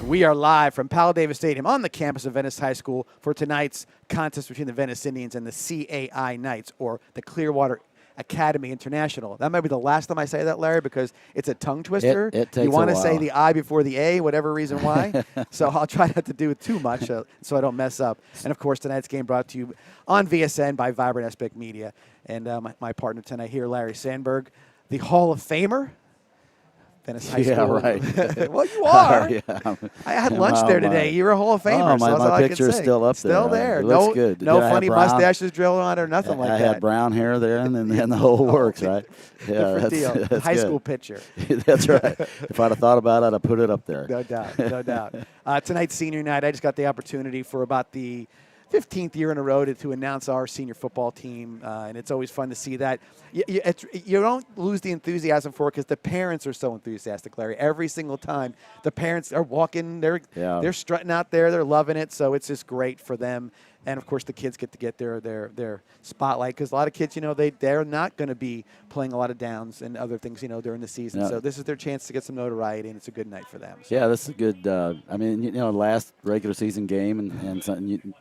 We are live from Powell Davis Stadium on the campus of Venice High School for tonight's contest between the Venice Indians and the CAI Knights, or the Clearwater Academy International. That might be the last time I say that, Larry, because it's a tongue twister. It takes you want a to while. say the I before the A, whatever reason why. So I'll try not to do it too much so I don't mess up. And, of course, tonight's game brought to you on VSN by Vibrant Aspect Media. And my partner tonight here, Larry Sandberg, the Hall of Famer. Venice High School. Yeah, right. Well, you are. Yeah. I had lunch there today. You're a Hall of Famer. Oh, so that's all my I can picture's say. still up there. Still there. It looks good. No Did I have funny brown? mustaches drilled on it or nothing like that. I had brown hair there, and then the whole works, right? Yeah, Different deal. that's High good. school picture. That's right. If I'd have thought about it, I'd have put it up there. No doubt. No doubt. Tonight's senior night, I just got the opportunity for about the 15th year in a row to announce our senior football team, and it's always fun to see that. You don't lose the enthusiasm for it because the parents are so enthusiastic, Larry. Every single time the parents are walking, they're strutting out there, they're loving it, so it's just great for them. And, of course, the kids get to get their spotlight because a lot of kids, they're not going to be playing a lot of downs and other things, during the season. Yeah. So this is their chance to get some notoriety, and it's a good night for them. So. Yeah, this is a good, last regular season game, and something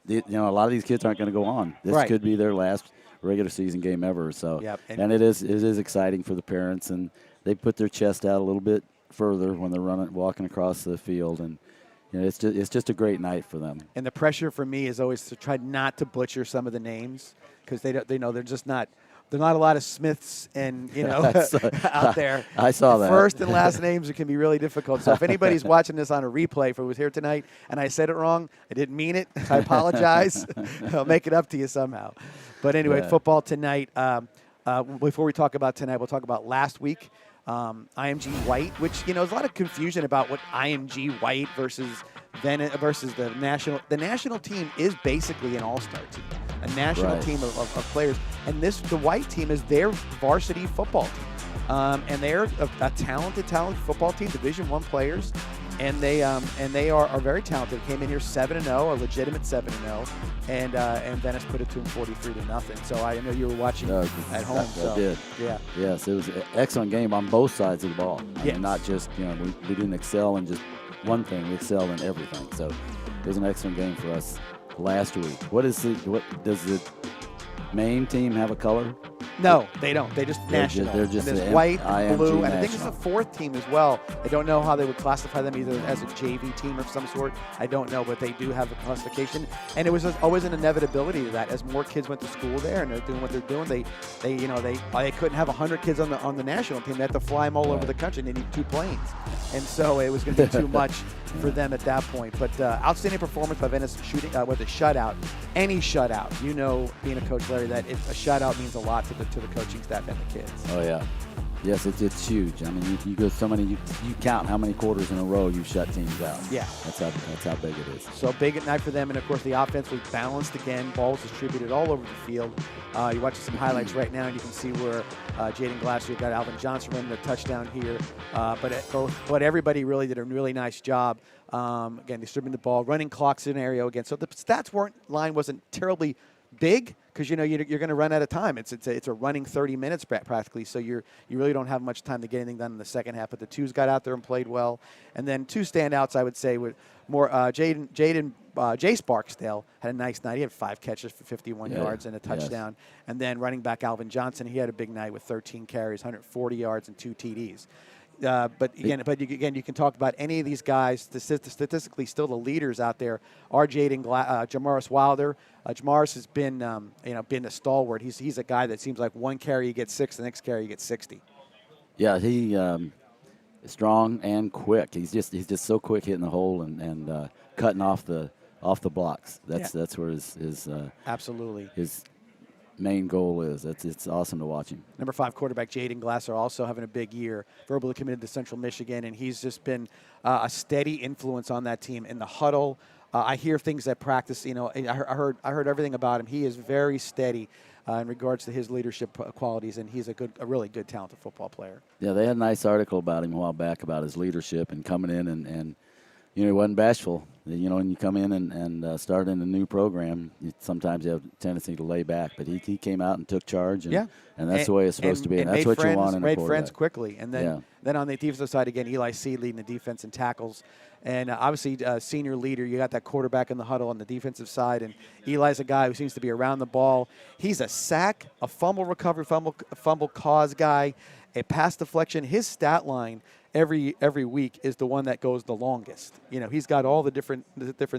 a lot of these kids aren't going to go on. This Right. could be their last regular season game ever. So, Yep. and it is exciting for the parents, and they put their chest out a little bit further when they're walking across the field, and it's just a great night for them. And the pressure for me is always to try not to butcher some of the names because they know they're just not. There are not a lot of Smiths and out there. I saw that. First and last names can be really difficult. So if anybody's watching this on a replay, if it was here tonight and I said it wrong, I didn't mean it. I apologize. I'll make it up to you somehow. But anyway, football tonight. Before we talk about tonight, we'll talk about last week. IMG White, which there's a lot of confusion about what IMG White versus the national. The national team is basically an all-star team, a national team of players, and the White team is their varsity football team, and they're a talented football team, Division I players, and they are very talented. Came in here 7-0, a legitimate 7-0, and Venice put it to them 43-0. So I know you were watching at home. I did. Yeah. Yes, it was an excellent game on both sides of the ball. I mean, not just we didn't excel in just one thing. We excelled in everything. So it was an excellent game for us last week. What does the main team have a color? No, they don't. They just national. They're just and there's the white, IMG blue, and national. I think it's a fourth team as well. I don't know how they would classify them, either as a JV team of some sort. I don't know, but they do have a classification. And it was always an inevitability to that. As more kids went to school there and they're doing what they're doing, they couldn't have 100 kids on the national team. They had to fly them all over the country. And they need 2 planes, and so it was going to be too much for them at that point. But outstanding performance by Venice, shooting with a shutout. Any shutout, being a coach, Larry, that a shutout means a lot to the coaching staff and the kids. Oh yeah, yes, it's huge. I mean, you go so many. You count how many quarters in a row you've shut teams out. Yeah, that's how big it is. So big at night for them, and of course the offense was balanced again. Balls distributed all over the field. You're watching some highlights right now, and you can see where Jaden Glasser got Alvin Johnson running the touchdown here. But everybody really did a really nice job. Again, distributing the ball, running clock scenario again. So the stats line wasn't terribly big because you're going to run out of time. It's a running 30 minutes practically. So you really don't have much time to get anything done in the second half. But the twos got out there and played well. And then 2 standouts, I would say, with more Jay Sparksdale had a nice night. He had 5 catches for 51 yards and a touchdown. Yes. And then running back Alvin Johnson, he had a big night with 13 carries, 140 yards, and 2 TDs. But again, you can talk about any of these guys. Statistically, still the leaders out there are Jamaris Wilder. Jamaris has been a stalwart. He's a guy that seems like one carry he gets 6, the next carry he gets 60. Yeah, he is strong and quick. He's just so quick hitting the hole and cutting off the blocks. That's where his absolutely his main goal is. It's awesome to watch him. Number 5 quarterback Jaden Glasser also having a big year. Verbally committed to Central Michigan, and he's just been a steady influence on that team in the huddle. I hear things at practice. I heard everything about him. He is very steady in regards to his leadership qualities, and he's a really good, talented football player. Yeah, they had a nice article about him a while back about his leadership and coming in and he wasn't bashful. When you come in and start in a new program, sometimes you have a tendency to lay back. But he came out and took charge, and that's the way it's supposed to be. And that's what you want in a quarterback. Made friends quickly. And then on the defensive side, again, Eli C leading the defense in tackles. And obviously, senior leader, you got that quarterback in the huddle on the defensive side. And Eli's a guy who seems to be around the ball. He's a sack, a fumble recovery, fumble cause guy, a pass deflection. His stat line every week is the one that goes the longest. He's got all the different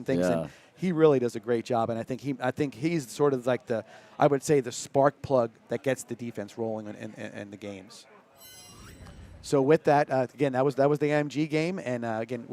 things, and he really does a great job. And I think he's sort of like the spark plug that gets the defense rolling in the games. So with that, again, that was the IMG game, and again,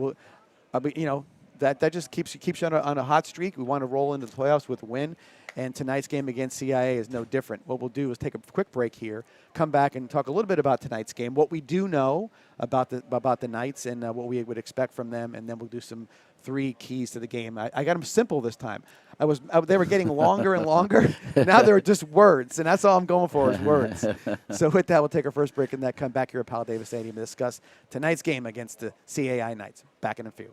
that just keeps you on a hot streak. We want to roll into the playoffs with a win. And tonight's game against CIA is no different. What we'll do is take a quick break here, come back and talk a little bit about tonight's game, what we do know about the Knights and what we would expect from them, and then we'll do some 3 keys to the game. I got them simple this time. They were getting longer and longer. Now they're just words, and that's all I'm going for is words. So with that, we'll take our first break and then come back here at Powell Davis Stadium to discuss tonight's game against the CAI Knights. Back in a few.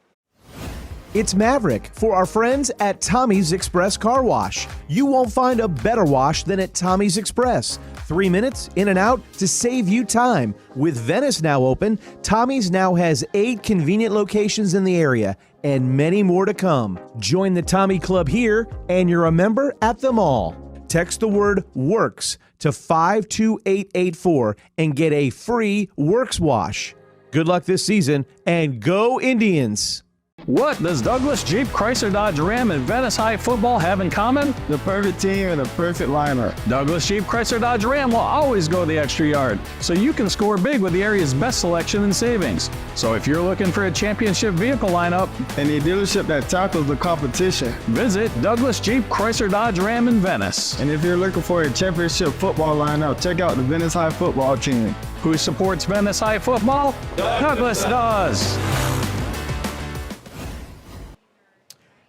It's Maverick for our friends at Tommy's Express Car Wash. You won't find a better wash than at Tommy's Express. 3 minutes in and out to save you time. With Venice now open, Tommy's now has 8 convenient locations in the area and many more to come. Join the Tommy Club here and you're a member at them all. Text the word WORKS to 52884 and get a free Works wash. Good luck this season and go Indians! What does Douglas Jeep Chrysler Dodge Ram and Venice High football have in common? The perfect team and the perfect lineup. Douglas Jeep Chrysler Dodge Ram will always go the extra yard, so you can score big with the area's best selection and savings. So if you're looking for a championship vehicle lineup and a dealership that tackles the competition, visit Douglas Jeep Chrysler Dodge Ram in Venice. And if you're looking for a championship football lineup, check out the Venice High football team. Who supports Venice High football? Douglas does.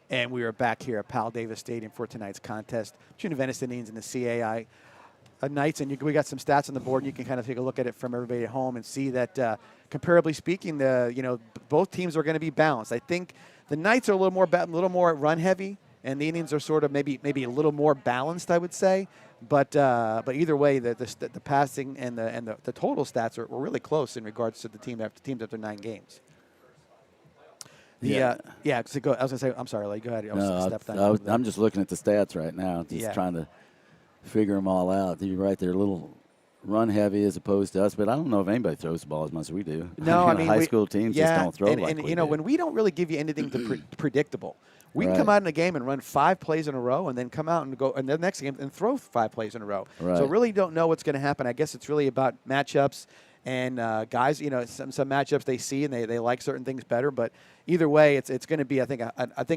And we are back here at Powell Davis Stadium for tonight's contest between the Venice Indians and the CAI Knights. And we got some stats on the board, and you can kind of take a look at it from everybody at home and see that, comparably speaking, both teams are going to be balanced. I think the Knights are a little more run heavy, and the Indians are sort of maybe a little more balanced, I would say. But either way, the passing and the total stats were really close in regards to the teams after 9 games. Go, I was going to say, I'm sorry, Lee, go ahead. I'm just looking at the stats right now, trying to figure them all out. You're right, they're a little run heavy as opposed to us, but I don't know if anybody throws the ball as much as we do. No, I mean, high school teams just don't throw like we do. When we don't really give you anything predictable, we can come out in a game and run 5 plays in a row and then come out and go in the next game and throw 5 plays in a row. Right. So really don't know what's going to happen. I guess it's really about matchups. And guys, some matchups they see and they like certain things better. But either way, it's going to be I think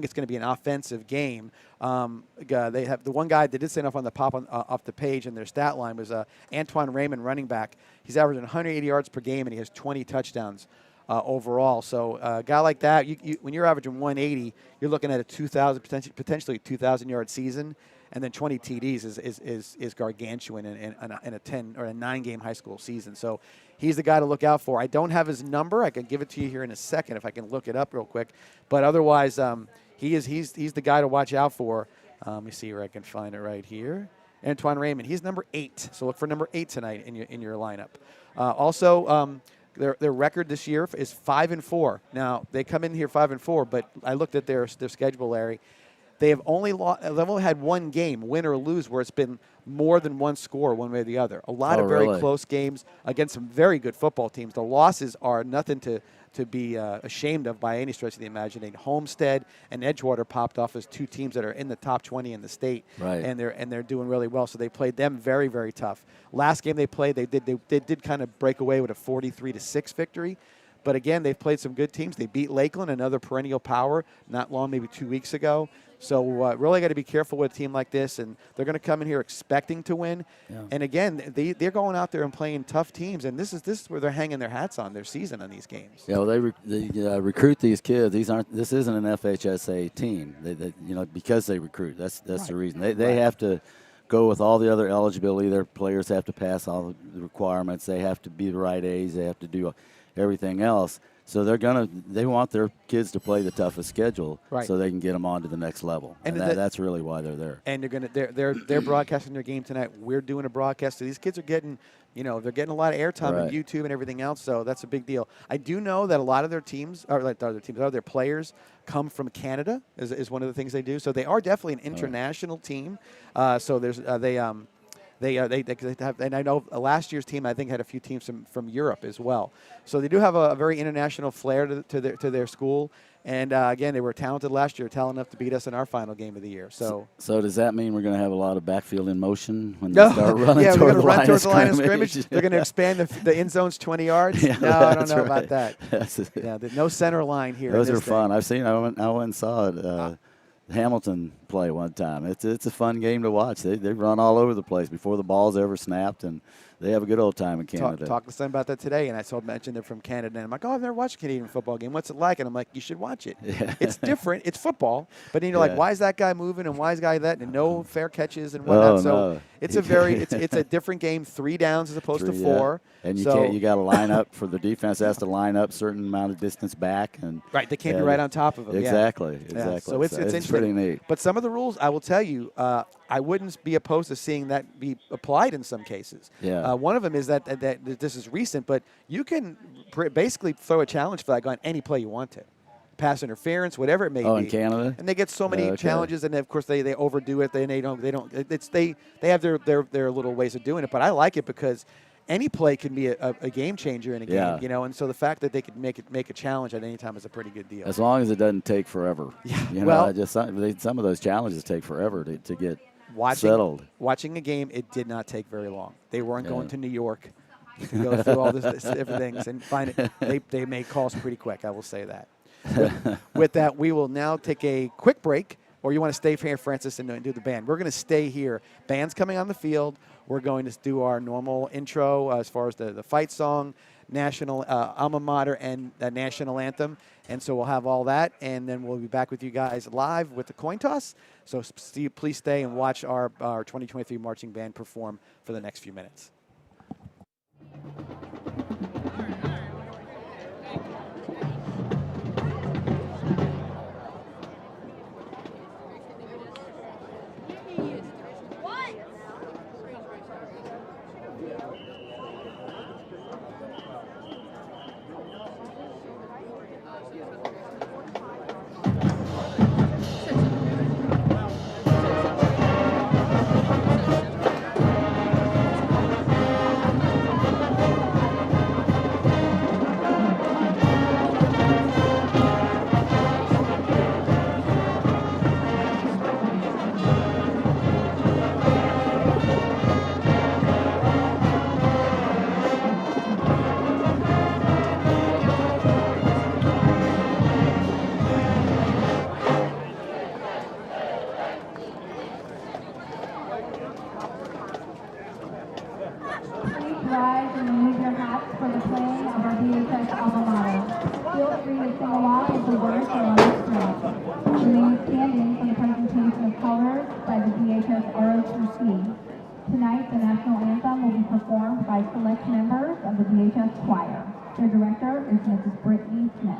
it's going to be an offensive game. They have the one guy that did stand up on the off the page in their stat line was Antoine Raymond, running back. He's averaging 180 yards per game and he has 20 touchdowns overall. So a guy like that, when you're averaging 180, you're looking at a potentially 2,000 yard season. And then 20 TDs is gargantuan in a 10 or a 9 game high school season. So he's the guy to look out for. I don't have his number. I can give it to you here in a second if I can look it up real quick. But otherwise, he's the guy to watch out for. Let me see where I can find it right here. Antoine Raymond. He's number 8. So look for number 8 tonight in your lineup. Also, their record this year is 5-4. Now they come in here 5-4, but I looked at their schedule, Larry. They've only had 1 game, win or lose, where it's been more than 1 score one way or the other. A lot of very close games against some very good football teams. The losses are nothing to be ashamed of by any stretch of the imagination. Homestead and Edgewater popped off as 2 teams that are in the top 20 in the state, right. and they're doing really well. So they played them very, very tough. Last game they played, they did kind of break away with a 43-6 victory. But again, they've played some good teams. They beat Lakeland, another perennial power, not long, maybe 2 weeks ago. So really got to be careful with a team like this, and they're going to come in here expecting to win. Yeah. And again, they're going out there and playing tough teams, and this is where they're hanging their hats on their season on these games. Yeah, well, they recruit these kids. This isn't an FHSA team. Because they recruit. That's right. The reason they have to go with all the other eligibility. Their players have to pass all the requirements. They have to be the right age. They have to do everything else. So they want their kids to play the toughest schedule, right, so they can get them on to the next level. And that's really why they're there. And they're broadcasting their game tonight. We're doing a broadcast. So these kids are getting, they're getting a lot of airtime on YouTube and everything else. So that's a big deal. I do know that a lot of their teams, or like their players, come from Canada. Is one of the things they do. So they are definitely an international team. So there's they have, and I know last year's team, I think, had a few teams from Europe as well. So they do have a very international flair to their school. And again, they were talented last year, talented enough to beat us in our final game of the year. So does that mean we're going to have a lot of backfield in motion when they start running we're toward going to run towards the line of scrimmage? They're going to expand the end zones 20 yards. Yeah, no, I don't know right. about that. No center line here. Those are fun. I've seen. I went and saw it. Hamilton play one time. It's a fun game to watch. They run all over the place before the ball's ever snapped, and they have a good old time in Canada. Talked to someone about that today, and I mentioned they're from Canada, and I'm like, I've never watched a Canadian football game. What's it like? And I'm like, you should watch it. Yeah. It's different. It's football, but then you're like, why is that guy moving and why is guy that? And no fair catches and whatnot. It's it's a different game. 3 downs as opposed to 4. And you got to line up for the defense has to line up certain amount of distance back, and they can't be right on top of them. Exactly. So it's interesting. Pretty neat. But some of the rules, I will tell you, I wouldn't be opposed to seeing that be applied in some cases. Yeah. One of them is that this is recent, but you can basically throw a challenge flag on any play you want to. Pass interference, whatever it may be. Oh, in Canada? And they get so many challenges, and of course they overdo it. They have their little ways of doing it. But I like it because any play can be a game changer in a game, And so the fact that they could make a challenge at any time is a pretty good deal. As long as it doesn't take forever. Yeah. Some of those challenges take forever to get settled. Watching a game, it did not take very long. They weren't going to New York to go through all this different things and find it. They made calls pretty quick. I will say that. With that, we will now take a quick break. Or you want to stay here, Francis, and do the band. We're going to stay here. Band's coming on the field. We're going to do our normal intro as far as the fight song, national alma mater, and the national anthem. And so we'll have all that, and then we'll be back with you guys live with the coin toss. So please stay and watch our 2023 marching band perform for the next few minutes. Tonight, the national anthem will be performed by select members of the DHS choir. Their director is Mrs. Brittany Smith.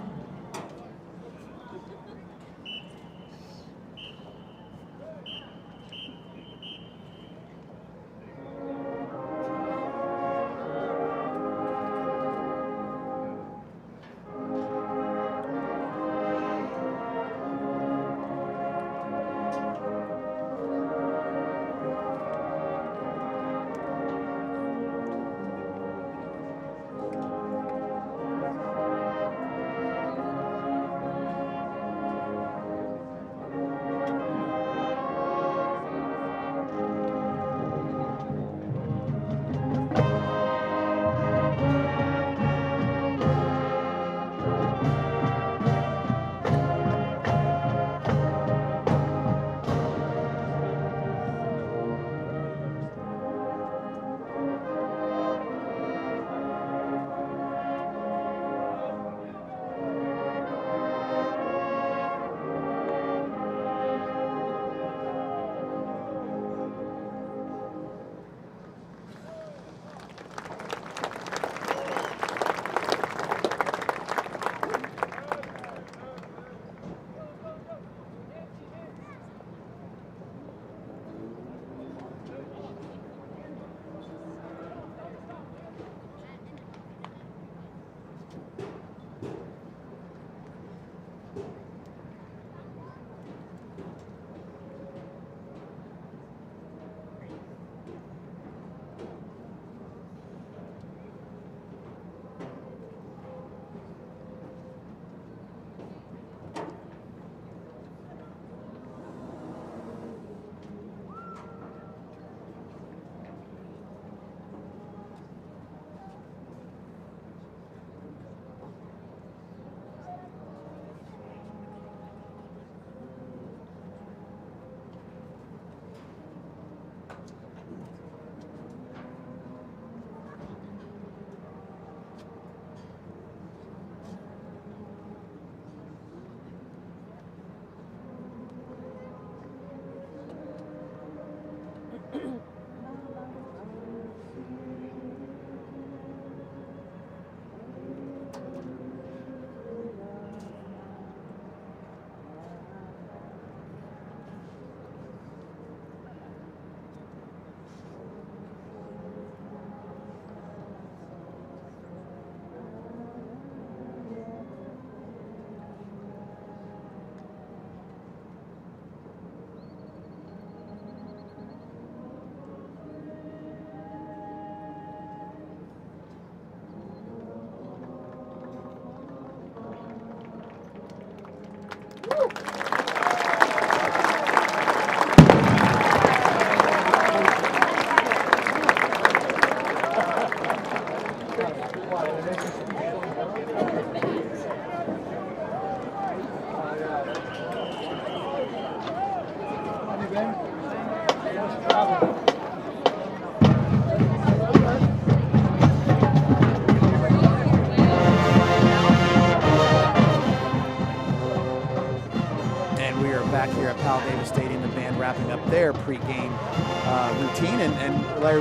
Larry,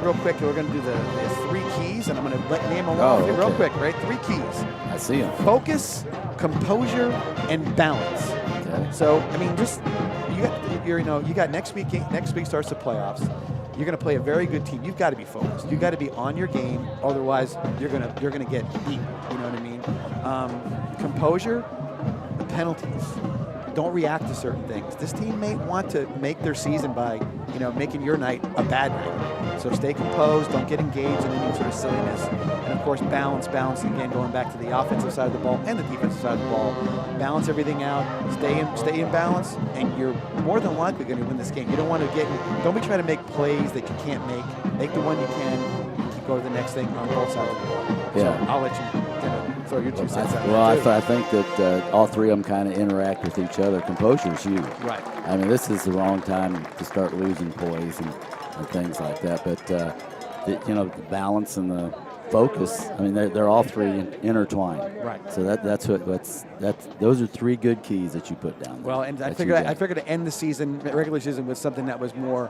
real quick, we're going to do the 3 keys, and I'm going to name them all real quick, right? 3 keys. I see them. Focus, composure, and balance. Okay. So, I mean, just you got next week. Next week starts the playoffs. You're going to play a very good team. You've got to be focused. You've got to be on your game. Otherwise, you're going to get beat. You know what I mean? Composure, the penalties. Don't react to certain things. This team may want to make their season by, making your night a bad night. So stay composed. Don't get engaged in any sort of silliness. And of course, balance again, going back to the offensive side of the ball and the defensive side of the ball. Balance everything out. Stay in balance, and you're more than likely going to win this game. You don't want to don't be trying to make plays that you can't make. Make the one you can. And keep going to the next thing on both sides of the ball. Yeah. So I'll let you throw your 2 cents out. Well, I think that all 3 of them kind of interact with each other. Composure is huge. Right. I mean, this is the wrong time to start losing poise and things like that. But the balance and the focus. I mean, they're all 3 intertwined. Right. So those are 3 good keys that you put down there. Well, and I figured to end the regular season with something that was more,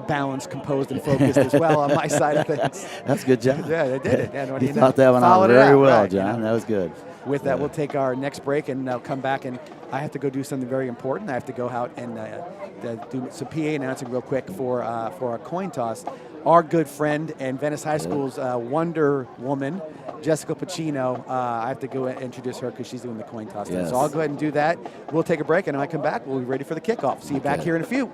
balanced, composed, and focused as well on my side of things. That's a good job. Yeah, I did it. Yeah, you thought that one out very well, right, John. That was good. With that, we'll take our next break, and I'll come back, and I have to go do something very important. I have to go out and do some PA announcing real quick for our coin toss. Our good friend and Venice High School's Wonder Woman, Jessica Pacino, I have to go introduce her because she's doing the coin toss. Yes. So I'll go ahead and do that. We'll take a break, and when I come back, we'll be ready for the kickoff. See you back here in a few.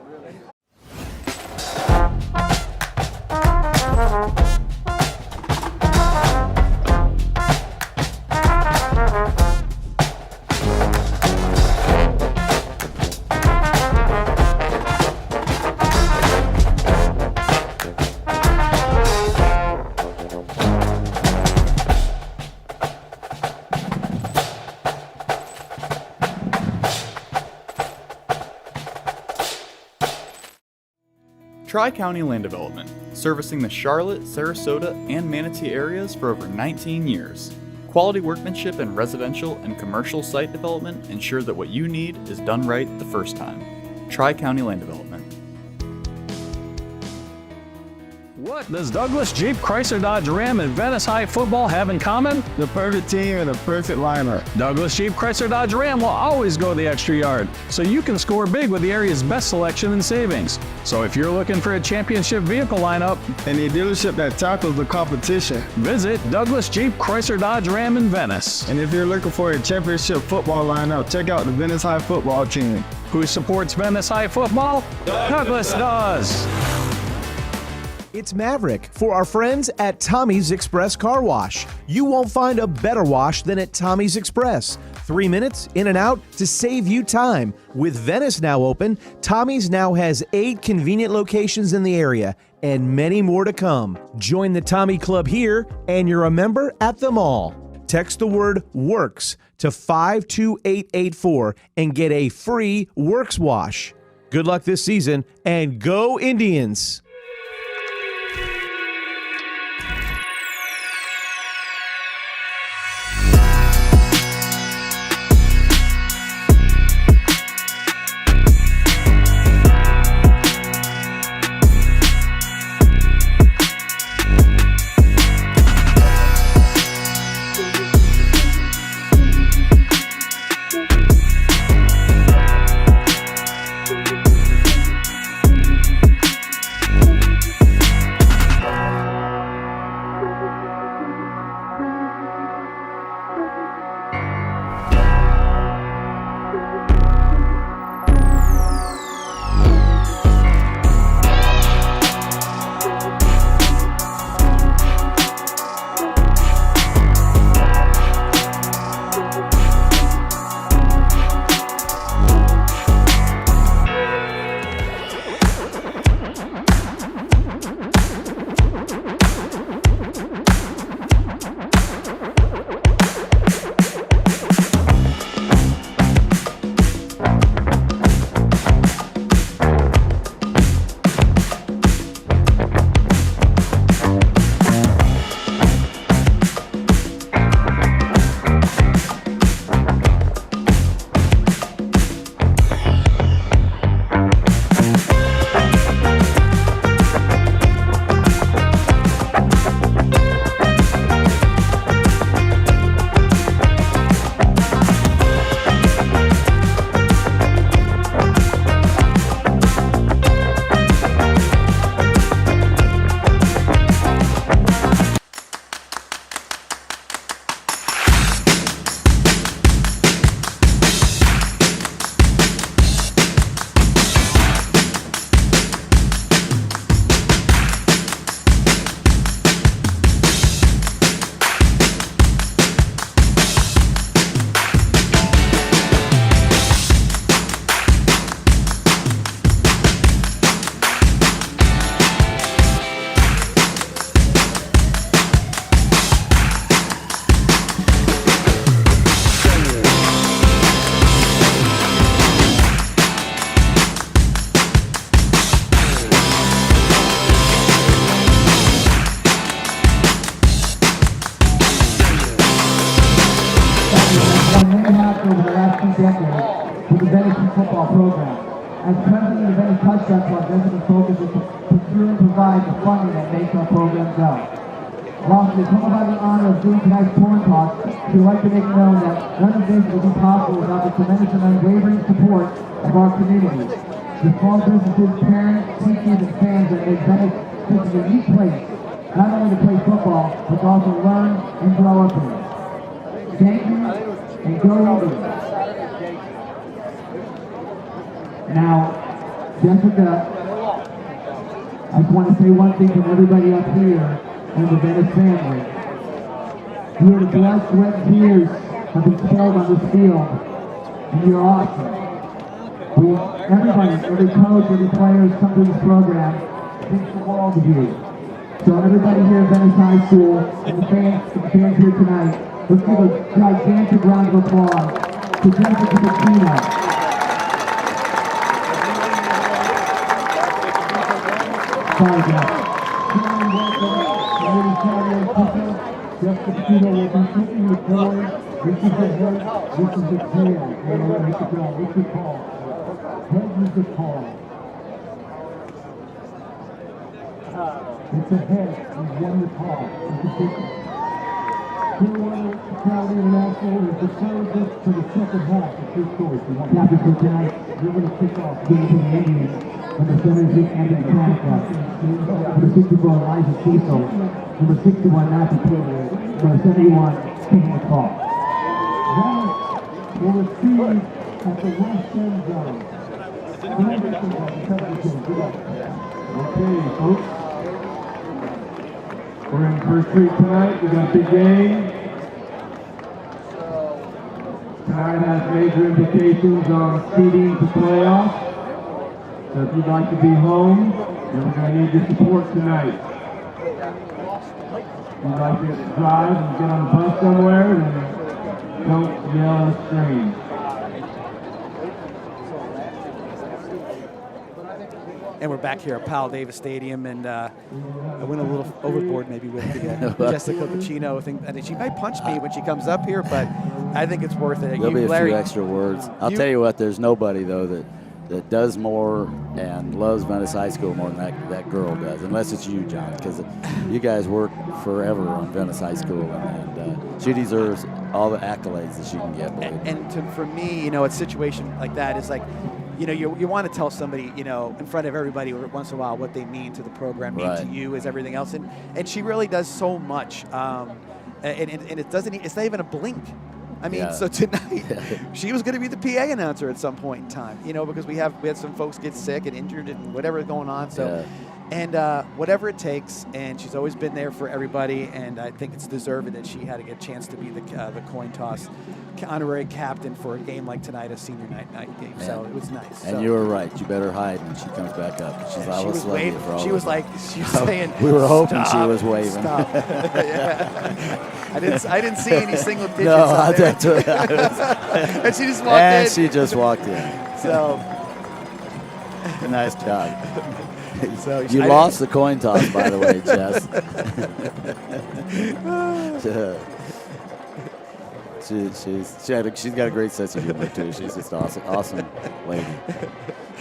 Tri-County Land Development, servicing the Charlotte, Sarasota, and Manatee areas for over 19 years. Quality workmanship in residential and commercial site development ensure that what you need is done right the first time. Tri-County Land Development. What does Douglas Jeep Chrysler Dodge Ram and Venice High football have in common? The perfect team and the perfect lineup. Douglas Jeep Chrysler Dodge Ram will always go the extra yard, so you can score big with the area's best selection and savings. So if you're looking for a championship vehicle lineup and a dealership that tackles the competition, visit Douglas Jeep Chrysler Dodge Ram in Venice. And if you're looking for a championship football lineup, check out the Venice High football team. Who supports Venice High football? Douglas does. It's Maverick for our friends at Tommy's Express Car Wash. You won't find a better wash than at Tommy's Express. 3 minutes in and out to save you time. With Venice now open, Tommy's now has 8 convenient locations in the area and many more to come. Join the Tommy Club here and you're a member at them all. Text the word WORKS to 52884 and get a free Works wash. Good luck this season and go Indians! success over the last 2 decades with the Venice football program. As president of the Venice Touchdown Club, Venice's focus is to procure and provide the funding that makes our program go. Lastly, come by the honor of doing tonight's corn toss, we would like to make known that none of this would be possible without the tremendous and unwavering support of our community. The small businesses, parents, teachers, and fans that make Venice such a unique place, not only to play football, but to also learn and grow up in. Thank you, and go Eagles. Now, Jessica, I just want to say one thing from everybody up here and the Venice family. Your blood, sweat, and tears have been spilled on this field, and you're awesome. Everybody, every coach, every player who's come to this program thinks the world of you. So everybody here at Venice High School and the fans here tonight, let's give a gigantic round of applause to Jessica Pacino. Sorry, Jeff. Jessica Pacino will be taking the board. This is the head, this is the tail. What's the call? Head is the call. It's a head. He's won the call. It's a difference. Clearwater Academy International is the third for the second half. It's your choice. Captain for tonight, you're going to kick off game to the Indians from the 76 Anthony Club. Number 64, Elijah Cecil. Number 61, Matthew Taylor. Number 71, King McCall. Venice will receive at the west end zone. Okay, folks. We're in first street tonight. We got a big game. Tonight has major implications on seeding to playoffs. So if you'd like to be home, then we're going to need your support tonight. If you'd like to drive and get on the bus somewhere, then don't yell and scream. And we're back here at Powell Davis Stadium, and I went a little overboard maybe with the Jessica Pacino thing. I think she might punch me when she comes up here, but I think it's worth it. There'll be a few extra words. I'll tell you what, there's nobody, though, that does more and loves Venice High School more than that girl does, unless it's you, John, because you guys work forever on Venice High School, and she deserves all the accolades that she can get. For me, a situation like that is like, you want to tell somebody, in front of everybody once in a while what they mean to the program, mean to you, as everything else. And she really does so much. And it's not even a blink. I mean, so tonight, she was going to be the PA announcer at some point in time, because we had some folks get sick and injured and whatever's going on. So, and whatever it takes, and she's always been there for everybody, and I think it's deserving that she had to get a chance to be the coin toss honorary captain for a game like tonight, a senior night game. Yeah. So it was nice. And you were right. You better hide when she comes back up. She's always waving. She was saying, we were hoping she was waving. Stop. I didn't see any single digits. No, out there. that's what I was. And she just walked in. And she just walked in. So nice job. So you lost the coin toss, by the way, Jess. She's got a great sense of humor too. She's just awesome lady.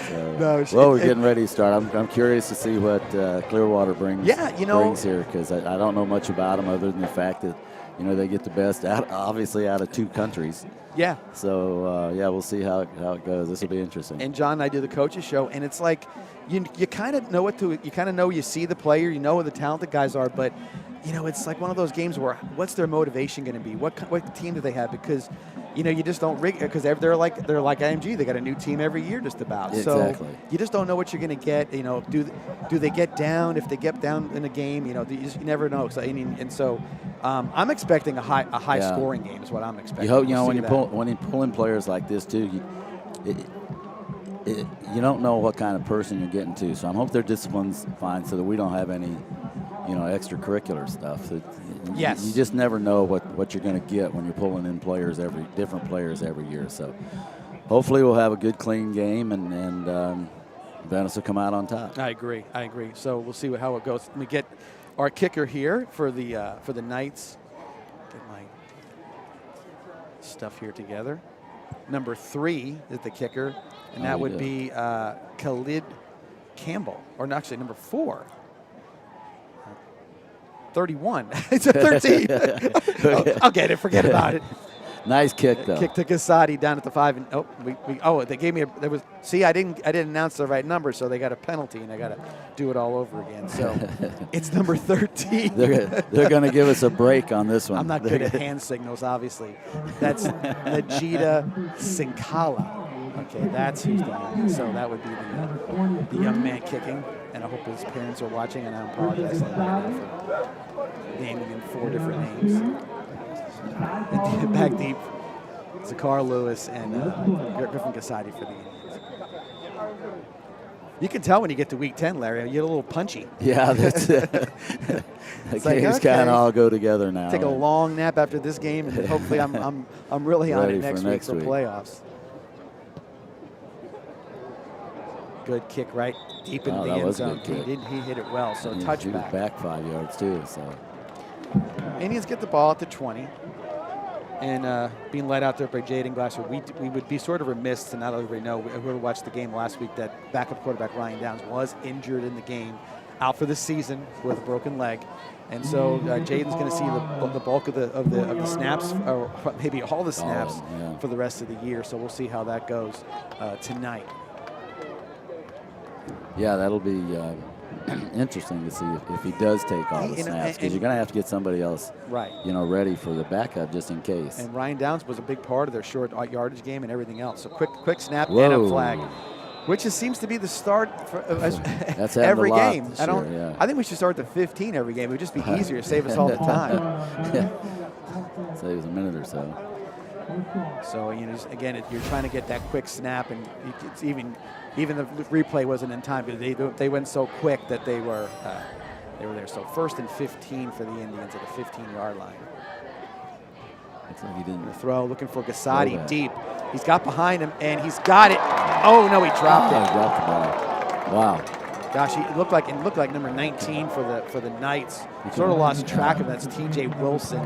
So, we're getting ready to start. I'm curious to see what Clearwater brings. Brings here, because I don't know much about them other than the fact that they get the best out of 2 countries. Yeah. So we'll see how it goes. This will be interesting. And John and I do the coaches show, and it's like you kind of know you see the player, you know who the talented guys are, but it's like one of those games where what's their motivation going to be? What team do they have? Because you just don't rig, because they're like IMG. They got a new team every year just about. Exactly. So you just don't know what you're going to get. Do they get down? If they get down in a game, you never know. So I'm expecting a high scoring game is what I'm expecting. You hope when you pull in players like this too. You don't know what kind of person you're getting to. So I hope their discipline's fine, so that we don't have any extracurricular stuff. Yes. You just never know what you're going to get when you're pulling in different players every year. So hopefully we'll have a good, clean game, and Venice will come out on top. I agree. So we'll see how it goes. Let me get our kicker here for the Knights. Get my stuff here together. Number 3 is the kicker, and that would be Khalid Campbell, or no, actually number 4. 31. It's a 13. I'll get it. Forget about it. Nice kick, though. Kick to Gassadi down at the 5. And they gave me I didn't announce the right number, so they got a penalty, and I got to do it all over again. So it's number 13. They're going to give us a break on this one. I'm not good at hand signals, obviously. That's Najida Sinkala. Okay, that's who's doing it. So that would be the young man kicking, and I hope his parents are watching, and I apologize for naming him 4 different names. Back deep, Zakar Lewis and Griffin Gassadi for the Indians. You can tell when you get to week 10, Larry, you get a little punchy. Yeah, that's the games kind of all go together now. Take a long nap after this game, and hopefully I'm really on it next week for playoffs. Good kick right deep in the end zone. He hit it well, so touchback. He was back 5 yards too. So Indians get the ball at the 20, and being led out there by Jaden Glasser. We would be sort of remiss to not let everybody know, whoever watched the game last week, that backup quarterback Ryan Downs was injured in the game, out for the season with a broken leg. And so Jaden's going to see the bulk of the snaps, or maybe all the snaps, for the rest of the year. So we'll see how that goes tonight. Yeah, that'll be interesting to see if he does take all the snaps, because you're going to have to get somebody else, ready for the backup just in case. And Ryan Downs was a big part of their short yardage game and everything else. So quick snap and a flag, which seems to be the start for That's every game. I think we should start at 15 every game. It would just be easier to save us all the time. Saves a minute or so. So again, you're trying to get that quick snap, and it's even the replay wasn't in time, because they went so quick that they were there. So 1st and 15 for the Indians at the 15-yard line. Looks like he didn't throw, looking for Gassadi deep. He's got behind him, and he's got it. Oh no, he dropped it. He dropped the ball. Wow. Gosh, it looked like number 19 for the Knights. Sort of lost track of that's T.J. Wilson,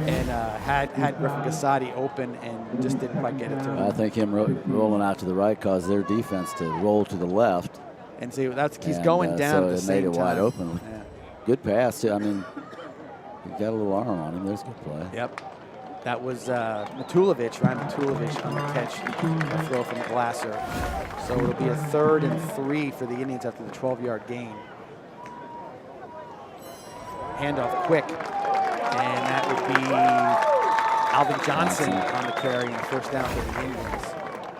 and had Griffin Gassadi open and just didn't quite get it to him. I think him rolling out to the right caused their defense to roll to the left. And see, he's going down at the same time. So it made it wide open. Yeah. Good pass too. I mean, he got a little arm on him. There's a good play. Yep. That was Ryan Matulovic on the catch, a throw from Glasser. So it'll be a 3rd and 3 for the Indians after the 12-yard gain. Handoff quick, and that would be Alvin Johnson on the carry, and first down for the Indians.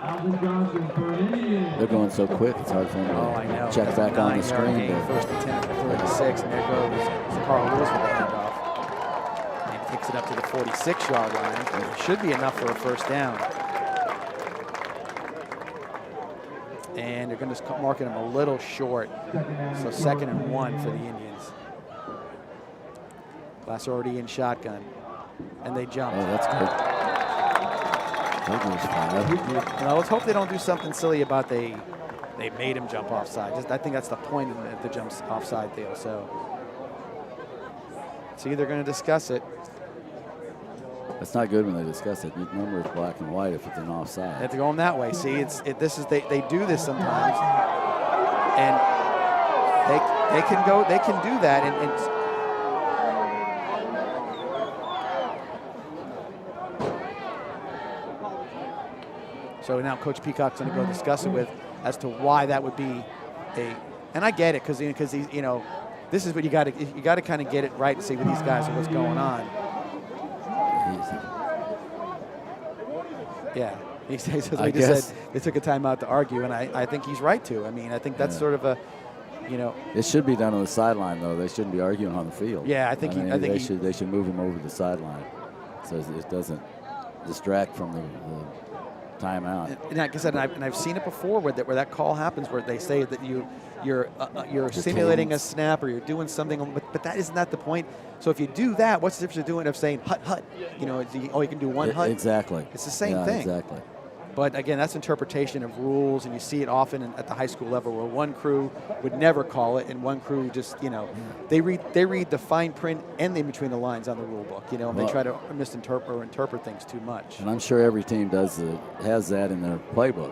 Alvin Johnson for Indians. They're going so quick, it's hard for them to check back on the screen. Gain, 1st and 10 at the 36, and there goes Carl Lewis with the handoff. Takes it up to the 46-yard line. It should be enough for a first down. And they're going to mark him a little short. So 2nd and 1 for the Indians. Glasser already in shotgun. And they jump. Oh, that's good. Now, let's hope they don't do something silly about they made him jump offside. I think that's the point of the jump offside deal. So they're going to discuss it. That's not good when they discuss it. Remember, it's black and white if it's an offside. They have to go that way. See, they do this sometimes, and they can do that, and so now Coach Peacock's going to go discuss it with as to why that would be and I get it, because he's this is what you got to kind of get it right and see with these guys what's going on. Yeah, he says, we just said they took a timeout to argue, and I think he's right to. I mean, I think that's sort of a, It should be done on the sideline, though. They shouldn't be arguing on the field. Yeah, I think they should move him over the sideline so it doesn't distract from the timeout. And like I said, and I've seen it before where that call happens, where they say that you're simulating a snap or you're doing something, but that isn't the point. So if you do that, what's the difference of saying hut? You can do one hut. Exactly. It's the same thing. Exactly. But again, that's interpretation of rules, and you see it often at the high school level where one crew would never call it, and one crew just, they read the fine print and in between the lines on the rule book, and they try to misinterpret or interpret things too much. And I'm sure every team has that in their playbook.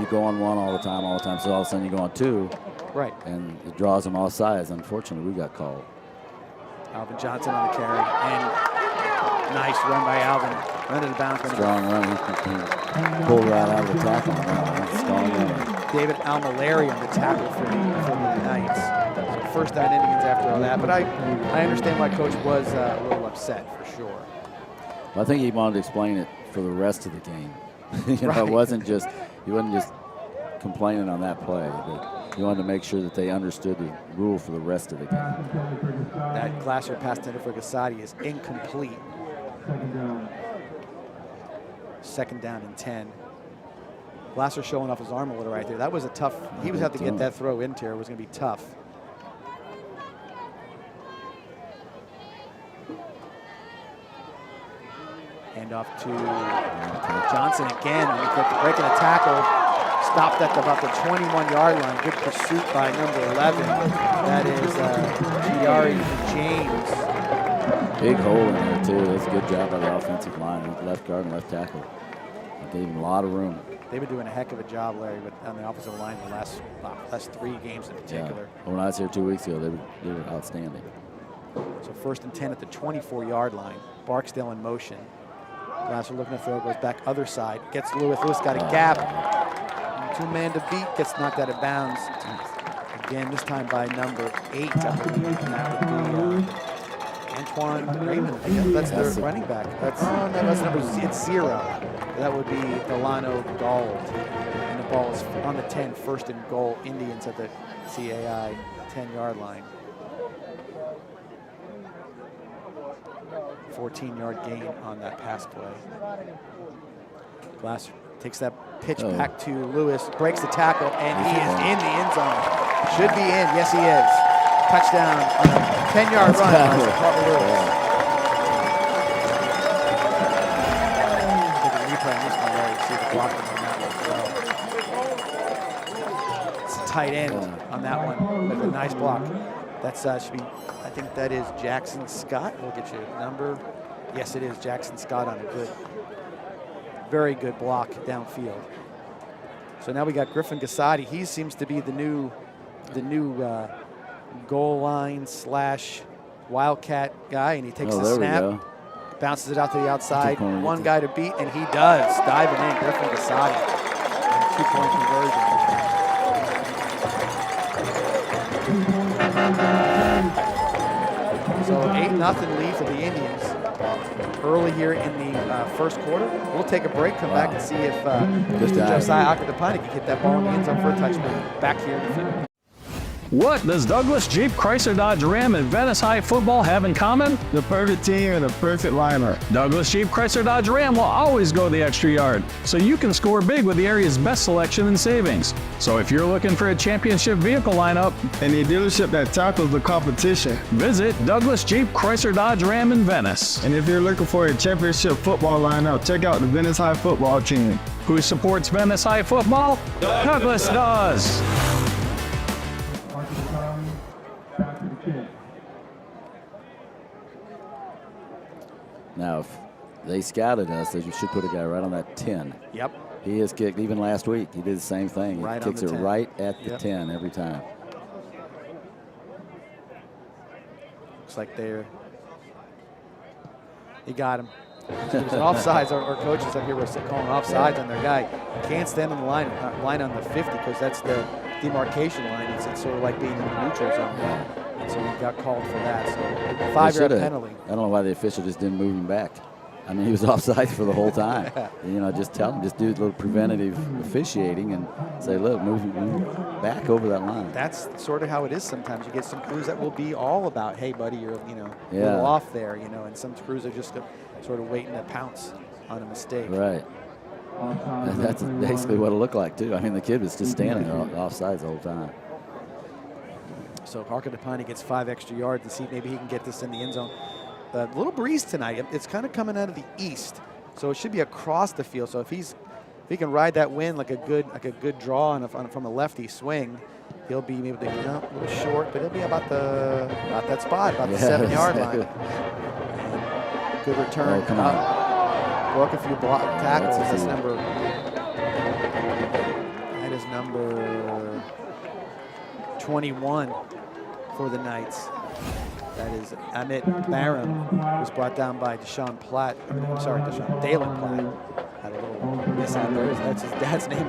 You go on one all the time, so all of a sudden you go on two. Right. And it draws them all sides. Unfortunately, we got called. Alvin Johnson on the carry, and nice run by Alvin. Run to the bounce. Strong run. He pulled right out of the tackle. Strong run. David Almaleri on the tackle for the Knights. So first down Indians after all that. But I understand why Coach was a little upset for sure. Well, I think he wanted to explain it for the rest of the game. Right. He wasn't just complaining on that play. But he wanted to make sure that they understood the rule for the rest of the game. That Glasser pass intended for Gasati is incomplete. Second down and 10. Glasser showing off his arm a little right there. That was a tough, he would have to get that throw into her. It was going to be tough. Hand off to Johnson again. Breaking a tackle. Stopped at about the 21-yard line. Good pursuit by number 11. That is Giari James. Big hole in there, too. That's a good job by the offensive line. Left guard and left tackle. Gave him a lot of room. They've been doing a heck of a job, Larry, on the offensive line the last 3 games in particular. Yeah. When I was here 2 weeks ago, they were outstanding. So first and 10 at the 24-yard line. Barksdale in motion. Glasser looking to throw, goes back other side. Gets Lewis. Lewis got a gap. 2-man to beat, gets knocked out of bounds. Again, this time by number 8, I believe. And that would be Antoine Raymond. That's their running back. That's number 0. That would be Delano Gold. And the ball is on the 10, first and goal. Indians at the CAI 10-yard line. 14-yard gain on that pass play. Glasser takes that pitch back to Lewis, breaks the tackle, and he is in the end zone. Should be in. Yes, he is. Touchdown on a 10-yard run by Carter Lewis. Take a replay on this one, Larry, to see the blocking on that one as well. It's a tight end on that one with a nice block. That's should be, I think that is Jackson Scott. We'll get you a number. Yes, it is Jackson Scott on a very good block downfield. So now we got Griffin Gasati. He seems to be the new goal line / Wildcat guy, and he takes the snap, bounces it out to the outside. One guy to beat, and he does. Diving in, Griffin Gasati. 2-point conversion. So 8-0 lead for the Indians early here in the first quarter. We'll take a break, come back and see if Josiah Akadapani can hit that ball in the end zone for a touchdown. Back here in the field. What does Douglas Jeep Chrysler Dodge Ram and Venice High football have in common? The perfect team and the perfect lineup. Douglas Jeep Chrysler Dodge Ram will always go the extra yard, so you can score big with the area's best selection and savings. So if you're looking for a championship vehicle lineup and a dealership that tackles the competition, visit Douglas Jeep Chrysler Dodge Ram in Venice. And if you're looking for a championship football lineup, check out the Venice High football team. Who supports Venice High football? Douglas does. Now, if they scouted us, they should put a guy right on that 10. Yep. He has kicked, even last week, he did the same thing. Right, he kicks it right at the 10 every time. Looks like he got him. So there's an offsides. Our coaches up here were calling offsides on their guy. Can't stand on the line on the 50 because that's the demarcation line. It's sort of like being in the neutral zone. And so he got called for that. So 5-yard penalty. I don't know why the official just didn't move him back. I mean, he was offside for the whole time. Just tell him, just do a little preventative officiating and say, look, move back over that line. That's sort of how it is sometimes. You get some crews that will be all about, hey, buddy, you're a little off there, and some crews are just sort of waiting to pounce on a mistake. Right. And that's basically what it looked like, too. I mean, the kid was just standing there offsides the whole time. So Akadapani gets 5 extra yards to see if maybe he can get this in the end zone. A little breeze tonight. It's kind of coming out of the east, so it should be across the field. So if he's he can ride that wind like a good draw from a lefty swing, he'll be maybe a little short, but he'll be about that spot, about the 7-yard line. And good return. Oh, come on. Broke a few tackles. That is number 21 for the Knights. That is Amit Barham, who's brought down by Dalen Platt. Had a little miss out there. That's his dad's name.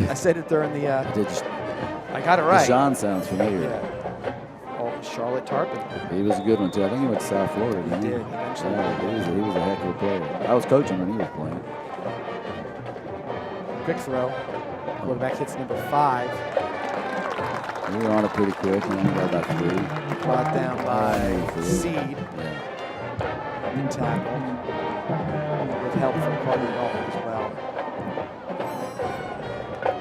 I said it during the. I got it right. Deshaun sounds familiar. Yeah. Oh, Charlotte Tarpon. He was a good one too. I think he went to South Florida. He did eventually. Yeah, he was a heck of a player. I was coaching when he was playing. Quick throw. Quarterback hits number 5. We were on it pretty quick. We only got about 3. Brought down by Seed. Yeah. And tackle. With help from Carter Dalton as well.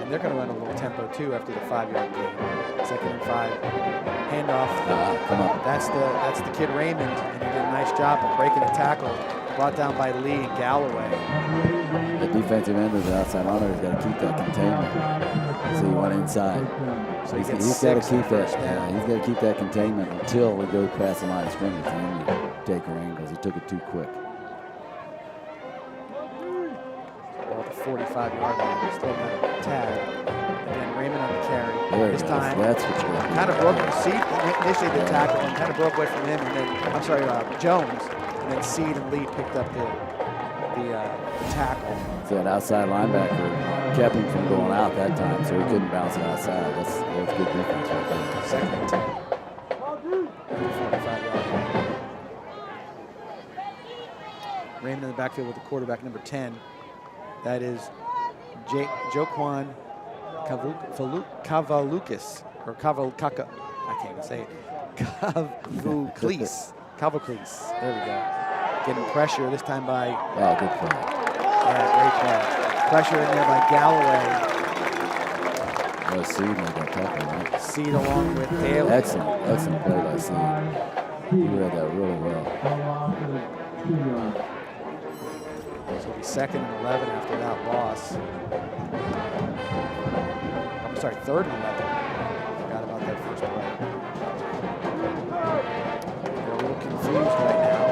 And they're going to run a little tempo too after the 5-yard gain. 2nd and 5. Handoff. Come on. That's the kid Raymond, and he did a nice job of breaking a tackle. Brought down by Lee and Galloway. The defensive end of the outside runner has got to keep that containment. So he went inside. So he's got to keep that. Yeah, he's got to keep that containment until we go past the line of scrimmage, and then you take our angles. He took it too quick. Ball at the 45-yard line. Still got a tag. Again, Raymond on the carry. This time, that's what you got. Kind of broke the seat. Initially the tackle and kind of broke away from him, and then Jones, and then Seed and Lee picked up the tackle. So that outside linebacker kept him from going out that time, so he couldn't bounce it outside. That's good defense right there. 2nd and 10. 45-yard line. Raymond in the backfield with the quarterback number 10. That is Joquan Kavalukis, or Kavalkaka. I can't even say it. Kavuklis. There we go. Getting pressure this time by. Oh, good play. Yeah, great play. Pressure in there by Galloway. Oh, Seed made that tackle, right? Seed along with Daly. Excellent play by Seed. He read that really well. So it'll be 2nd and 11 after that loss. I'm sorry, 3rd and 11. Forgot about that first play. They're a little confused right now.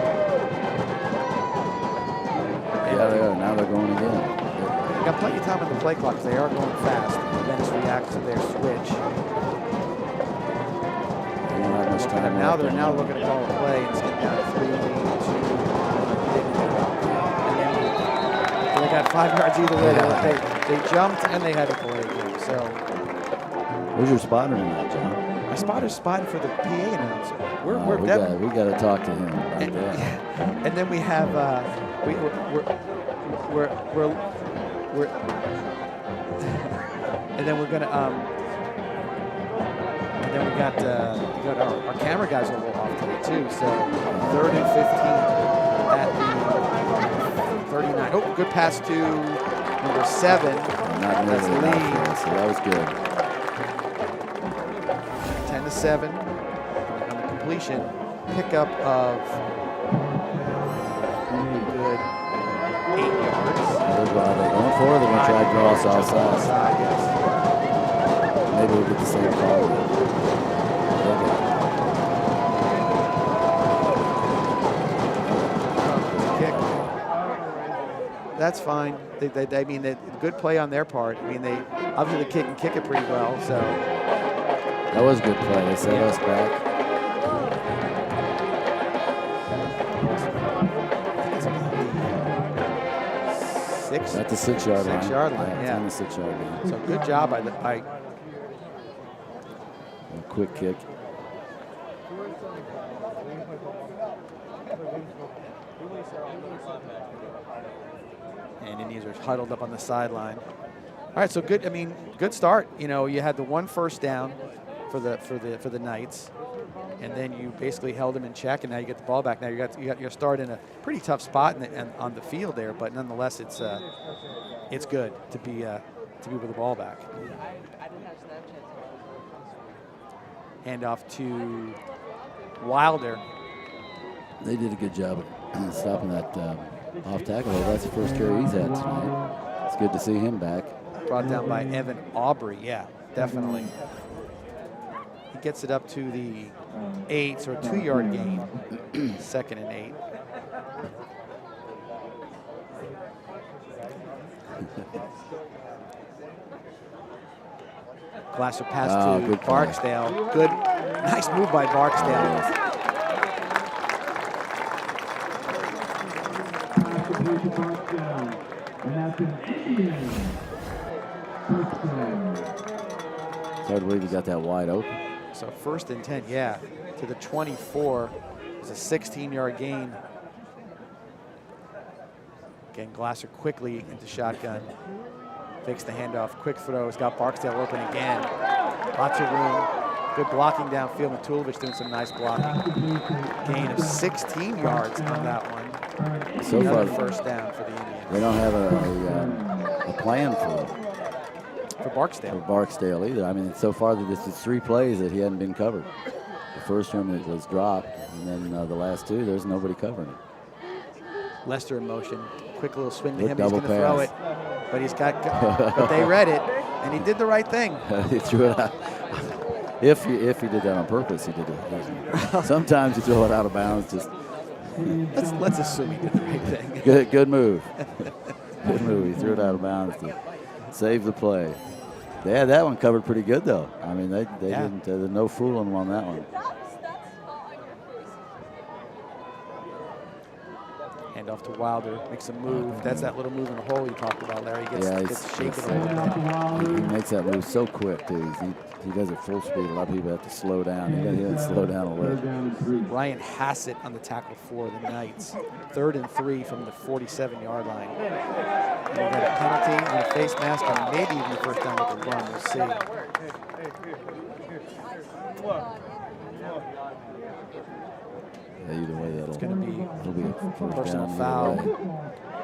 Yeah, they are. Now they're going again. They got plenty of time on the play clock because they are going fast. Venice reacts to their switch. They don't have much time. Now they're looking to call a play, and it's getting down to 3, 2, 1. And then they got 5 yards either way. They jumped and they had to play again. So. Who's your spotter tonight, John? My spotter's spotted for the PA announcer. We got to talk to him about that. And then we have and then we're gonna and then we got our camera guys are a little off today too. So 3rd and 15 at the 39. Oh, good pass to number 7. That's Lee. So that was good. 10-7 on the completion. Pickup of good 8 yards. They're going for it. They're going to try to draw us outside. Yes. Maybe we'll get the same call. Kick. That's fine. I mean, good play on their part. I mean, they obviously can kick it pretty well. So that was a good play. They set us back. At the 6-yard line. 6-yard line, yeah. On the 6-yard line. So good job by a quick kick. And Indians are huddled up on the sideline. All right, so good. I mean, good start. You know, you had the 1 first down for the Knights, and then you basically held them in check, and now you get the ball back. Now you got your start in a pretty tough spot on the field there, but nonetheless, it's good to be with the ball back. Hand off to Wilder. They did a good job of stopping that off tackle. That's the first carry he's had tonight. It's good to see him back. Brought down by Evan Aubrey. Yeah, definitely. He gets it up to the 8, so a 2-yard gain. 2nd and 8. Glasser pass to good play. Barksdale. Good, nice move by Barksdale. It's hard to believe he got that wide open. So 1st and 10, yeah, to the 24. It's a 16-yard gain. Again, Glasser quickly into shotgun. Fakes the handoff, quick throw. He's got Barksdale open again. Lots of room. Good blocking downfield. Matulovic doing some nice blocking. Gain of 16 yards on that one. So Another far, 1st down for the Indians. they don't have a plan for Barksdale. Barksdale either. I mean, so far this is 3 plays that he hadn't been covered. The first one it was dropped, and then the last 2, there's nobody covering it. Lester in motion. Quick little swing to Good him. He's double going to throw it, but he's got. But they read it, and he did the right thing. He threw it out. If he did that on purpose, he did it. Sometimes you throw it out of bounds. Just let's assume he did the right thing. Good move. Good move. He threw it out of bounds to save the play. They had that one covered pretty good, though. I mean, they didn't. There's no fooling them on that one. Hand off to Wilder, makes a move. That's that little move in the hole you talked about, Larry. He gets shaken a little bit. He makes that move so quick, too. He does it full speed. A lot of people have to slow down. He doesn't slow down a little. Ryan Hassett on the tackle for the Knights. 3rd and 3 from the 47-yard line. And we'll get a penalty and a face mask, and maybe even the 1st down with the run. We'll see. Either way, It's going to be a personal foul.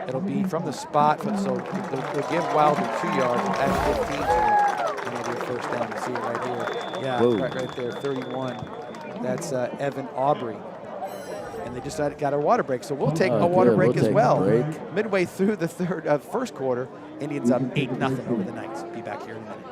It'll be from the spot, so they'll give Wilder 2 yards at 15, so it'll be a 1st down. You see it right here. Yeah, right there, 31. That's Evan Aubrey. And they just got a water break, so we'll take a water break as well. Midway through the 1st quarter, Indians up 8-0 over the Knights. Be back here in a minute.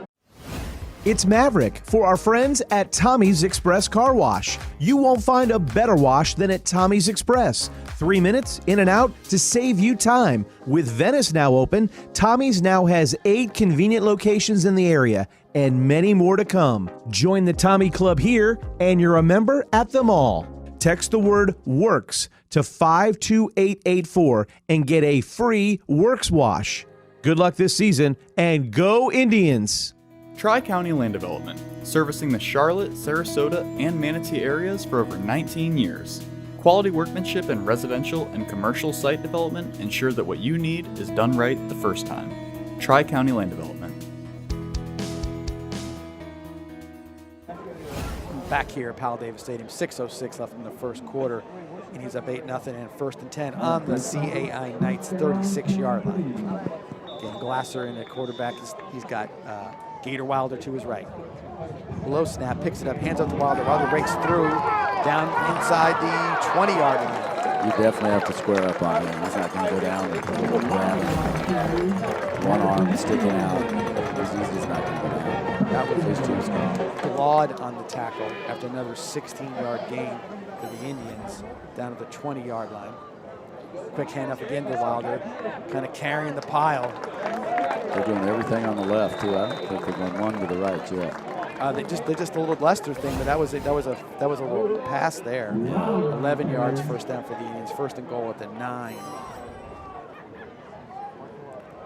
It's Maverick for our friends at Tommy's Express Car Wash. You won't find a better wash than at Tommy's Express. 3 minutes in and out to save you time. With Venice now open, Tommy's now has 8 convenient locations in the area and many more to come. Join the Tommy Club here and you're a member at them all. Text the word WORKS to 52884 and get a free Works wash. Good luck this season and go Indians! Tri-County Land Development, servicing the Charlotte, Sarasota, and Manatee areas for over 19 years. Quality workmanship in residential and commercial site development ensure that what you need is done right the first time. Tri-County Land Development. Back here at Powell Davis Stadium, 6:06 left in the 1st quarter. And he's up 8-0 and 1st and 10 on the CAI Knights 36-yard line. Again, Glasser in at quarterback. He's got Gator Wilder to his right. Low snap, picks it up, hands up to Wilder. Wilder breaks through, down inside the 20-yard line. You definitely have to square up on him. He's not going to go down and grab one arm sticking out. He's just not going to go down. That was his Claude on the tackle after another 16-yard gain for the Indians down at the 20-yard line. Quick handoff again to Wilder, kind of carrying the pile. They're doing everything on the left too. I don't think they're going one to the right yet. They're just a little Lester thing, but that was a little pass there. 11 yards, 1st down for the Indians. 1st and goal at the 9.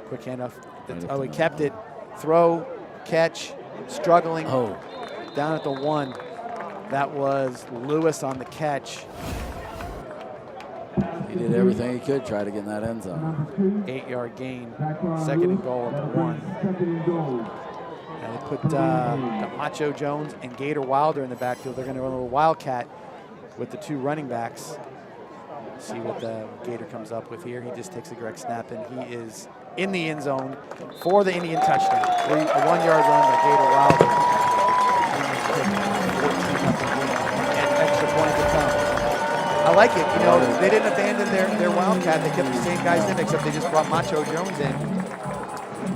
Quick handoff. He kept it. Throw, catch, struggling. Down at the 1. That was Lewis on the catch. He did everything he could try to get in that end zone. 8-yard gain. 2nd and goal at the 1. And they put Camacho Jones and Gator Wilder in the backfield. They're going to run a little wildcat with the 2 running backs. See what the Gator comes up with here. He just takes a direct snap, and he is in the end zone for the Indian touchdown. A 1-yard run by Gator Wilder. And extra point to come. I like it. You know, they didn't abandon their wildcat. They kept the same guys in, except they just brought Macho Jones in.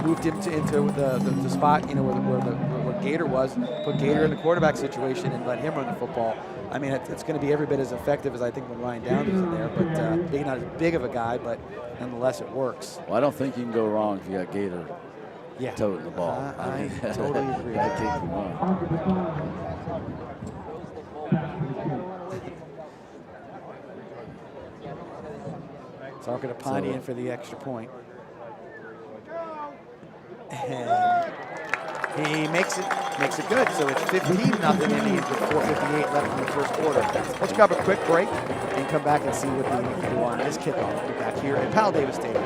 moved him into the spot, you know, where Gator was, put Gator in the quarterback situation and let him run the football. I mean, it's going to be every bit as effective as I think when Ryan Downs is in there, but not as big of a guy, but nonetheless it works. Well, I don't think you can go wrong if you got Gator toting the ball. I totally agree. That can't go wrong. Sarkadapani in for the extra point. And he makes it good. So it's 15-0 Indians with 4:58 left in the first quarter. Let's grab a quick break and come back and see what they need to do on this kickoff. We'll be back here at Powell Davis Stadium.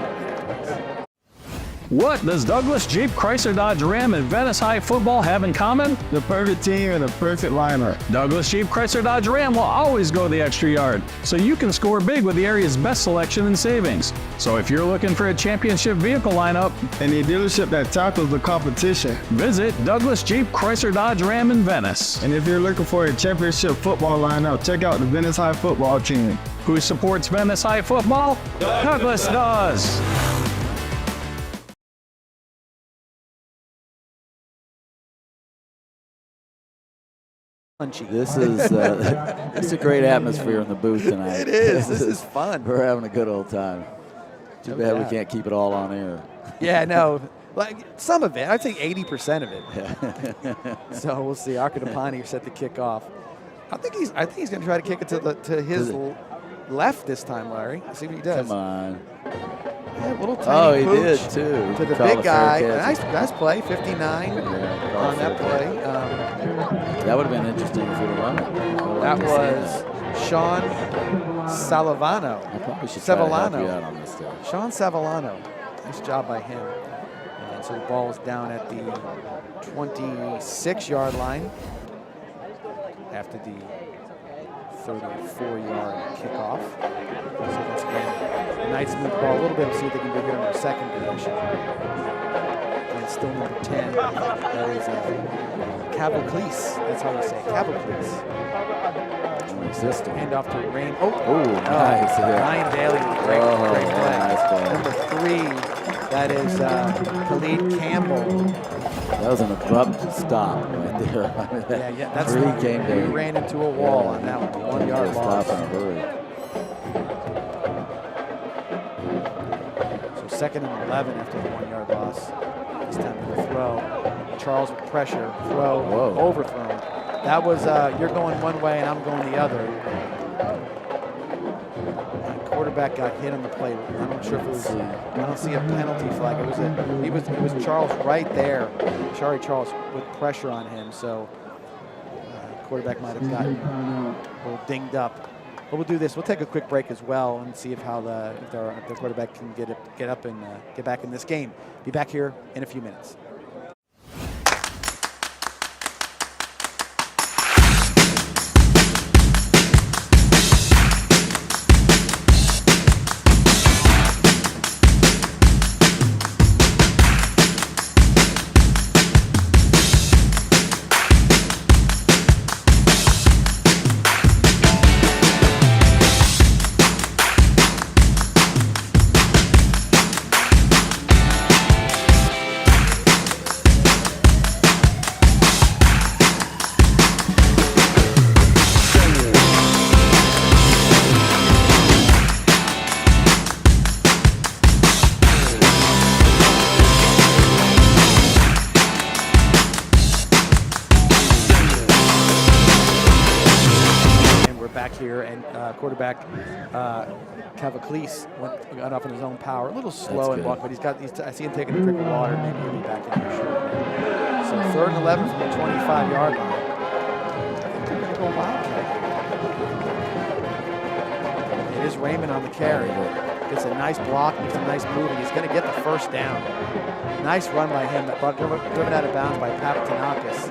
What does Douglas Jeep Chrysler Dodge Ram and Venice High football have in common? The perfect team and the perfect lineup. Douglas Jeep Chrysler Dodge Ram will always go the extra yard, so you can score big with the area's best selection and savings. So if you're looking for a championship vehicle lineup and a dealership that tackles the competition, visit Douglas Jeep Chrysler Dodge Ram in Venice. And if you're looking for a championship football lineup, check out the Venice High football team. Who supports Venice High football? Douglas does. This is it's a great atmosphere in the booth tonight. It is. This is fun. We're having a good old time. Too bad we can't keep it all on air. Yeah, no. Like some of it. I'd say 80% of it. So we'll see. Sarkadapani set to kick off. I think he's going to try to kick it to his left this time, Larry. See what he does. Come on. Yeah, little tiny he did too. To the big guy. Nice play. 59 on that play. That would have been interesting if we would have run it. That was Sean Salavano. I probably should try to help you out on this stuff. Sean Savillano. Nice job by him. And so the ball is down at the 26-yard line after the 34-yard kickoff. So once again, the Knights move the ball a little bit and see if they can get here in their second position. And still number 10. That is Cavoclis. That's how you say it. Cavoclis. Hand off to Rain. Nice. Ryan Daly. Great play. Nice play. Number 3. That is Khalid Campbell. That was an abrupt stop right there. That's Three came he ran into a wall on that one. 1 yard loss. Stop in a hurry. So 2nd and 11 after the 1 yard loss. This time to throw. Charles with pressure. Throw. Overthrown. That was you're going one way and I'm going the other. Quarterback got hit on the play. I'm not sure if it was. I don't see a penalty flag. It was Charles right there. Shari Charles with pressure on him. So quarterback might have gotten a little dinged up. But we'll do this. We'll take a quick break as well and see if the quarterback can get up and get back in this game. Be back here in a few minutes. Quarterback Cavoclis got off in his own power. A little slow and walk, but I see him taking a drink of water. Maybe he'll be back in there shortly. So 3rd and 11 from the 25-yard line. I think they're going to go wildcat. It is Raymond on the carry. Gets a nice block, makes a nice move, and he's going to get the first down. Nice run by him, that driven out of bounds by Papatanakis.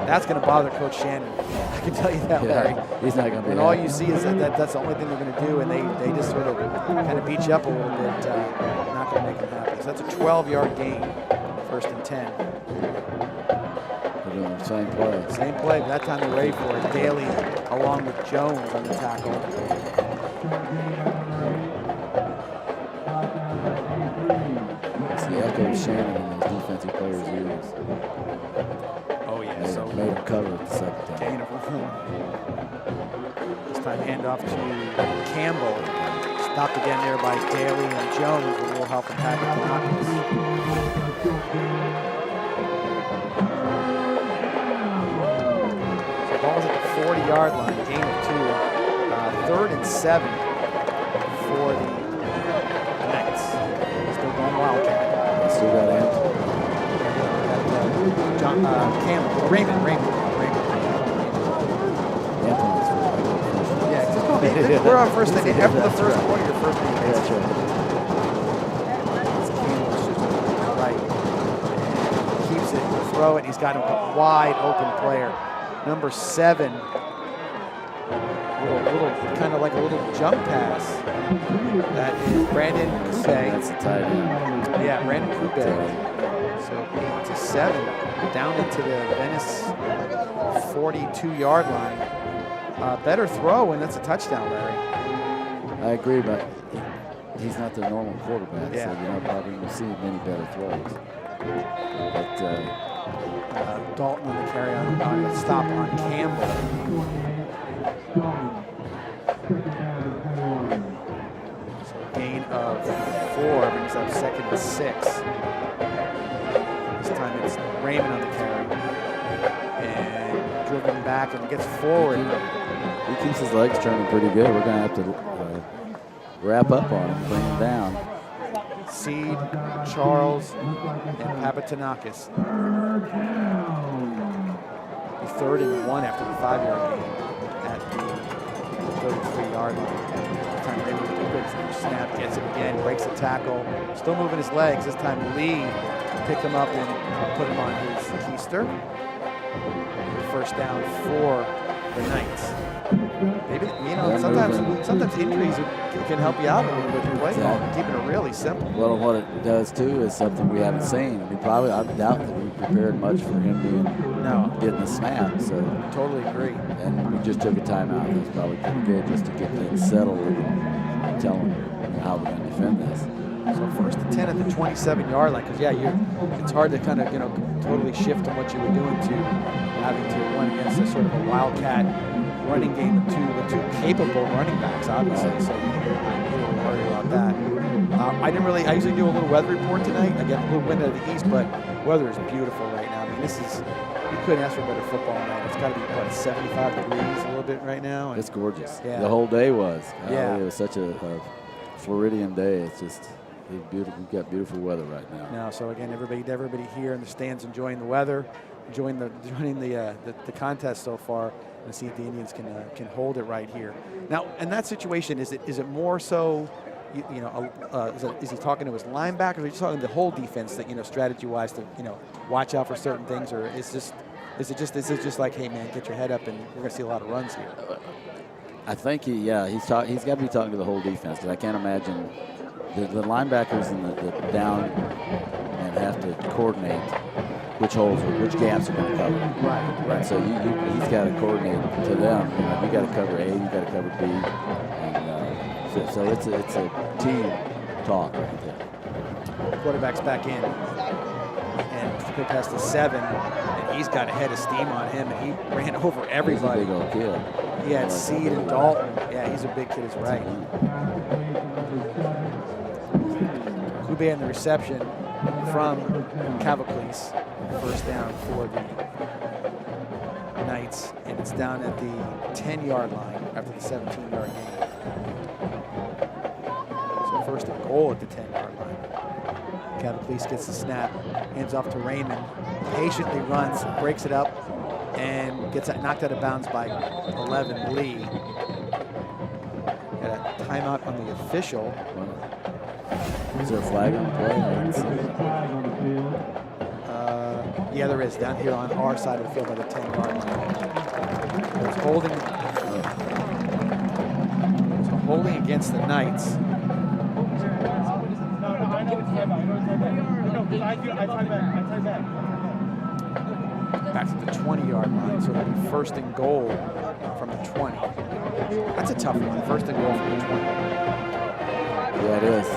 That's going to bother Coach Shannon. I can tell you that, Larry. He's not going to be. And all you see is that's the only thing they're going to do, and they just sort of kind of beat you up a little bit. Not going to make it happen. So that's a 12-yard gain, 1st and 10. They're doing the same play. Same play, but that time they're ready for it. Daly along with Jones on the tackle. It's the Coach Shannon and his defensive players use. Oh, yeah. Made, So made them cover it the second time. gain of 1. This time handoff to Campbell. Stopped again there by Daly and Jones with a little help from Patrick Tanakis. So ball's at the 40-yard line, gain of 2. 3rd and 7 for the Knights. Still going Wildcat. Still got Anthem. Campbell, Raymond. Yeah, we're on first thing. After the first quarter, your first thing. That's right. Campbell's just right. Keeps it, throw it. He's got a wide open player. Number 7. Little kind of like a little jump pass. That is Brandon Coupe. That's the tight end. Yeah, Brandon Coupe. So 8 to 7, down into the Venice 42-yard line. Better throw, and that's a touchdown, Larry. I agree, but he's not the normal quarterback, Yeah. so you're not probably going to see many better throws. But Dalton on the carry on a stop on Campbell. So gain of 4 brings up 2nd and 6. This time it's Raymond on the carry. And driven back and gets forward. he keeps his legs turning pretty good. We're going to have to wrap up on him, bring him down. Seed, Charles, and Papatanakis. 3rd and 1 after the 5-yard gain at the 33-yard line. This time Raymond with a quick snap, gets it again, breaks a tackle, still moving his legs. This time Lee picked him up and put him on his keister. First down for the Knights. Maybe, sometimes injuries can help you out a little bit with play call, keeping it really simple. Well, what it does too is something we haven't seen. I doubt that we prepared much for him getting a snap. So totally agree. And we just took a timeout. That's probably pretty good just to get things settled and tell them how we're going to defend this. So 1st and 10 at the 27-yard line, because it's hard to kind of totally shift from what you were doing to having to run against a sort of a wildcat running game with two capable running backs, obviously. So you don't worry about that. I usually do a little weather report tonight. I get a little wind out of the east, but weather is beautiful right now. I mean, you couldn't ask for a better football night. It's got to be 75 degrees a little bit right now. It's gorgeous. Yeah. The whole day was. Yeah. It was such a Floridian day. It's just. Beautiful. We've got beautiful weather right now. So again, everybody here in the stands enjoying the weather, enjoying the contest so far, and see if the Indians can hold it right here. Now, in that situation, is it more so, is he talking to his linebackers, or is he talking to the whole defense that strategy-wise to watch out for certain things, or is it just like, hey man, get your head up and we're going to see a lot of runs here? I think he's got to be talking to the whole defense, because I can't imagine. The linebackers in the down and have to coordinate which holes or which gaps are going to cover. Right. So he's got to coordinate to them. You got to cover A, you got to cover B, and so it's a team talk right there. Quarterback's back in, and quick pass to 7, and he's got a head of steam on him, and he ran over everybody. He's a big old kid. He had Seed and Dalton. Yeah, he's a big kid, is right. Coupe in the reception from Cavacles. First down for the Knights, and it's down at the 10-yard line after the 17-yard gain. So 1st and goal at the 10-yard line. Cavacles gets the snap, hands off to Raymond, patiently runs, breaks it up, and gets knocked out of bounds by 11 Lee. Got a timeout on the official. Is there a flag on the play? Yeah, there is, down here on our side of the field by the 10-yard line. It's holding against the Knights. Back to the 20-yard line, so it'll be 1st and goal from the 20. That's a tough one, 1st and goal from the 20. Yeah, it is. I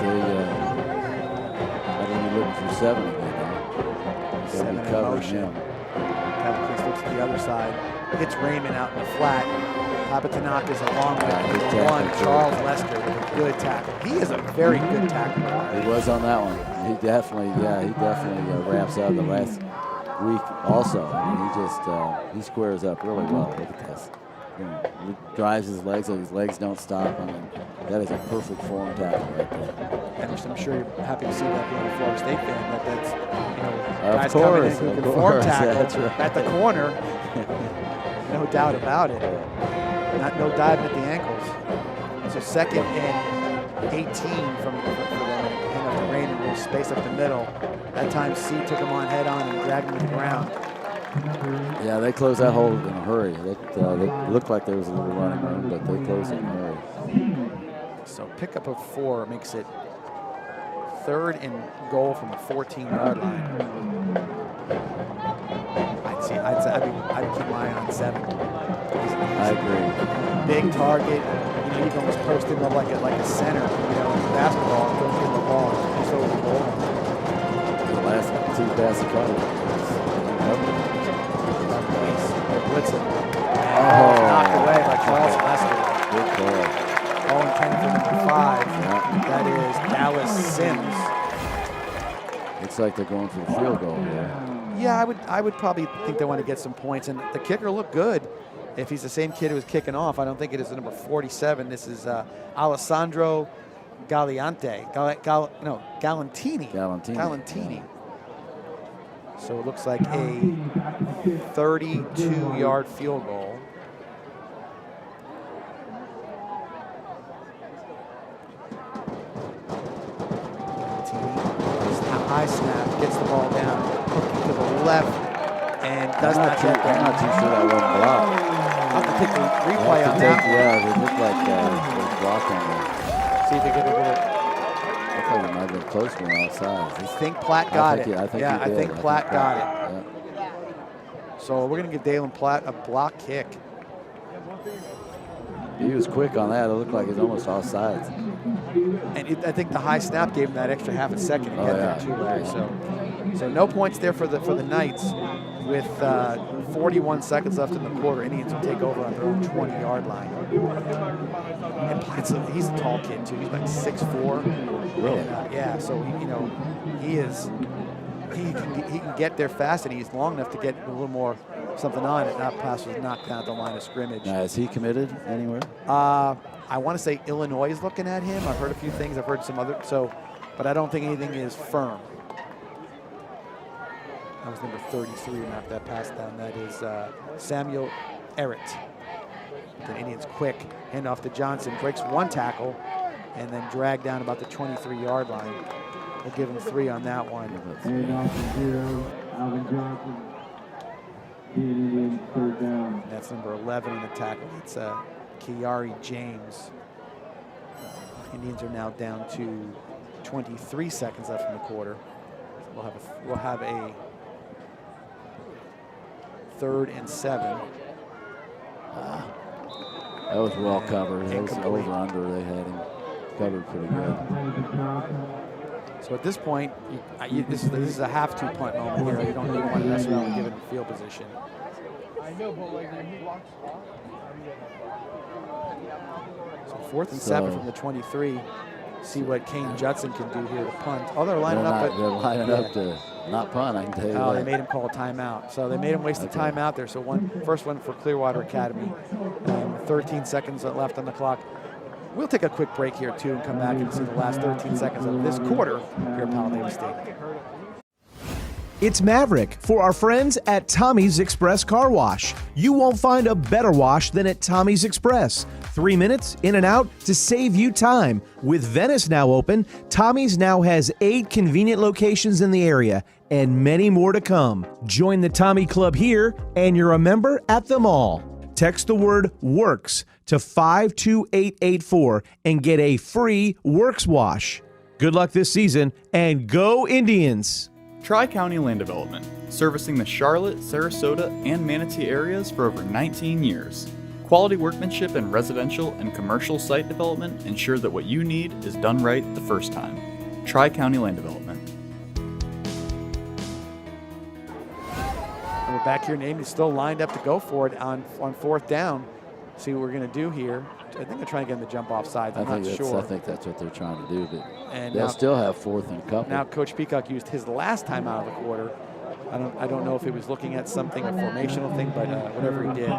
don't even be looking for 7 again. Now. 7 in motion. Kevin Cleese looks to the other side. Hits Raymond out in the flat. Papa Tanaka's along with number 1, Charles Lester, with a good tackle. He is a very good tackler. He was on that one. He definitely wraps up the last week also. I mean, he squares up really well. Look at this. He drives his legs so his legs don't stop. I mean, that is a perfect form tackle right there. And I'm sure you're happy to see that being a Florida State fan. That's guys of coming course, in who of can course, form tackle that's right. at the corner. No doubt about it. No diving at the ankles. So 2nd and 18 for them. Hand up to Raymond, will space up the middle. That time C took him on head on and dragged him to the ground. Yeah, they closed that hole in a hurry. It looked like there was a little running room, but they closed it in a hurry. So pickup of 4 makes it 3rd and goal from the 14-yard line. I'd keep my eye on 7. I agree. Big target. You can almost post him up like a center. In basketball, don't get the ball just over the goal. The last 2 passes caught. Blitzing. Knocked away by Charles Lester. Good call. All intended for number 5. That is Dallas Sims. Looks like they're going for the field goal here. Yeah, I would probably think they want to get some points, and the kicker looked good. If he's the same kid who was kicking off, I don't think it is the number 47. This is Alessandro Galantini. So it looks like a 32-yard field goal. High snap, gets the ball down, hooking to the left, and does not get there. I'm not too sure that wasn't blocked. I'll have to take the replay on that. Yeah, it looked like it was blocked on there. See if they get a little. I thought it might have been close from outside. I think Platt got it. I think Platt got it. Yeah. So we're going to give Dalen Platt a block kick. He was quick on that. It looked like it was almost offsides. And I think the high snap gave him that extra half a second to get there too, Larry. So no points there for the Knights. With 41 seconds left in the quarter, Indians will take over on their own 20-yard line. And Platt's he's a tall kid too. He's like 6'4". Really? Yeah. So he can get there fast, and he's long enough to get a little more something on it. That pass was knocked down at the line of scrimmage. Now, is he committed anywhere? I want to say Illinois is looking at him. I've heard a few things. I've heard some other. But I don't think anything is firm. That was number 33 who knocked that pass down. That is Samuel Errett. The Indians quick. Hand off to Johnson. Breaks 1 tackle and then dragged down about the 23-yard line. We'll give him 3 on that one. Alvin Johnson. Indians 3rd down. That's number 11 in the tackle. It's Kiari James. Indians are now down to 23 seconds left in the quarter. We'll have a 3rd and 7. That was well covered. That was over under. They had him covered pretty good. So at this point, this is a have to punt moment here. You don't want to mess around and give it field position. So 4th and 7 from the 23. See what Kane Judson can do here to punt. Oh, they're lining up. They're lining up to not punt, I can tell you that. They made him call a timeout. So they made him waste a timeout there. So first one for Clearwater Academy. 13 seconds left on the clock. We'll take a quick break here, too, and come back and see the last 13 seconds of this quarter here at Powell Davis Stadium. It's Maverick for our friends at Tommy's Express Car Wash. You won't find a better wash than at Tommy's Express. 3 minutes in and out to save you time. With Venice now open, Tommy's now has 8 convenient locations in the area and many more to come. Join the Tommy Club here and you're a member at them all. Text the word WORKS to 52884 and get a free Works wash. Good luck this season and go Indians! Tri-County Land Development, servicing the Charlotte, Sarasota, and Manatee areas for over 19 years. Quality workmanship in residential and commercial site development ensure that what you need is done right the first time. Tri-County Land Development. we're back here. Name is still lined up to go for it on fourth down. See what we're going to do here. I think they're trying to get him to jump off sides. I'm not sure. I think that's what they're trying to do. But and they'll still have fourth and a couple. Now Coach Peacock used his last time out of the quarter. I don't know if he was looking at something, a formational thing, but whatever he did.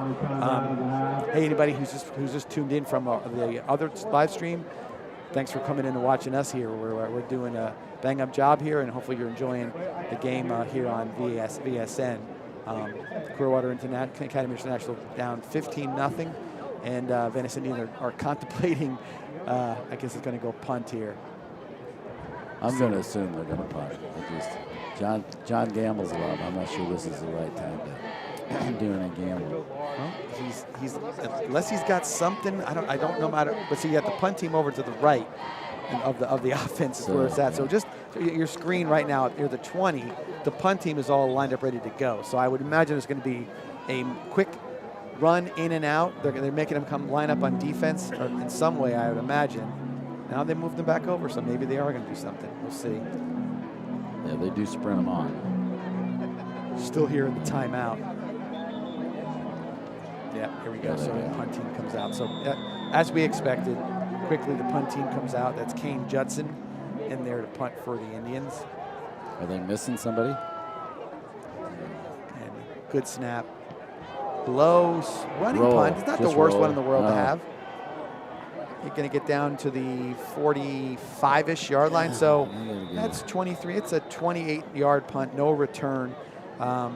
Hey, anybody who's just tuned in from the other live stream, thanks for coming in and watching us here. We're doing a bang-up job here, and hopefully you're enjoying the game here on VSN. Clearwater Academy International down 15-0, and Venice Indians are contemplating, I guess it's going to go punt here. I'm going to assume they're going to punt. John gambles a lot. I'm not sure this is the right time to do any gambling. Well, he's unless he's got something. I don't know matter. But see, you got the punt team over to the right of the offense is where it's at. So just your screen right now, you're the 20. The punt team is all lined up, ready to go. So I would imagine it's going to be a quick run in and out. They're making them come line up on defense or in some way, I would imagine. Now they moved them back over, so maybe they are going to do something. We'll see. Yeah, they do sprint them on. Still here in the timeout. Yeah, here we go. So the punt team comes out. So as we expected, quickly the punt team comes out. That's Kane Judson in there to punt for the Indians. Are they missing somebody? And good snap. Low running punt. It's not the worst one in the world to have. You're going to get down to the 45-ish yard line. So that's 23. It's a 28-yard punt, no return. I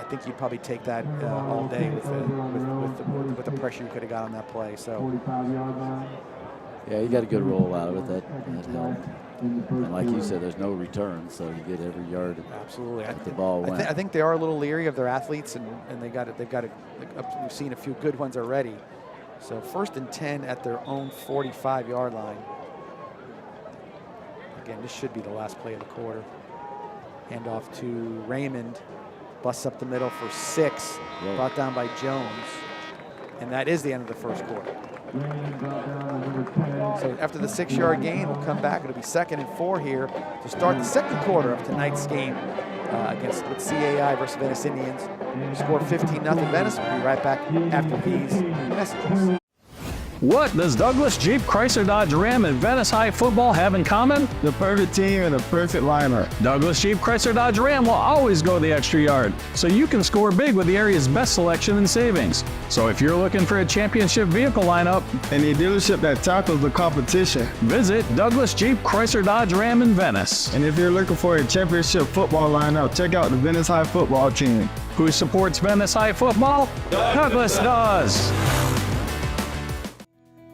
think you'd probably take that all day with the pressure you could have got on that play. So yeah, you got a good roll out of it. That helped. And like you said, there's no return, so you get every yard. Absolutely. The ball went. I think they are a little leery of their athletes, and they've got it. We've seen a few good ones already. So 1st and 10 at their own 45-yard line. Again, this should be the last play of the quarter. Hand off to Raymond. Busts up the middle for 6. Whoa. Brought down by Jones. And that is the end of the first quarter. So after the 6-yard gain, we'll come back. It'll be 2nd and 4 here to start the second quarter of tonight's game with CAI versus Venice Indians. Score 15-0 Venice. We'll be right back after these messages. What does Douglas Jeep Chrysler Dodge Ram and Venice High football have in common? The perfect team and the perfect lineup. Douglas Jeep Chrysler Dodge Ram will always go the extra yard, so you can score big with the area's best selection and savings. So if you're looking for a championship vehicle lineup and a dealership that tackles the competition, visit Douglas Jeep Chrysler Dodge Ram in Venice. And if you're looking for a championship football lineup, check out the Venice High football team. Who supports Venice High football? Douglas does.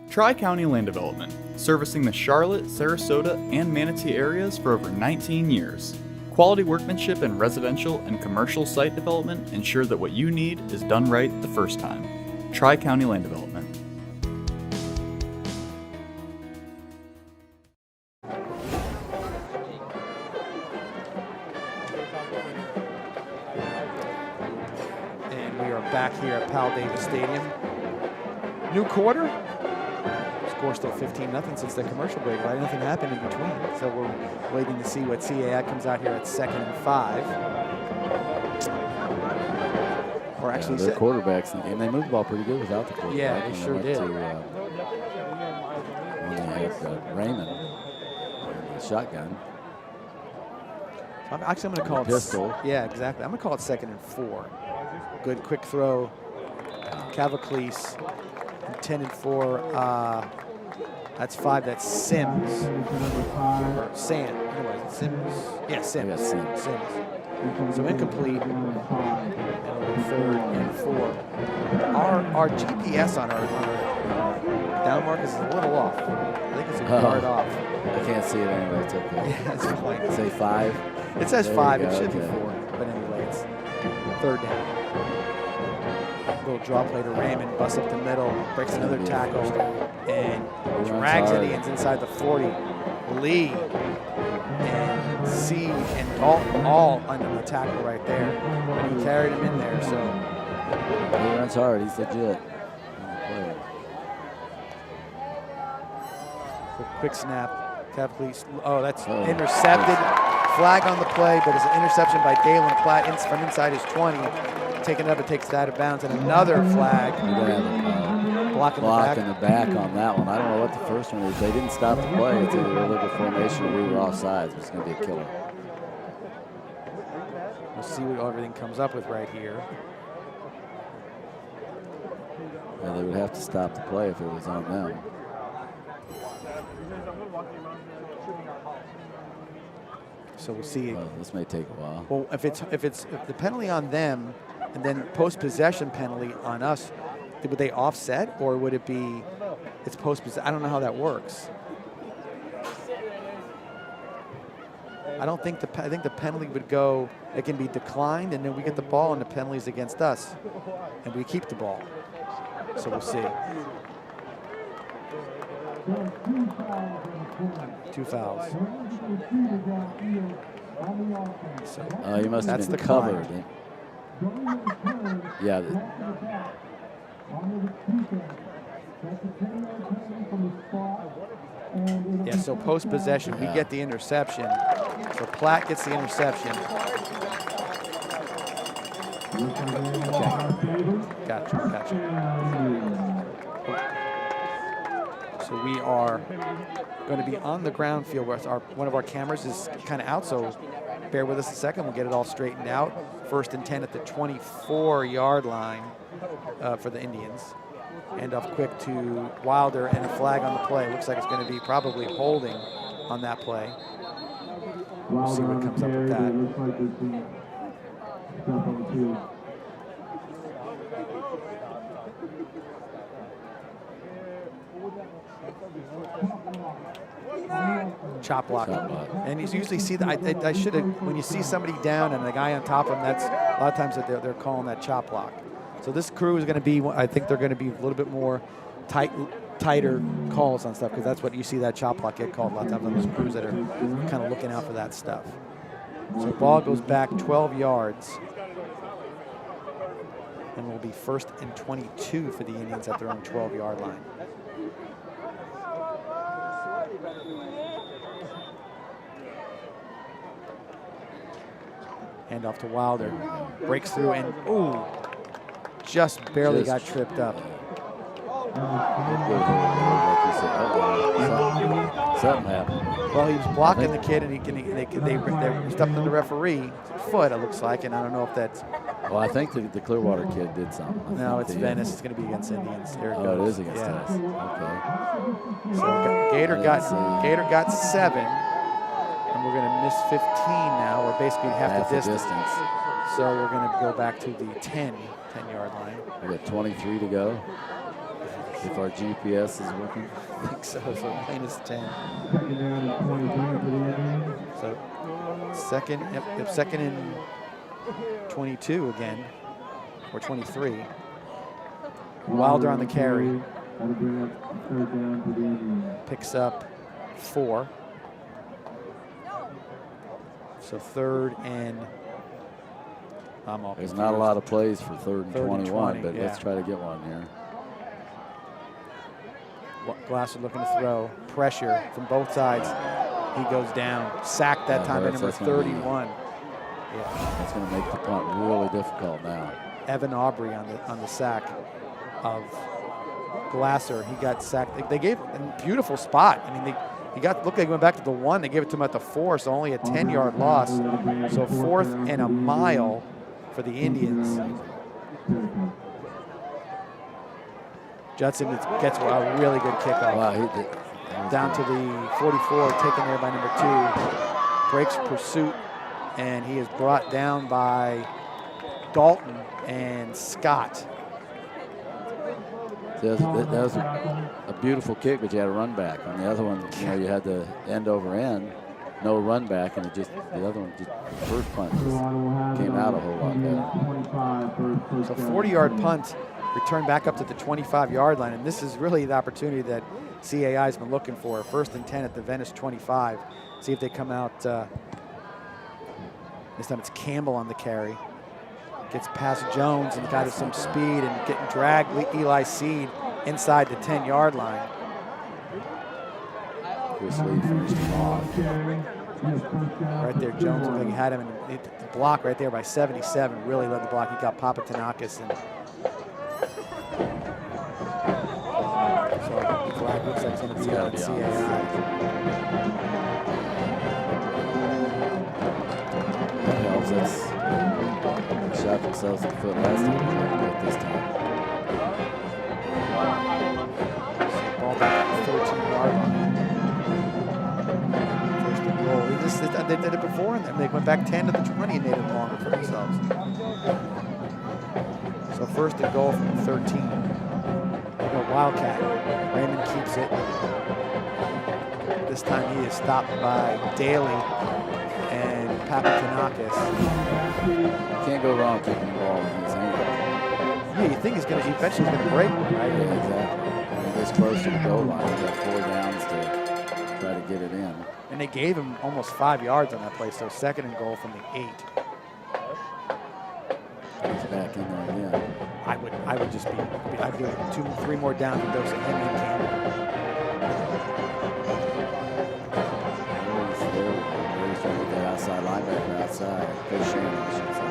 Tri-County Land Development, servicing the Charlotte, Sarasota, and Manatee areas for over 19 years. Quality workmanship in residential and commercial site development ensure that what you need is done right the first time. Tri-County Land Development. And we are back here at Powell Davis Stadium. New quarter. Score still 15-0 since the commercial break, right? Nothing happened in between. So we're waiting to see what CAI comes out here at 2nd and 5. Or actually, their quarterbacks in the game. They moved the ball pretty good without the quarterback. Yeah, they sure did. When they had Raymond in the shotgun. I'm going to call it pistol. Yeah, exactly. I'm going to call it 2nd and 4. Good quick throw. Cavacles. 10 and 4. That's 5. That's Sims. Or Sam. Anyway, Sims. Yeah, Sims. Sims. So incomplete. And 3rd and 4. Our GPS on our down mark is a little off. I think it's a yard off. I can't see it anyway. It's okay. Yeah, it's fine. Say 5. It says 5. It should be okay. 4. But anyway, it's 3rd down. Little draw play to Raymond, busts up the middle, breaks another tackle, and drags Indians inside the 40. Lee and C and all under the tackle right there. And he carried him in there, so. He runs hard. He's legit. Quick snap. Oh, that's intercepted. Flag on the play, but it's an interception by Dalen Platt from inside his 20. Taking it up, it takes it out of bounds, and another flag. Block in the back on that one. I don't know what the first one is. They didn't stop the play. It's either illegal formation or we were offsides. It's going to be a killer. We'll see what everything comes up with right here. Yeah, they would have to stop the play if it was on them. So we'll see. This may take a while. Well, if the penalty on them, and then post-possession penalty on us, would they offset, or would it be it's post-possession? I don't know how that works. I think the penalty would go. It can be declined, and then we get the ball, and the penalty's against us, and we keep the ball. So we'll see. 2 fouls. So, you must have been covered. Yeah. Yeah, so post-possession, we get the interception. So Platt gets the interception. Okay. Gotcha. So we are going to be on the ground field where one of our cameras is kind of out, so bear with us a second. We'll get it all straightened out. 1st and 10 at the 24-yard line for the Indians. Hand off quick to Wilder, and a flag on the play. Looks like it's going to be probably holding on that play. We'll see what comes up with that. Chop block. And you usually see that. I should have, when you see somebody down and the guy on top of them, that's a lot of times that they're calling that chop block. So this crew is going to be, I think they're going to be a little bit more tighter calls on stuff, because that's what you see that chop block get called a lot of times on those crews that are kind of looking out for that stuff. So ball goes back 12 yards. And will be 1st and 22 for the Indians at their own 12-yard line. Hand off to Wilder. Breaks through and, ooh, just barely got tripped up. Something happened. Well, he was blocking the kid, and they stepped on the referee's foot, it looks like, and I don't know if that's... Well, I think the Clearwater kid did something. No, it's Venice. It's going to be against Indians. There it goes. It is against us. Okay. So Gator got 7, and we're going to miss 15 now. We're basically half the distance. So we're going to go back to the 10-yard line. We got 23 to go. If our GPS is working. I think so. So minus 10. So second and 22 again, or 23. Wilder on the carry. Picks up 4. So 3rd and... There's not a lot of plays for 3rd and 21, but let's try to get one here. Glasser looking to throw. Pressure from both sides. He goes down. Sacked that time by number 31. Yeah, that's going to make the punt really difficult now. Evan Aubrey on the sack of Glasser. He got sacked. They gave a beautiful spot. I mean, looked like he went back to the 1. They gave it to him at the 4, so only a 10-yard loss. So 4th and a mile for the Indians. Judson gets a really good kickoff. Wow, down to the 44, taken there by number 2. Breaks pursuit, and he is brought down by Dalton and Scott. That was a beautiful kick, but you had a run back. On the other one, you had the end over end, no run back, and the other one, the first punt just came out a whole lot better. So 40-yard punt, return back up to the 25-yard line, and this is really the opportunity that CAI has been looking for. 1st and 10 at the Venice 25. See if they come out. This time it's Campbell on the carry. Gets past Jones and got some speed and getting dragged. Eli Seed inside the 10-yard line. Chris Lee finished him off. Right there, Jones looked like he had him in the block right there by 77. Really led the block. He got Papatanakis, and so the flag looks like it's going to be on CAI. That helps us. Shot themselves in the foot last time. This time. Ball back at the 13-yard line. First and goal. They did it before, and then they went back 10 to the 20 and made it longer for themselves. So first and goal from the 13. They go Wildcat. Raymond keeps it. This time he is stopped by Daly and Papatanakis. Can't go wrong keeping the ball in his hand. Yeah, you think eventually he's gonna break one, right? Yeah, exactly. When he gets close to the goal line, he's got 4 downs to try to get it in. And they gave him almost 5 yards on that play, so second and goal from the 8. He's back in there again. I would just be, I'd do 2-3 more downs with those of him and Campbell. He's trying to get that outside linebacker outside. Coach Shannon, I should say.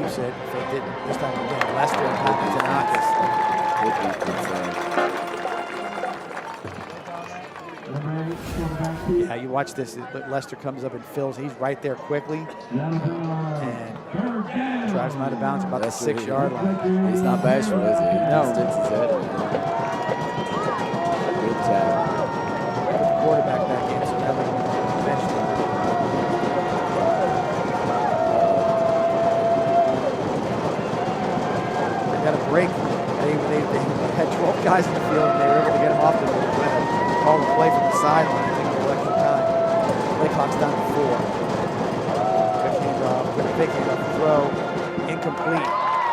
Keeps it. If they did this time again, Lester and Papatanakis. Good defense there. Yeah, you watch this. Lester comes up and fills. He's right there quickly and drives him out of bounds about the 6-yard line. He's not bashful, is he? He No. sticks his head in. Good tackle. Put the quarterback back in, so that eventually. They got a break. They had 12 guys in the field, and they were able to get him off the call the play from the sideline. I think it was extra time. Play clock's down to 4. Quick handoff, throw, incomplete.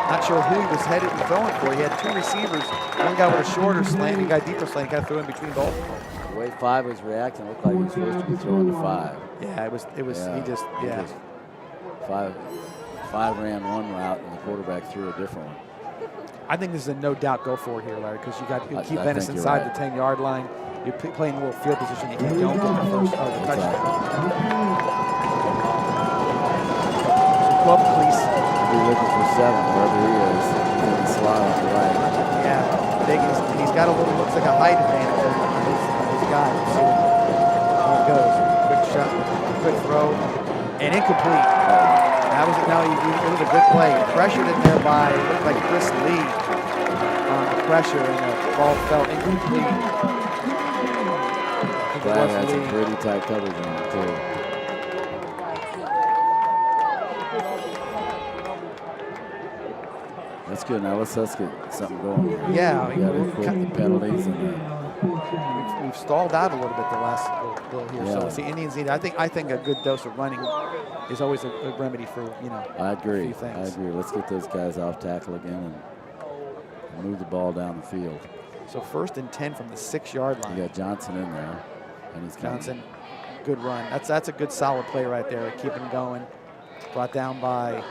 Not sure who he was headed and throwing for. He had 2 receivers. One guy with a shorter slant, one guy deeper slant. He got to throw in between both of them. The way 5 was reacting, looked like he was supposed to be throwing the 5. Yeah, it was. Yeah, He just. 5 ran one route, and the quarterback threw a different one. I think this is a no doubt go for it here, Larry, because you keep I Venice think inside you're the 10-yard line. You're playing a little field position. You don't get the first the touchdown. So Club Police. He's looking for 7, wherever he is. He's in the slot on the right. Yeah, he's got a little, looks like a height advantage on his guy. Let's see how it goes. Quick shot, quick throw, and incomplete. That was it was a good play. Pressured in there by, it looked like Chris Lee on the pressure, and the ball fell incomplete. Brad had some pretty tight coverage on it, too. That's good. Now let's get something going. Yeah, we got to quit the penalties. We've stalled out a little bit the last little here. Yeah. So it's the Indians need. I think a good dose of running is always a remedy for I agree. a few things. I agree. Let's get those guys off tackle again and move the ball down the field. So first and 10 from the 6-yard line. You got Johnson in there, and he's Johnson, good run. That's a good solid play right there. Keep him going. Brought down by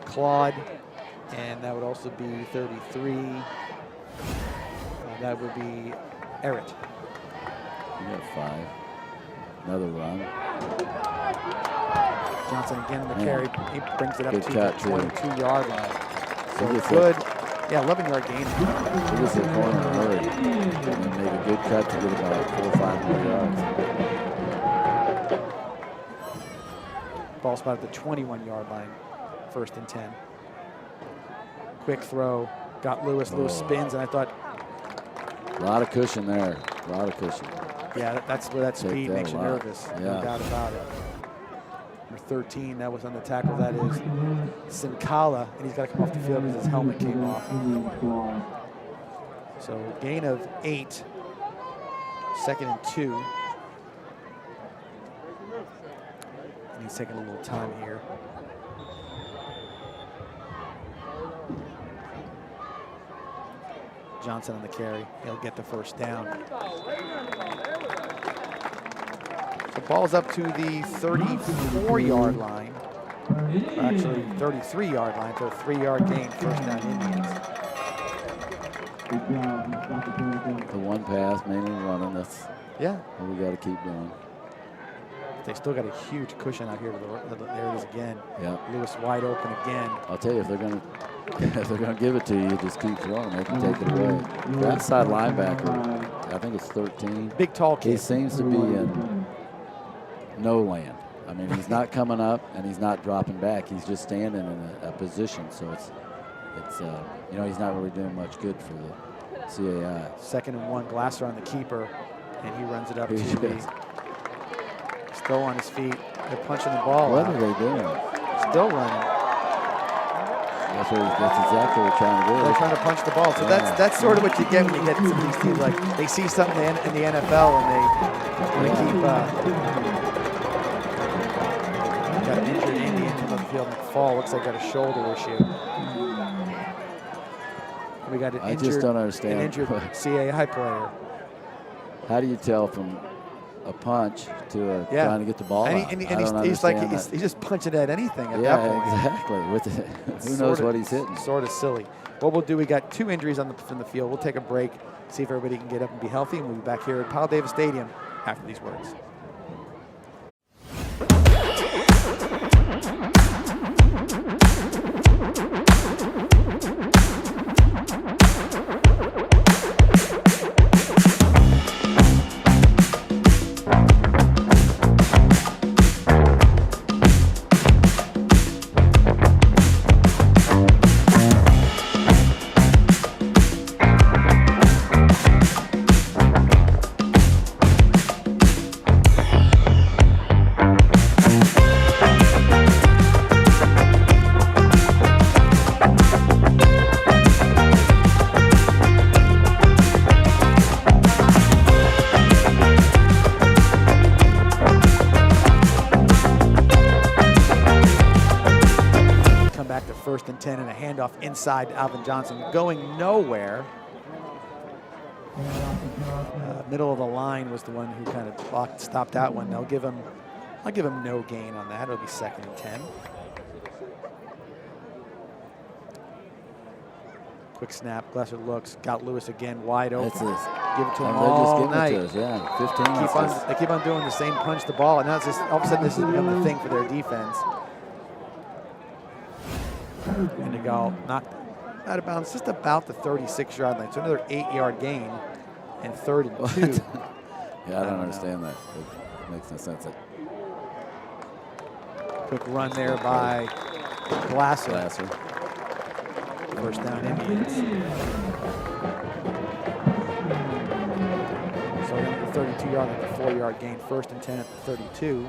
Claude, and that would also be 33. That would be Errett. You got 5. Another run. Johnson again in the carry. He brings it up Good to cut, the too. 22-yard line. So gets good. Yeah, 11-yard gain. He gets the corner in a hurry and then made a good cut to get about 4 or 5 more yards. Ball spot at the 21-yard line. First and 10. Quick throw. Got Lewis. Lewis spins, and I thought. A lot of cushion there. A lot of cushion. Yeah, that's where that Take speed that makes you a lot. nervous. Yeah. No doubt about it. Number 13, that was on the tackle. That is Sincala, and he's got to come off the field because his helmet came off. So gain of 8. Second and 2. And he's taking a little time here. Johnson on the carry. He'll get the first down. The ball's up to the 34-yard line. Actually, 33-yard line for a 3-yard gain, first down Indians. The one pass, mainly running. That's Yeah. what we got to keep doing. They still got a huge cushion out here. There it is again. Yeah. Lewis wide open again. I'll tell you, if they're gonna give it to you, just keep throwing. They can take it away. The outside linebacker, I think it's 13. Big tall kid. He seems to be in no land. I mean, he's not coming up and he's not dropping back. He's just standing in a position. So it's you know, he's not really doing much good for the CAI. 2nd and 1. Glasser on the keeper, and he runs it up He to is. still on his feet. They're punching the ball What out. are they doing? Still running. That's exactly what we're trying to do. They're trying to punch the ball. So that's sort of what you get when you get some of these teams. Like, they see something in the NFL and they want to keep. Got an injured Indian on the field. McFall looks like got a shoulder issue. We got I just don't understand. an injured CAI player. How do you tell from a punch to Yeah. trying to get the ball And, out? and I don't he's like understand he's just punching at anything at yeah, that point. exactly. Who knows what he's hitting? Sort of silly. What we'll do, we got 2 injuries on the field. We'll take a break, see if everybody can get up and be healthy, and we'll be back here at Powell Davis Stadium after these words. First and 10 and a handoff inside to Alvin Johnson, going nowhere. Middle of the line was the one who kind of stopped that one. I'll give him no gain on that. It'll be 2nd and 10. Quick snap. Glasser looks. Got Lewis again wide open. Give it to him all night. It to us, yeah. 15. They keep on doing the same punch the ball, and now it's just all of a sudden this has become the thing for their defense. And to go knocked out of bounds just about the 36-yard line. So another 8-yard gain and 3rd and 2. Yeah, I don't understand that. It makes no sense. Quick run there by Glasser. First down Indians. So the 32-yard, like the 4-yard gain. 1st and 10 at the 32.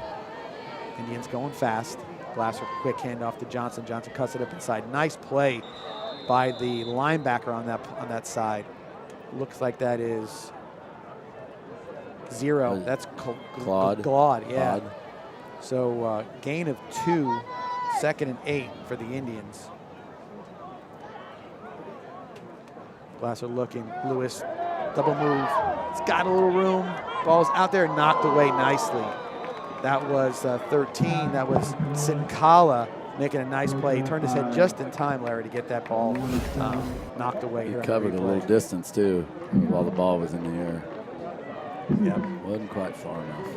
Indians going fast. Glasser, quick handoff to Johnson. Johnson cuts it up inside. Nice play by the linebacker on that side. Looks like that is 0. That's Claude. Yeah. So gain of 2, 2nd and 8 for the Indians. Glasser looking. Lewis, double move. It's got a little room. Ball's out there, knocked away nicely. That was 13. That was Sinkala making a nice play. He turned his head just in time, Larry, to get that ball knocked away. He covered a little distance, too, while the ball was in the air. Yeah. Wasn't quite far enough.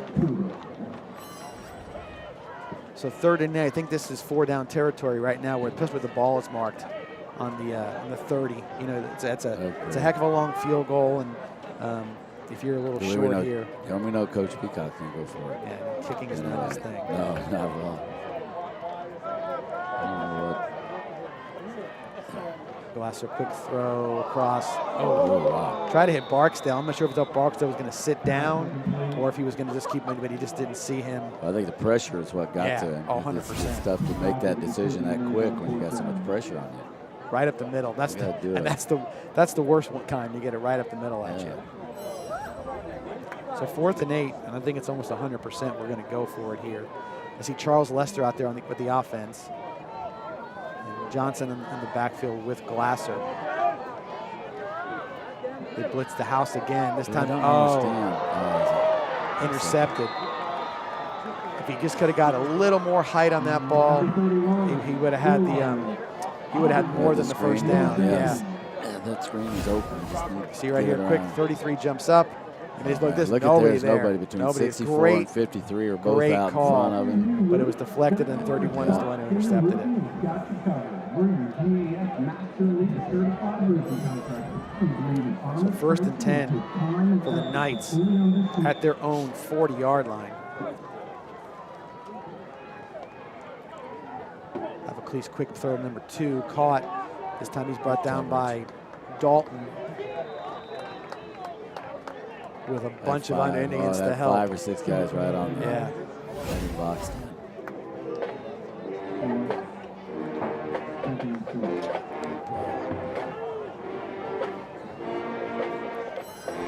So 3rd and 8. I think this is 4-down territory right now, where just where the ball is marked on the 30. You know, it's a heck of a long field goal, and if you're a little short here. Don't we know Coach Peacock can go for it? Yeah, kicking is not his thing. No, not at all. I don't know what. Glasser, quick throw across. Oh, wow. Try to hit Barksdale. I'm not sure if Barksdale was going to sit down or if he was going to just keep moving, but he just didn't see him. I think the pressure is what got to him. 100%. It's tough to make that decision that quick when you got so much pressure on you. Right up the middle. That's the worst time. You get it right up the middle at you. So 4th and 8, and I think it's almost 100% we're going to go for it here. I see Charles Lester out there with the offense. And Johnson in the backfield with Glasser. They blitz the house again. This time, intercepted. If he just could have got a little more height on that ball, he would have had more than the first down. Yes. Yeah. Yeah, that screen is open. Just need to See right get here, it quick around. 33 jumps up. And he's like, Look at there's nobody between 64 great, and 53 or both great out call. in front of him. But it was deflected, and 31 is the one who intercepted it. So 1st and 10 for the Knights at their own 40-yard line. Avocle's quick throw, number 2, caught. This time he's brought down by Dalton with a bunch of Indians to help. 5 or 6 guys right on the Yeah. box.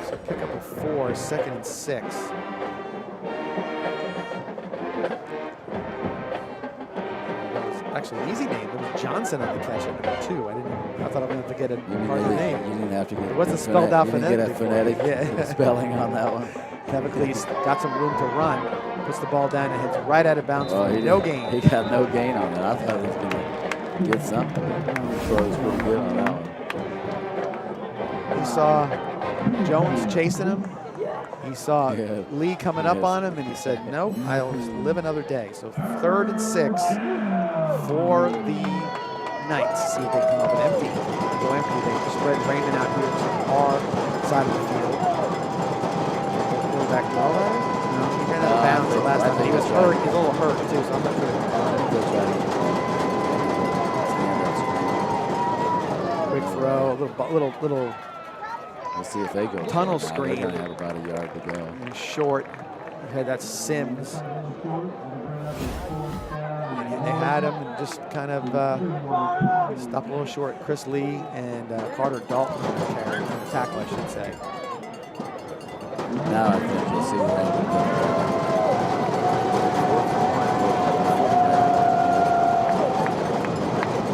So pick up a 4, 2nd and 6. Actually, an easy name. It was Johnson on the catch at number 2. I thought I was going to have to get a part of the name. You didn't have to get It wasn't spelled out phonetically. phonetic Yeah. spelling on that one. Avocle's got some room to run. Puts the ball down and hits right out of bounds for no gain. He got no gain on that. I thought he was going to get something. He throws pretty good on that one. He saw Jones chasing him. He saw Lee coming up on him, and he said, "Nope, I'll just live another day." So 3rd and 6 for the Knights. See if they come up with empty. Go empty. They spread Raymond out here to our side of the field. Quarterback ball at it? No, he ran out of bounds the last time. He was hurt. He's a little hurt too, so I'm not sure. Quick throw, little. We'll see if they go. Tunnel They're screen. going to have about a yard to go. And short. We had that Sims. And they had him and just kind of stopped a little short. Chris Lee and Carter Dalton on the carry, on the tackle, I should say. Now I think you'll see Raymond go.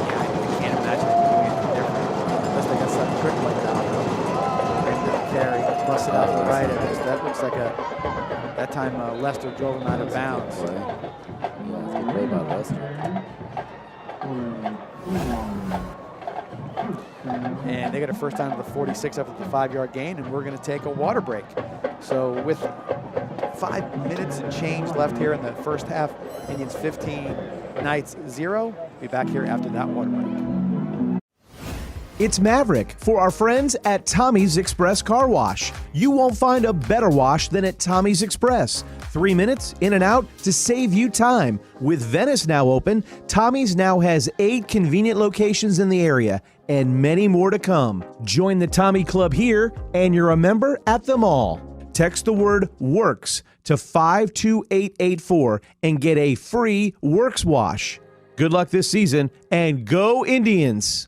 Yeah, I can't imagine it doing anything different unless they got something quick like that. Carry, busted out to the right. That looks like that time Lester drove him out of bounds. Yeah, it's a good play by Lester. And they got a first down to the 46 after the 5-yard gain, and we're going to take a water break. So with 5 minutes and change left here in the first half, Indians 15, Knights 0. Be back here after that water break. It's Maverick for our friends at Tommy's Express Car Wash. You won't find a better wash than at Tommy's Express. 3 minutes in and out to save you time. With Venice now open, Tommy's now has 8 convenient locations in the area and many more to come. Join the Tommy Club here and you're a member at them all. Text the word WORKS to 52884 and get a free Works wash. Good luck this season and go Indians!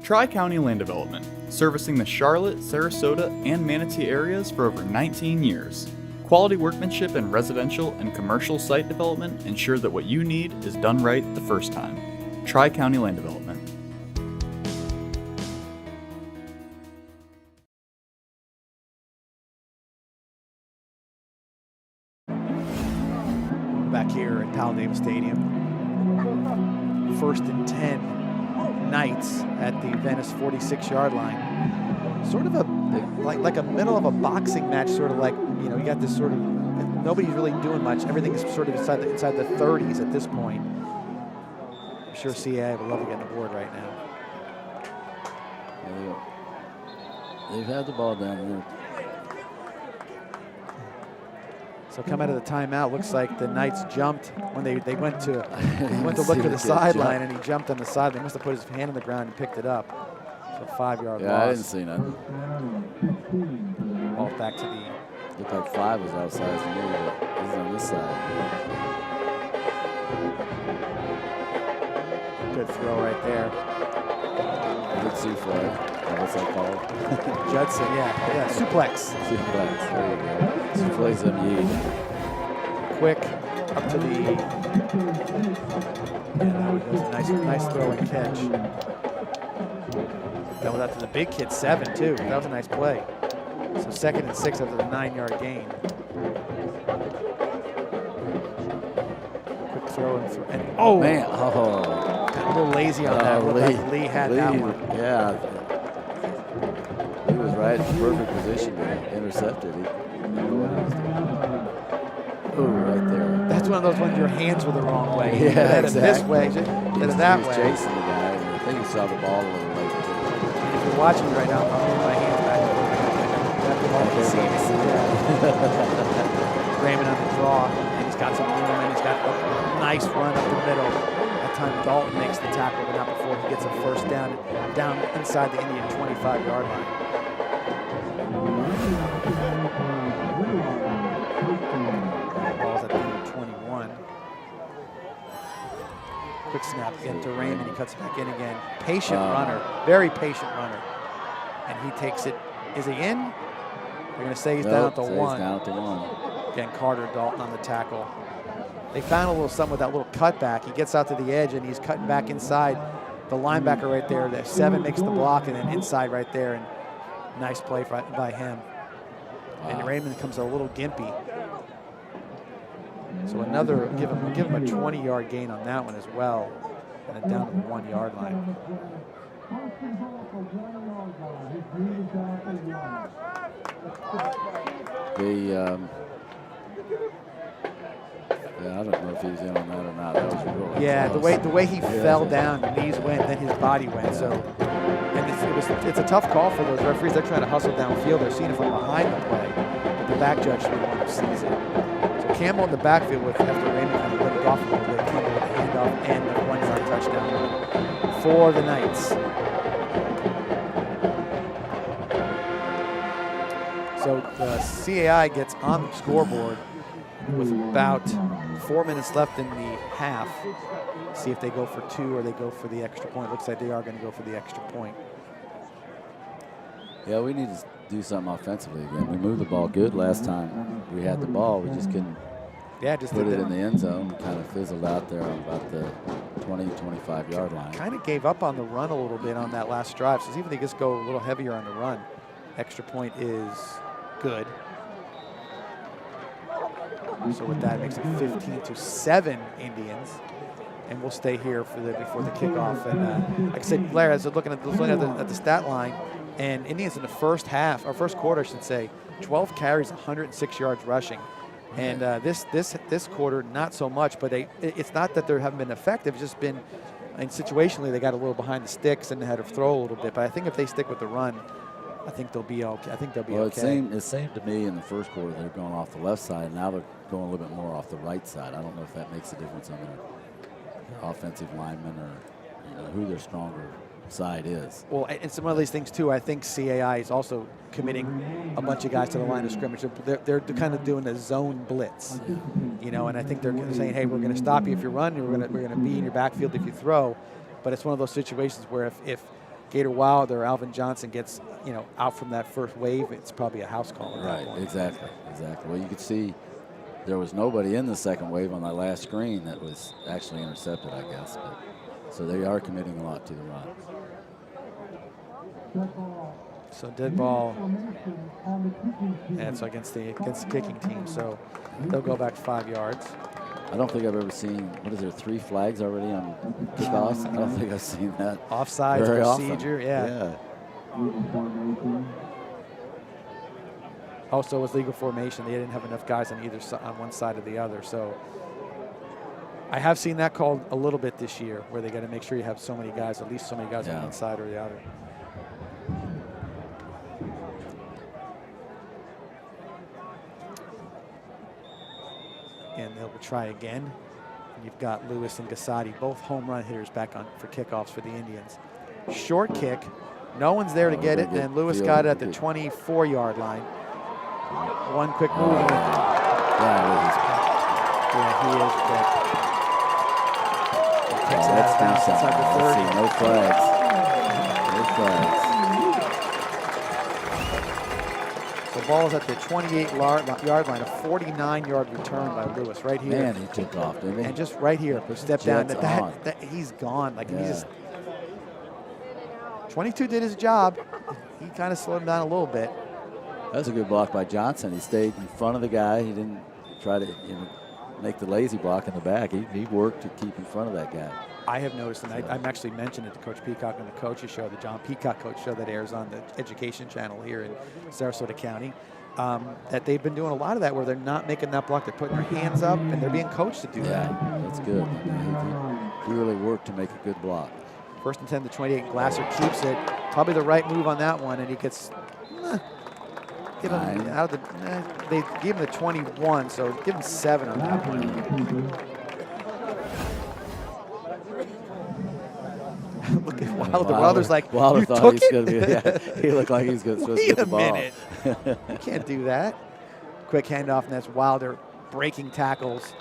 Tri-County Land Development, servicing the Charlotte, Sarasota, and Manatee areas for over 19 years. Quality workmanship in residential and commercial site development ensure that what you need is done right the first time. Tri-County Land Development. Back here at Powell Davis Stadium. 1st and 10. Knights at the Venice 46-yard line. Sort of like a middle of a boxing match, sort of like, you know, you got this sort of, nobody's really doing much. Everything is sort of inside the 30s at this point. I'm sure CAA would love to get on the board right now. They've had the ball down there. So come out of the timeout, looks like the Knights jumped when they went to look to the sideline, and he jumped on the side. They must have put his hand on the ground and picked it up. So 5-yard loss. Yeah, I didn't see nothing. Ball back to the. Looked like 5 was outside for me, but he's on this side. Good throw right there. Good flag. What's that called? Judson, yeah, suplex. Suplex, there you go. Suplex on Yee. Quick, up to the, that was a nice throw and catch. That was out to the big kid, 7 too. That was a nice play. So 2nd and 6 after the 9-yard gain. Quick throw and oh man, got a little lazy on that. Looked like Lee had that one. Yeah, right perfect position to intercept it. Oh, right there. That's one of those ones your hands were the wrong way. Yeah, exactly. This way, instead of that way. Chasing the guy, and I think he saw the ball a little late too. If you're watching right now, I'm moving my hands back. Raymond on the draw, and he's got some room, and he's got a nice run up the middle. That time Dalton makes the tackle, but not before he gets a first down inside the Indian 25-yard line. Ball's at the 21. Quick snap again to Raymond. He cuts it back in again. Patient runner, very patient runner. And he takes it. Is he in? They're going to say he's down to one. He's down to one. Again, Carter Dalton on the tackle. They found a little something with that little cutback. He gets out to the edge and he's cutting back inside the linebacker right there. The 7 makes the block, and then inside right there. And nice play by him. Wow. And Raymond comes a little gimpy. So another, give him a 20-yard gain on that one as well. And then down to the 1-yard line. I don't know if he was in on that or not. That was really close. the way he fell down, the knees went, then his body went. So, and it's a tough call for those referees. They're trying to hustle downfield. They're seeing it from behind the play, but the back judge should be the one who sees it. So Campbell in the backfield after Raymond kind of let it off a little bit, Campbell with the handoff and the 1-yard touchdown for the Knights. So the CAI gets on the scoreboard with about 4 minutes left in the half. See if they go for 2 or they go for the extra point. Looks like they are going to go for the extra point. Yeah, we need to do something offensively again. We moved the ball good last time we had the ball. We just couldn't put it in the end zone. Kind of fizzled out there on about the 20, 25-yard line. Kind of gave up on the run a little bit on that last drive. So even if they just go a little heavier on the run, extra point is good. So with that, it makes it 15-7 Indians, and we'll stay here before the kickoff. And like I said, Blair, as looking at the stat line, and Indians in the first quarter, I should say, 12 carries, 106 yards rushing, and this quarter not so much. But it's not that they haven't been effective; it's just been, and situationally they got a little behind the sticks and had to throw a little bit. But I think if they stick with the run, I think they'll be okay. It seemed to me in the first quarter they're going off the left side. Now they're going a little bit more off the right side. I don't know if that makes a difference on their offensive linemen or who their stronger side is. Well, and some of these things too. I think CAI is also committing a bunch of guys to the line of scrimmage. They're kind of doing a zone blitz, and I think they're saying, hey, we're going to stop you if you run. We're going to be in your backfield if you throw. But it's one of those situations where if Gator Wild or Alvin Johnson gets, out from that first wave, it's probably a house call. Right, exactly. Well, you could see there was nobody in the second wave on that last screen that was actually intercepted, I guess. So they are committing a lot to the run. So dead ball, and so against the kicking team. So they'll go back 5 yards. I don't think I've ever seen, 3 flags already on kickoffs? I don't think I've seen that. Offsides procedure, yeah. Also, it was legal formation. They didn't have enough guys on on one side or the other. So I have seen that called a little bit this year, where they got to make sure you have so many guys, at least so many guys on one side or the other. And they'll try again. And you've got Lewis and Gasati, both home run hitters, back on for kickoffs for the Indians. Short kick. No one's there to get it, and Lewis got it at the 24-yard line. One quick move. He is quick. He kicks it out of bounds inside the 30. No flags. The ball is at the 28-yard line, a 49-yard return by Lewis right here. Man, he took off, didn't he? And just right here, step down. He's gone. He's 22 did his job. He kind of slowed him down a little bit. That was a good block by Johnson. He stayed in front of the guy. He didn't try to make the lazy block in the back. He worked to keep in front of that guy. I have noticed, and I'm actually mentioned it to Coach Peacock on the coaches show, the John Peacock coach show that airs on the education channel here in Sarasota County, that they've been doing a lot of that where they're not making that block. They're putting their hands up, and they're being coached to do that. Yeah, that's good. He really worked to make a good block. 1st and 10 to 28. Glasser keeps it. Probably the right move on that one, and he gets. Give him out of the. They gave him the 21, so give him 7 on that one. Look at Wilder. Wilder's like, Wilder you thought took he was going to be. He looked like he was supposed to get the ball. Wait a minute. You can't do that. Quick handoff, and that's Wilder breaking tackles.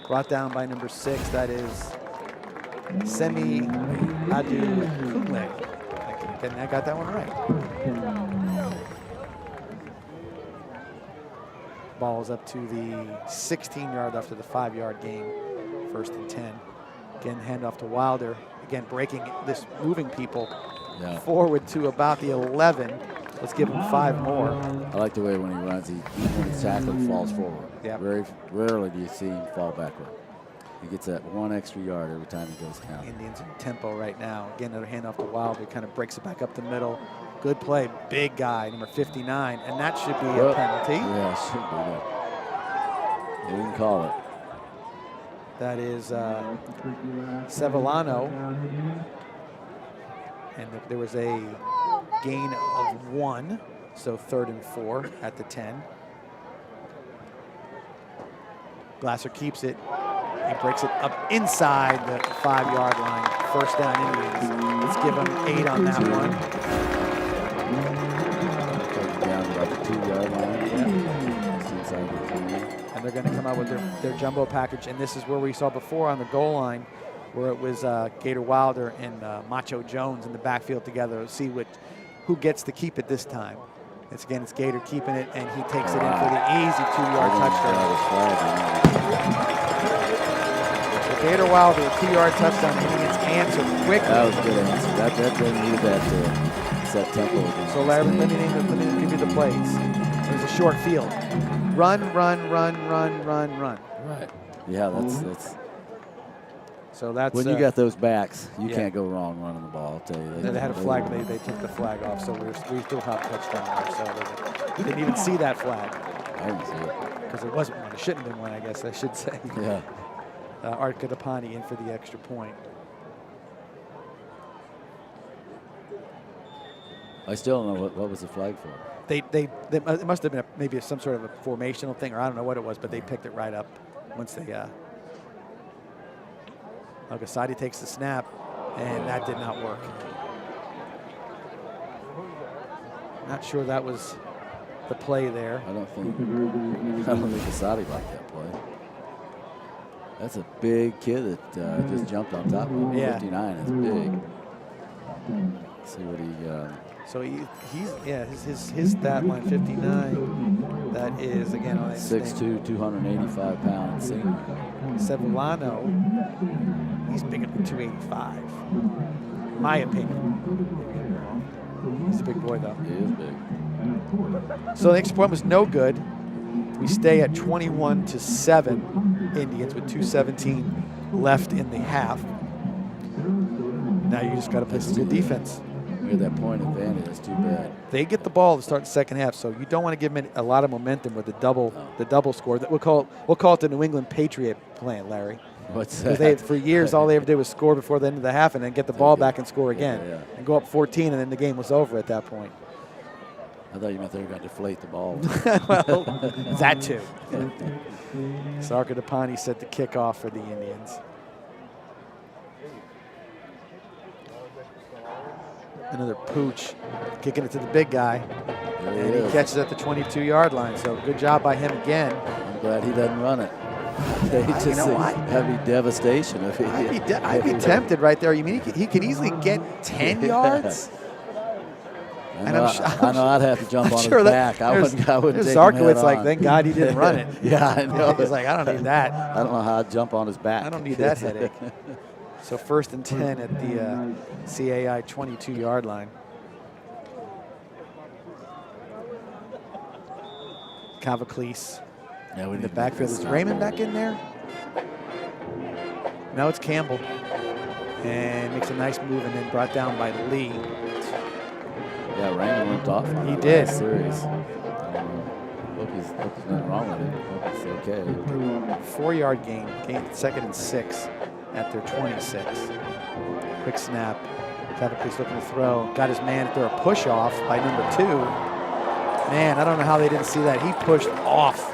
Brought down by number 6. That is Semi Adukunle. I got that one right. Ball is up to the 16-yard after the 5-yard gain. 1st and 10. Again, handoff to Wilder. Again, breaking this, moving people forward to about the 11. Let's give him 5 more. I like the way when he runs, when he's tackled, falls forward. Yep. Very rarely do you see him fall backward. He gets that 1 extra yard every time he goes down. Indians in tempo right now. Again, another handoff to Wilder. Kind of breaks it back up the middle. Good play. Big guy, number 59. And that should be a penalty. Yeah, it should be. We can call it. That is Sevillano. And there was a gain of 1. So 3rd and 4 at the 10. Glasser keeps it. He breaks it up inside the 5-yard line. 1st down Indians. Let's give him 8 on that one. Down about the 2-yard line. Just inside the 3. And they're going to come out with their jumbo package. And this is where we saw before on the goal line, where it was Gator Wilder and Macho Jones in the backfield together. Let's see who gets to keep it this time. It's Gator keeping it, and he takes it in for the easy 2-yard touchdown. Gator Wilder, a 2-yard touchdown, and it's answered quickly. That was a good answer. That didn't need that to set tempo again. So Larry, let me give you the plays. There's a short field. Run. Right. Yeah, that's. So that's when you got those backs, you can't go wrong running the ball. I'll tell you. They had a flag. They took the flag off, so we still have a touchdown there. So they didn't even see that flag. I didn't see it because it wasn't one. It shouldn't have been one, I guess I should say. Yeah. Art Kadapani in for the extra point. I still don't know what was the flag for. It must have been maybe some sort of a formational thing, or I don't know what it was, but they picked it right up once they. Al-Ghassadi takes the snap, and that did not work. Not sure that was the play there. I don't think Ghassadi liked that play. That's a big kid that just jumped on top of him. Yeah. 59 is big. Let's see what he. So his stat line 59. That is again on 6'2", 285 pound senior. Sevillano, he's bigger than 285. My opinion. He's a big boy though. He is big. So the extra point was no good. We stay at 21-7 Indians with 2:17 left in the half. Now you just got to play some good defense. We had that point advantage. That's too bad. They get the ball to start the second half, so you don't want to give them a lot of momentum with the double score. We'll call it the New England Patriot plan, Larry. What's that? Because for years all they ever did was score before the end of the half and then get the ball back and score again, and go up 14, and then the game was over at that point. I thought you meant they were going to deflate the ball. Well, that too. Sarka Dapani set the kickoff for the Indians. Another pooch kicking it to the big guy. And he catches at the 22-yard line. So good job by him again. I'm glad he doesn't run it. Heavy devastation. I'd be tempted right there. You mean he could easily get 10 yards? I know I'd have to jump on his back. I wouldn't take him Zarkowitz like, thank God he didn't run it. Yeah, I know. He's like, I don't need that. I don't know how I'd jump on his back. I don't need that headache. So 1st and 10 at the CAI 22-yard line. Cavaclis in the backfield. Is Raymond back in there? Now it's Campbell. And makes a nice move and then brought down by Lee. Yeah, Raymond went off on He that did. last series. Hope there's nothing wrong with it. Hope it's okay. 4-yard gain, gained 2nd and 6 at their 26. Quick snap. Cavacle's looking to throw. Got his man to throw a push off by number 2. Man, I don't know how they didn't see that. He pushed off.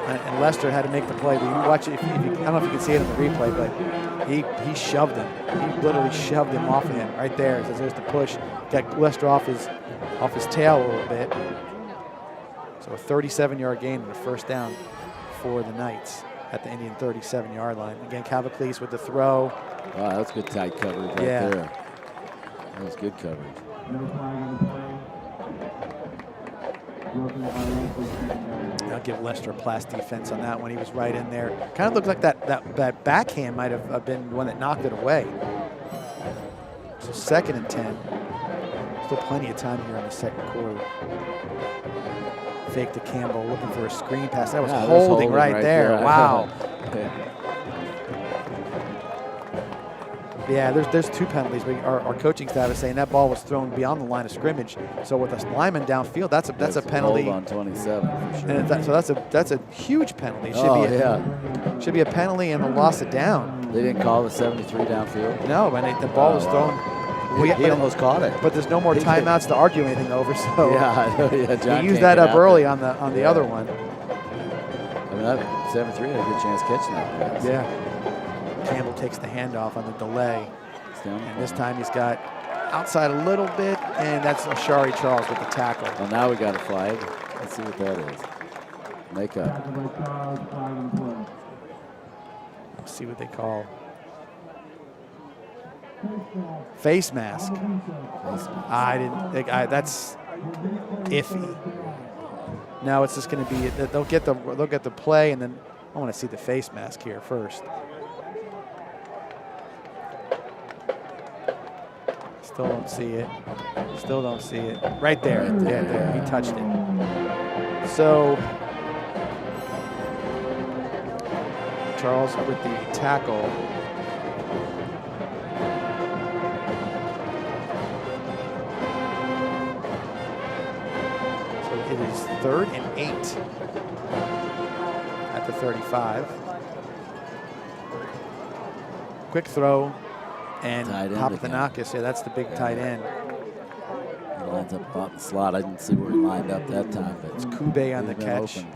And Lester had to make the play. But you watch it. I don't know if you can see it in the replay, but he shoved him. He literally shoved him off of him right there. So there's the push. Got Lester off his tail a little bit. So a 37-yard gain and a first down for the Knights at the Indian 37-yard line. Again, Cavacles with the throw. Wow, that's good tight coverage right Yeah. there. That was good coverage. I'll give Lester a pass defense on that one. He was right in there. Kind of looked like that backhand might have been the one that knocked it away. So 2nd and 10. Still plenty of time here in the second quarter. Fake to Campbell, looking for a screen pass. That was holding right there. Wow. Yeah, there's 2 penalties. Our coaching staff is saying that ball was thrown beyond the line of scrimmage. So with a lineman downfield, that's a penalty. Hold on 27 for sure. And so that's a huge penalty. It should be a penalty and a loss of down. They didn't call the 73 downfield. No, and the ball was thrown. He almost caught it. But there's no more timeouts to argue anything over. So John he used that up early on the other one. I mean, that 73 had a good chance catching that pass. Yeah. Campbell takes the handoff on the delay. And this time he's got outside a little bit, and that's Ashari Charles with the tackle. Well, now we got a flag. Let's see what that is. Make up. Let's see what they call. Face mask. That's iffy. Now it's just going to be they'll get the play, and then I want to see the face mask here first. Still don't see it. Still don't see it. Right there. Yeah, there. He touched it. So Charles with the tackle. So it is 3rd and 8 at the 35. Quick throw. And Papathanakas, yeah, that's the big tight end. He lines up about the slot. I didn't see where he lined up that time, but it's Kube on the catch. Open.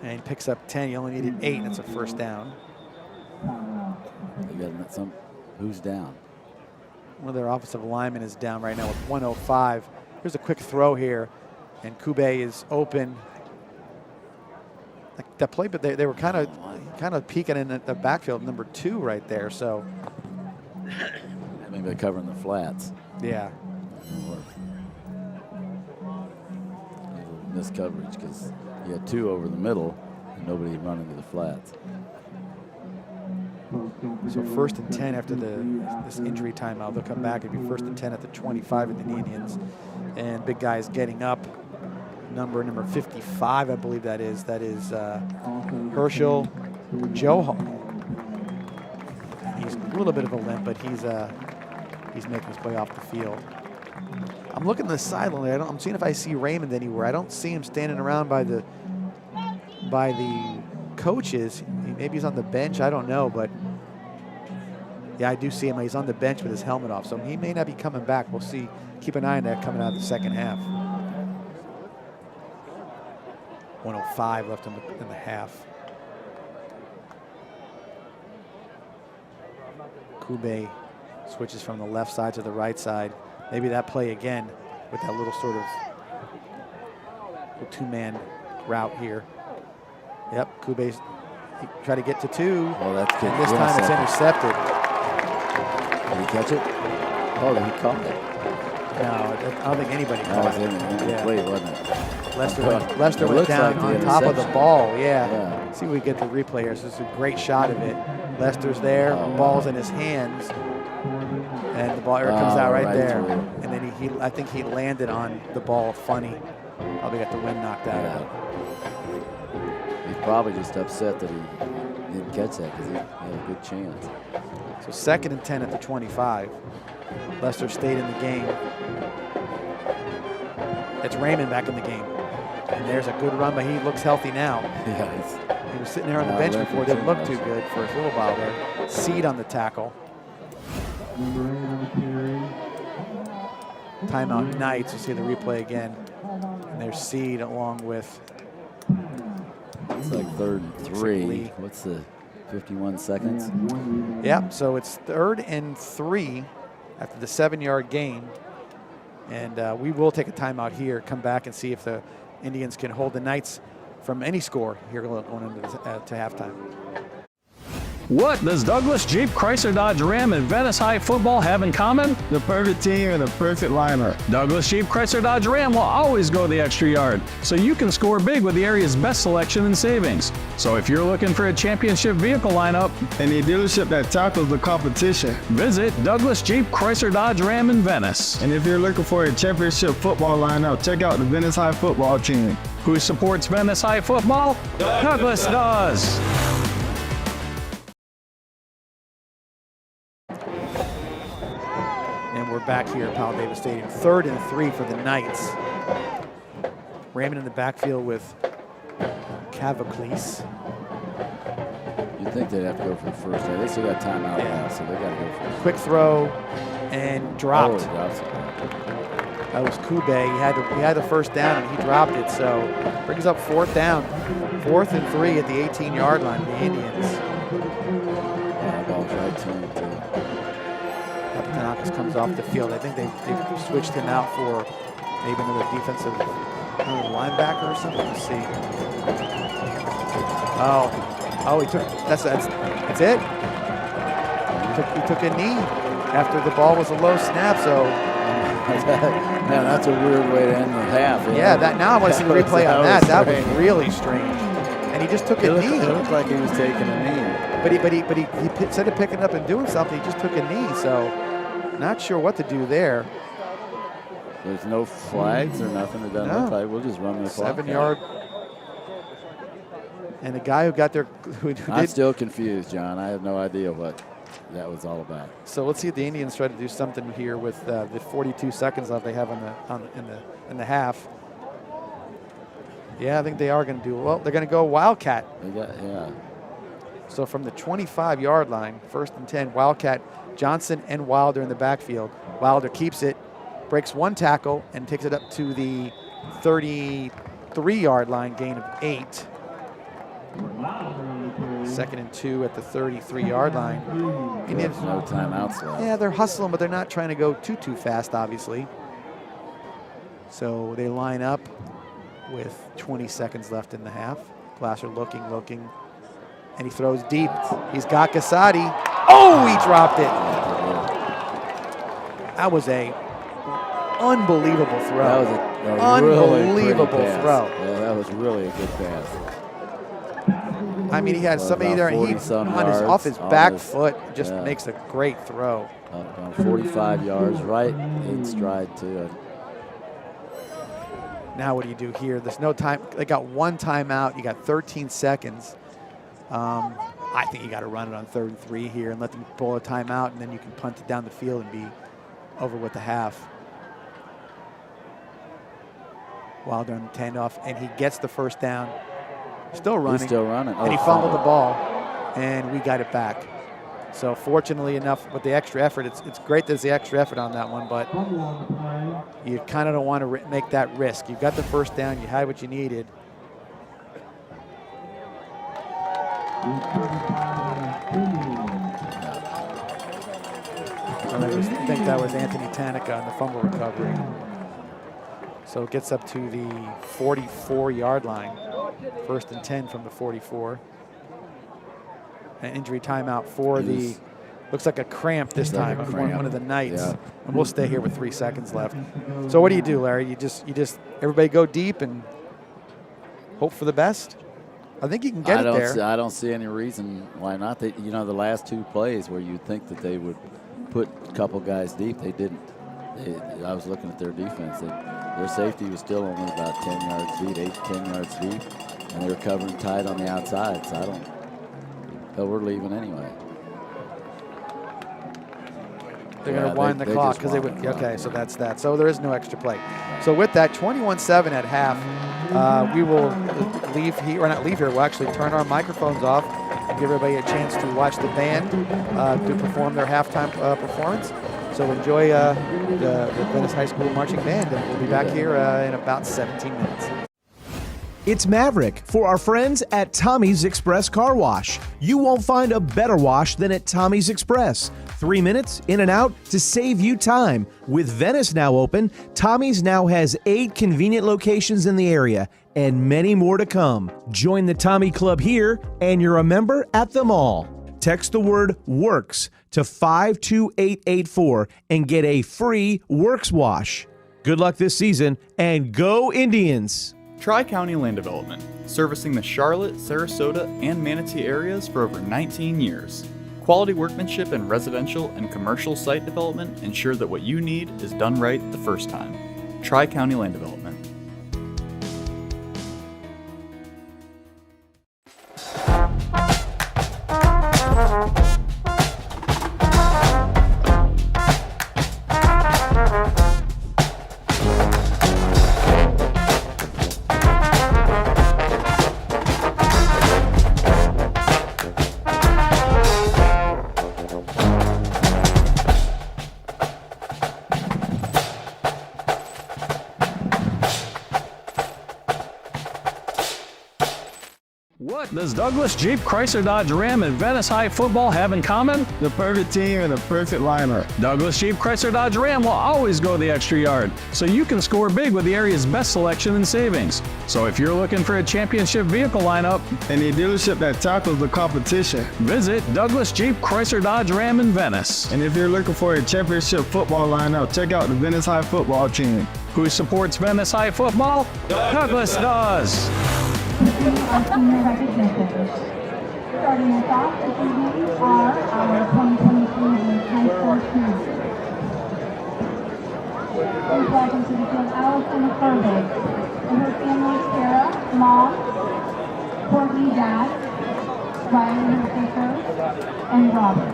And he picks up 10. He only needed 8, and it's a first down. Who's down? One of their offensive linemen is down right now with 1:05. Here's a quick throw here, and Kube is open. That play, but they were kind of peeking in the backfield, number 2 right there. So. Maybe they're covering the flats. Yeah. Missed coverage because you had 2 over the middle and nobody running to the flats. So 1st and 10 after this injury timeout. They'll come back and be 1st and 10 at the 25 of the Indians. And big guy is getting up. Number 55, I believe that is. That is Herschel Johar. He's a little bit of a limp, but he's making his way off the field. I'm looking at the sideline. I'm seeing if I see Raymond anywhere. I don't see him standing around by the coaches. Maybe he's on the bench. I don't know, but yeah, I do see him. He's on the bench with his helmet off, so he may not be coming back. We'll see. Keep an eye on that coming out of the second half. 1:05 left in the half. Kube switches from the left side to the right side. Maybe that play again with that little sort of 2-man route here. Yep, Kube's try to get to 2. Oh, that's good. And this time it's intercepted. Did he catch it? Oh, he caught it. No, I don't think anybody caught it. Yeah. Wait, wasn't it? Lester went down on top of the ball. Yeah. See if we get the replay here. So this is a great shot of it. Lester's there, ball's in his hands, and the ball comes out right there. Through. And then I think he landed on the ball funny. Probably got the wind knocked out of it. He's probably just upset that he didn't didn't catch that because he had a good chance. So 2nd and 10 at the 25. Leicester stayed in the game. It's Raymond back in the game. And there's a good run, but he looks healthy now. Yeah, he was sitting there on the bench before. Didn't look too good for a little while there. Seed on the tackle. Timeout Knights. You see the replay again. And there's Seed along with. It's like 3rd and 3. What's the 51 seconds? Yeah, so it's 3rd and 3 after the 7-yard gain. And we will take a timeout here, come back and see if the Indians can hold the Knights from any score here going into to halftime. What does Douglas Jeep Chrysler Dodge Ram and Venice High football have in common? The perfect team and the perfect lineup. Douglas Jeep Chrysler Dodge Ram will always go the extra yard, so you can score big with the area's best selection and savings. So if you're looking for a championship vehicle lineup and a dealership that tackles the competition, visit Douglas Jeep Chrysler Dodge Ram in Venice. And if you're looking for a championship football lineup, check out the Venice High football team. Who supports Venice High football? Douglas does. And we're back here at Powell Davis Stadium. 3rd and 3 for the Knights. Raymond in the backfield with Cavacles. You'd think they'd have to go for the first. They still got timeout now, so they got to go for it. Quick throw and dropped. Oh, that was Kube. He had the first down and he dropped it. So brings up 4th down. 4th and 3 at the 18-yard line. The Indians. Yeah, ball's right to him too. Tanakis comes off the field. I think they've switched him out for maybe another defensive linebacker or something. Let's see. Oh, he took. That's it. He took a knee after the ball was a low snap. So. Man, that's a weird way to end the half. Yeah, that now I want to see the replay on that. That was really strange. And he just took a knee. It looked like he was taking a knee. But he instead of picking up and doing something, he just took a knee. So. Not sure what to do there. There's no flags or nothing. It doesn't look like. We'll just run the clock. 7-yard. And the guy who got there. I'm still confused, John. I have no idea what that was all about. So let's see if the Indians try to do something here with the 42 seconds left they have in the half. Yeah, I think they are going to do well. They're going to go Wildcat. Yeah. So from the 25-yard line, 1st and 10, Wildcat. Johnson and Wilder in the backfield. Wilder keeps it, breaks 1 tackle, and takes it up to the 33-yard line, gain of 8. 2nd and 2 at the 33-yard line. Indians, no timeouts left. Yeah, they're hustling, but they're not trying to go too fast, obviously. So they line up with 20 seconds left in the half. Glasser looking, and he throws deep. He's got Casati. Oh, he dropped it. That was a unbelievable throw. That was a unbelievable really throw. Yeah, that was really a good pass. I mean, he had somebody there, and he off his back foot just makes a great throw. On 45 yards, right in stride too. Now what do you do here? There's no time. They got 1 timeout. You got 13 seconds. I think you got to run it on 3rd and 3 here and let them pull a timeout, and then you can punt it down the field and be over with the half. Wilder on the handoff, and he gets the first down. Still running. He's still running. And he fumbled the ball, and we got it back. So fortunately enough, with the extra effort, it's great there's the extra effort on that one, but you kind of don't want to make that risk. You got the first down. You had what you needed. I think that was Anthony Tanica on the fumble recovery. So it gets up to the 44-yard line. 1st and 10 from the 44. An injury timeout for the, looks like a cramp this time, one of the Knights. Yeah. And we'll stay here with 3 seconds left. So what do you do, Larry? You just everybody go deep and hope for the best? I think you can get it there. I don't see any reason why not. The last 2 plays where you'd think that they would put a couple guys deep, they didn't. I was looking at their defense. Their safety was still only about 10 yards deep, 8 to 10 yards deep, and they were covering tight on the outside. So So we're leaving anyway. They're going to wind the they clock just because they wind would. the clock. Okay, so that's that. So there is no extra play. So with that, 21-7 at half, we will leave here. Or not leave here. We'll actually turn our microphones off and give everybody a chance to watch the band to perform their halftime performance. So enjoy the Venice High School Marching Band, and we'll be back here in about 17 minutes. It's Maverick for our friends at Tommy's Express Car Wash. You won't find a better wash than at Tommy's Express. 3 minutes in and out to save you time. With Venice now open, Tommy's now has 8 convenient locations in the area and many more to come. Join the Tommy Club here and you're a member at them all. Text the word WORKS to 52884 and get a free Works wash. Good luck this season and go Indians! Tri-County Land Development, servicing the Charlotte, Sarasota, and Manatee areas for over 19 years. Quality workmanship in residential and commercial site development ensure that what you need is done right the first time. Tri-County Land Development. What does Douglas Jeep Chrysler Dodge Ram and Venice High football have in common? The perfect team and the perfect lineup. Douglas Jeep Chrysler Dodge Ram will always go the extra yard, so you can score big with the area's best selection and savings. So if you're looking for a championship vehicle lineup And a dealership that tackles the competition. visit Douglas Jeep Chrysler Dodge Ram in Venice, And if you're looking for a championship football lineup, check out the Venice High football team. who supports Venice High football. Douglas does. Our senior recognition. Starting us off this evening are our 2023 Venice High School students. Please welcome to the field Allison Furby and her family Sarah, mom, Courtney, dad, Riley, her sister, and Robert.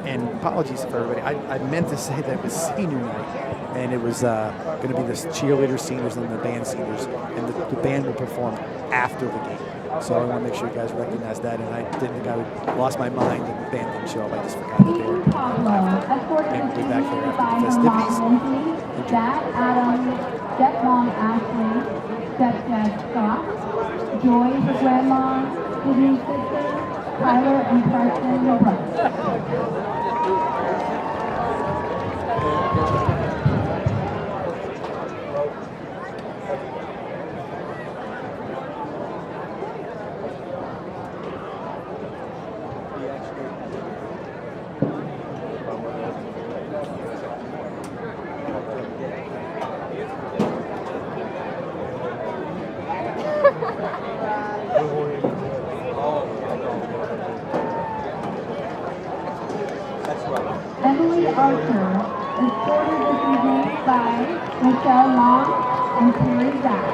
And apologies for everybody. I meant to say that it was senior night, and it was going to be the cheerleader seniors and the band seniors, and the band will perform after the game. So I want to make sure you guys recognize that, and I didn't think I would lost my mind and the band didn't show up. I just forgot that they were and be back here after the festivities. Dad Adam, stepmom Ashley, stepdad Scott, Joy, her grandma, Sydney sister, Tyler and Preston, her brother. Emily Archer is supported this evening by Michelle Long and Terry Zach.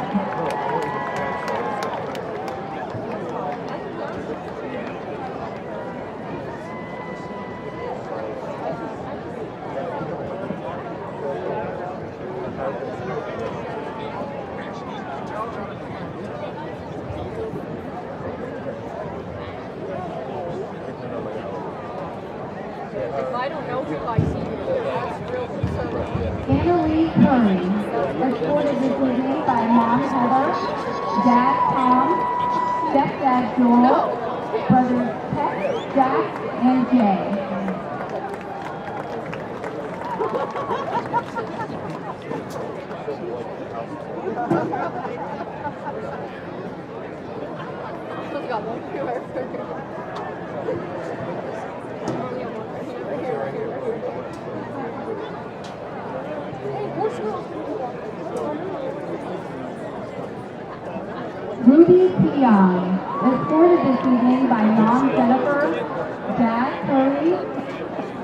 Annalie Curry, escorted this evening by Mom Heather, Dad Tom, Stepdad Joel, brothers Tex, Jack, and Jay. Ruby Peon, escorted this evening by Mom Jennifer, Dad Curry,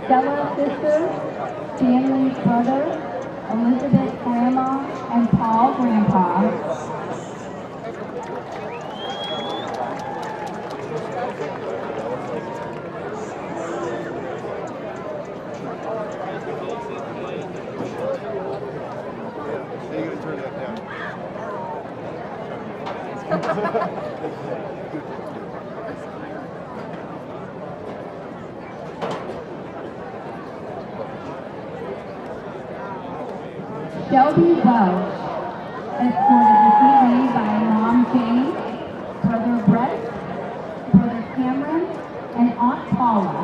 Stella's sister, Stanley's brother, Elizabeth Grandma, and Paul Grandpa. Shelby Welch, escorted this evening by Mom Jane, Brother Brett, Brother Cameron, and Aunt Paula.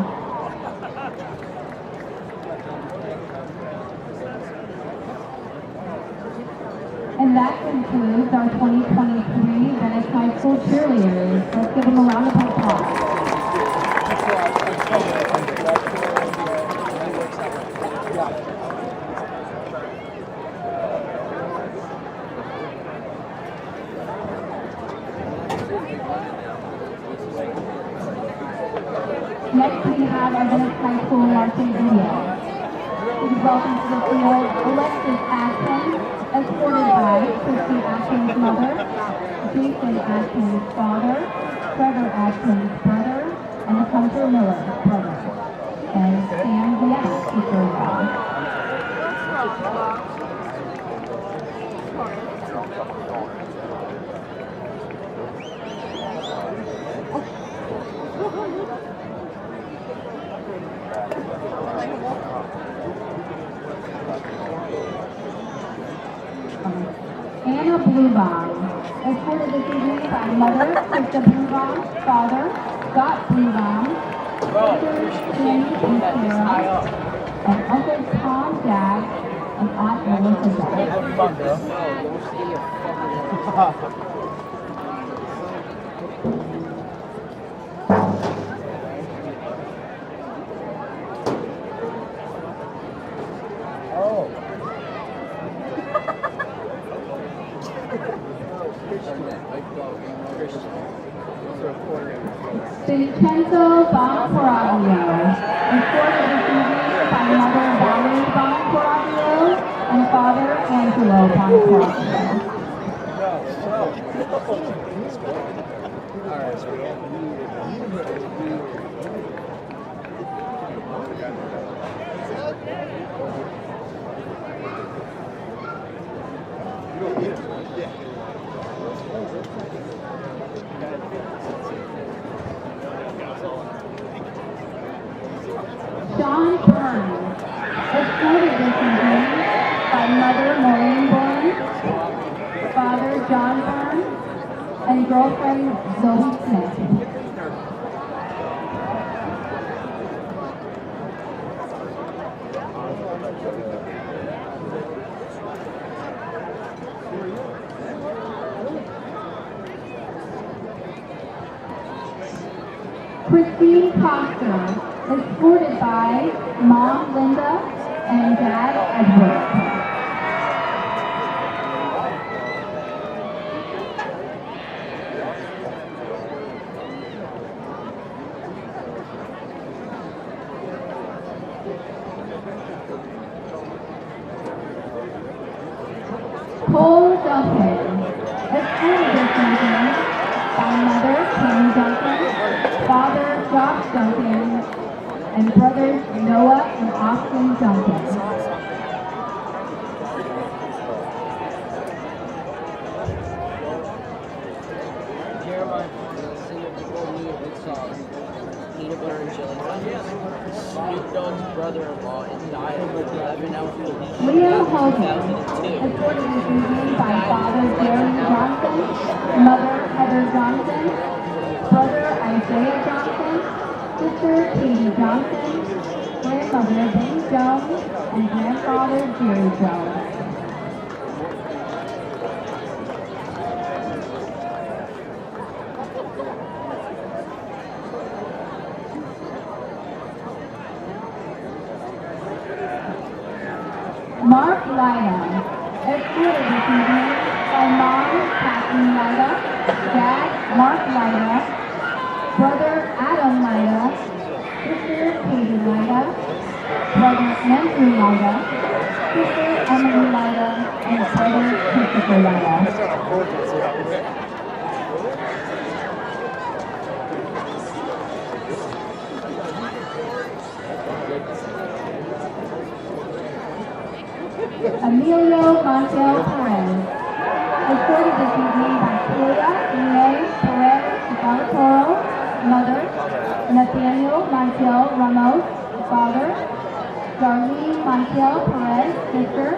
And that concludes our 2023 Venice High School cheerleaders. Let's give them a round of applause. Next, we have our Venice High School marching video. Please welcome to the field Alexis Atkins, escorted by Christy Atkins' mother, Jason Atkins' father, Trevor Atkins' brother, and Hunter Miller, brother, and Sam Diaz, sister-in-law. Anna Bluebon, escorted this evening by mother, Krista Bluebon, father, Scott Bluebon, sisters Jenny and Sarah, and Uncle Tom Jack, and Aunt Melissa Jack. Vincenzo Boncoravio, escorted this evening by mother Valerie Boncoravio and father Angelo Boncoravio. Sean Burns, escorted this evening by mother Maureen Burns, father John Burns, and girlfriend Zoe Smith. Christine Coster, escorted by Mom Linda and Dad Edward. Cole Duncan, escorted this evening by mother Kim Duncan, father Josh Duncan, and brothers Noah and Austin Duncan. Jeremiah, sing it before me a good song. Peanut butter and jelly. Snoop Dogg's brother-in-law and died of 11 outfield. Liam Hogan, escorted this evening by father Jerry Johnson, mother Heather Johnson, brother Isaiah Johnson, sister Katie Johnson, grandmother Benny Jones, and grandfather Jerry Jones. Mark Lyda, escorted this evening by mom Kathleen Lyda, dad Mark Lyda, brother Adam Lyda, sister Katie Lyda, brother Andrew Lyda, sister Emily Lyda, and brother Christopher Lyda. Emilio Montiel Perez, escorted this evening by Celia Inez Perez Galatoro, mother, Nathaniel Montiel Ramos, father, Darlene Montiel Perez, sister,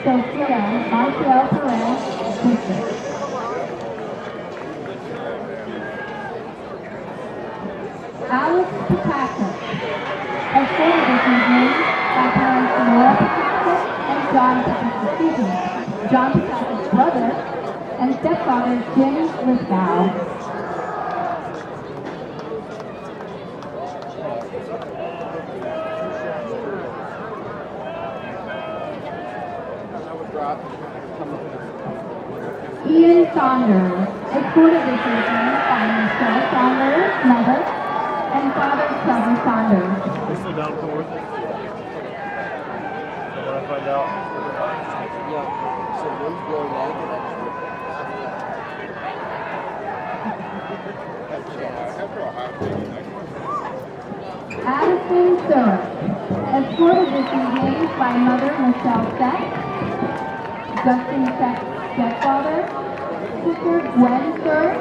Sophia Montiel Perez, sister. Alex Patakis, escorted this evening by parents Laura Patakis and John Patakis, John Patakis' brother, and stepfather Jim Lithgow. Ian Saunders, escorted this evening by Michelle Saunders, mother, and father Trevor Saunders. Sit down forward. When I find out. Yeah, so one's going out. Addison Surratt, escorted this evening by mother Michelle Seth, Justin Seth's stepfather, sister Gwen Surratt,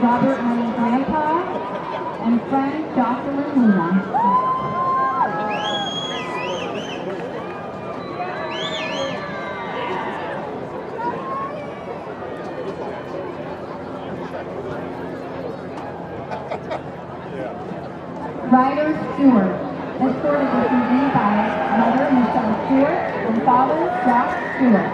Robert Money Grandpa, and friend Jocelyn Luna. Ryder Stewart, escorted this evening by mother Michelle Stewart and father Josh Stewart.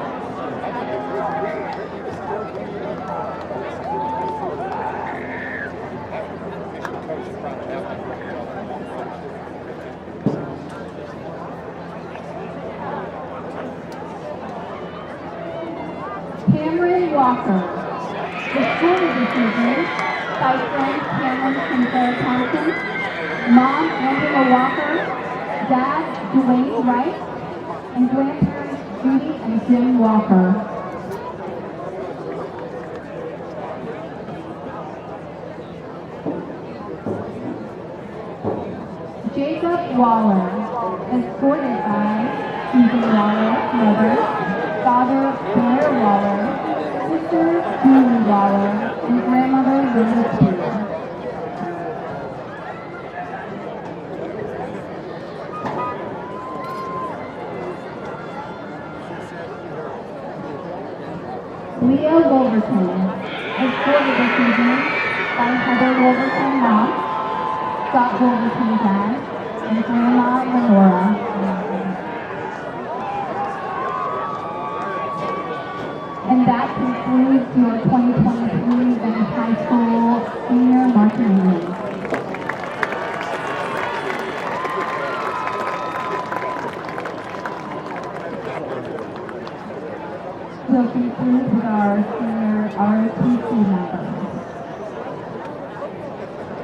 Cameron Walker, escorted this evening by friends Cameron Sinclair Thompson, mom Angela Walker, dad Dwayne Wright, and grandparents Judy and Jim Walker. Jacob Waller, escorted by Susan Waller, mother, father Blair Waller, sister Julie Waller, and grandmother Linda Spear. Leah Wolverton, escorted this evening by Heather Wolverton, mom, Scott Wolverton, dad, and Grandma Lenora. And that concludes your 2023 Venice High School Senior Marching Band. We'll conclude with our senior ROTC members.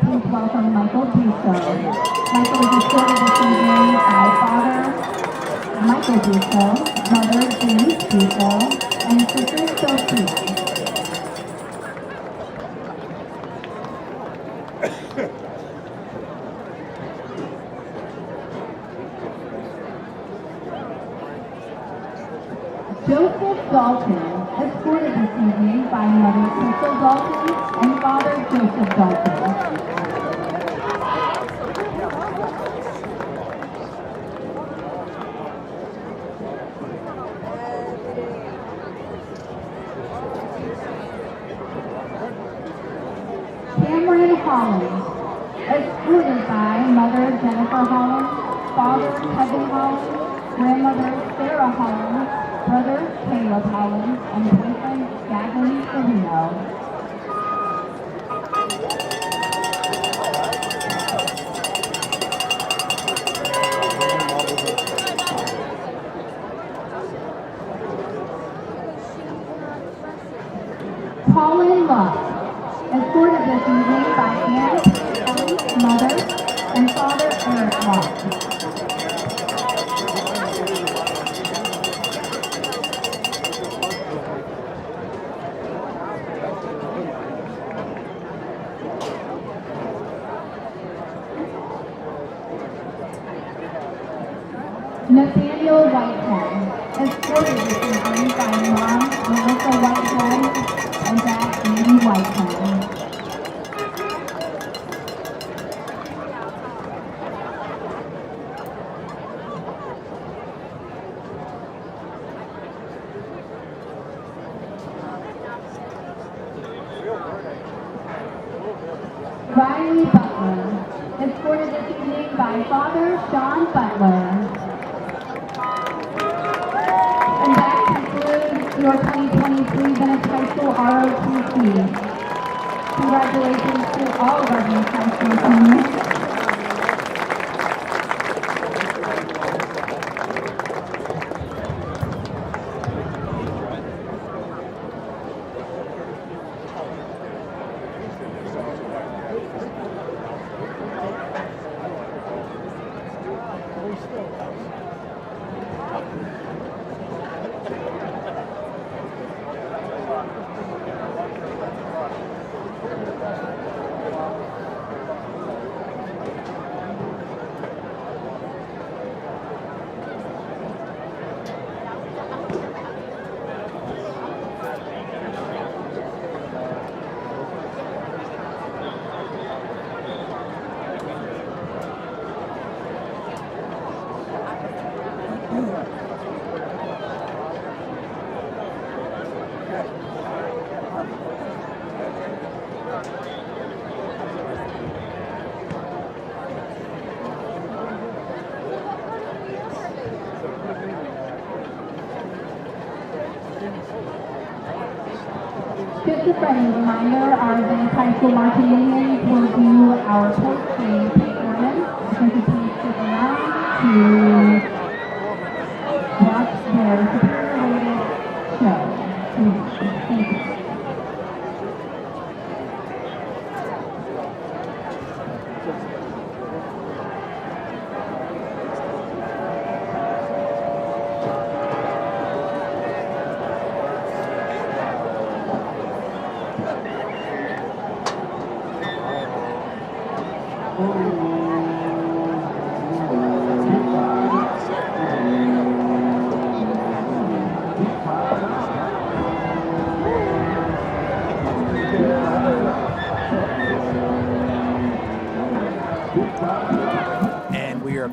Please welcome Michael Busso. Michael is escorted this evening by father Michael Busso, mother Denise Busso, and sister Sophia. Joseph Dalton, escorted this evening by mother Crystal Dalton and father Joseph Dalton. Cameron Holland, escorted by mother Jennifer Holland, father Kevin Holland, grandmother Sarah Holland, brother Caleb Holland, and boyfriend Gavin Savino. Colin Love, escorted this evening by Aunt Ellie's mother and father Eric Love. Nathaniel Whitehead, escorted this evening by Mom Melissa Whitehead and Dad Andy Whitehead. Riley Butler, escorted this evening by Father Sean Butler. And that concludes your 2023 Venice High School ROTC. Congratulations to all of our Venice High School teams. Just a friendly reminder, our Venice High School marching unions will do our post-game performance. So please stick around to watch their superior-rated show. Thank you.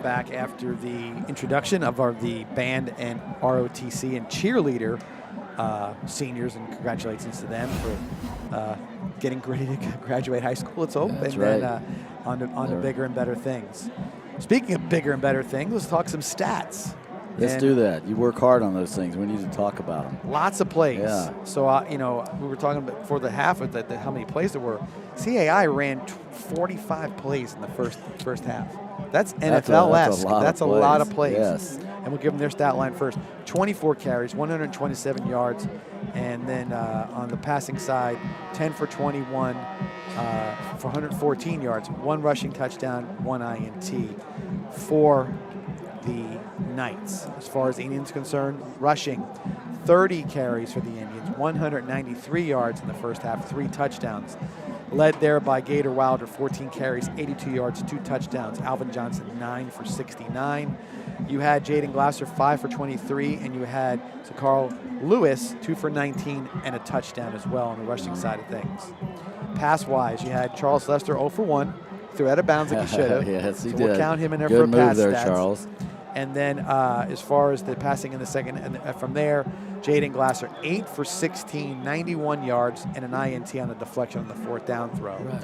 Back after the introduction of the band and ROTC and cheerleader seniors, and congratulations to them for getting ready to graduate high school. It's open. That's and right. Then on to bigger and better things. Speaking of bigger and better things, let's talk some stats. Let's do that. You work hard on those things. We need to talk about them. Lots of plays. Yeah. So, we were talking about before the half of how many plays there were. CAI ran 45 plays in the first half. That's NFL-esque. That's a lot of plays. Yes. And we'll give them their stat line first. 24 carries, 127 yards. And then on the passing side, 10 for 21 for 114 yards, 1 rushing touchdown, 1 INT for the Knights. As far as the Indians concerned, rushing 30 carries for the Indians, 193 yards in the first half, 3 touchdowns. Led there by Gator Wilder, 14 carries, 82 yards, 2 touchdowns. Alvin Johnson, 9 for 69. You had Jaden Glasser, 5 for 23, and you had Carl Lewis, 2 for 19, and a touchdown as well on the rushing side of things. Pass-wise, you had Charles Lester, 0 for 1, threw out of bounds like he should have. Yes, he so did. We'll count him in there Good for pass move there, stats. Charles. And then as far as the passing in the second, and from there, Jaden Glasser, 8 for 16, 91 yards, and an INT on the deflection on the 4th down throw. Right.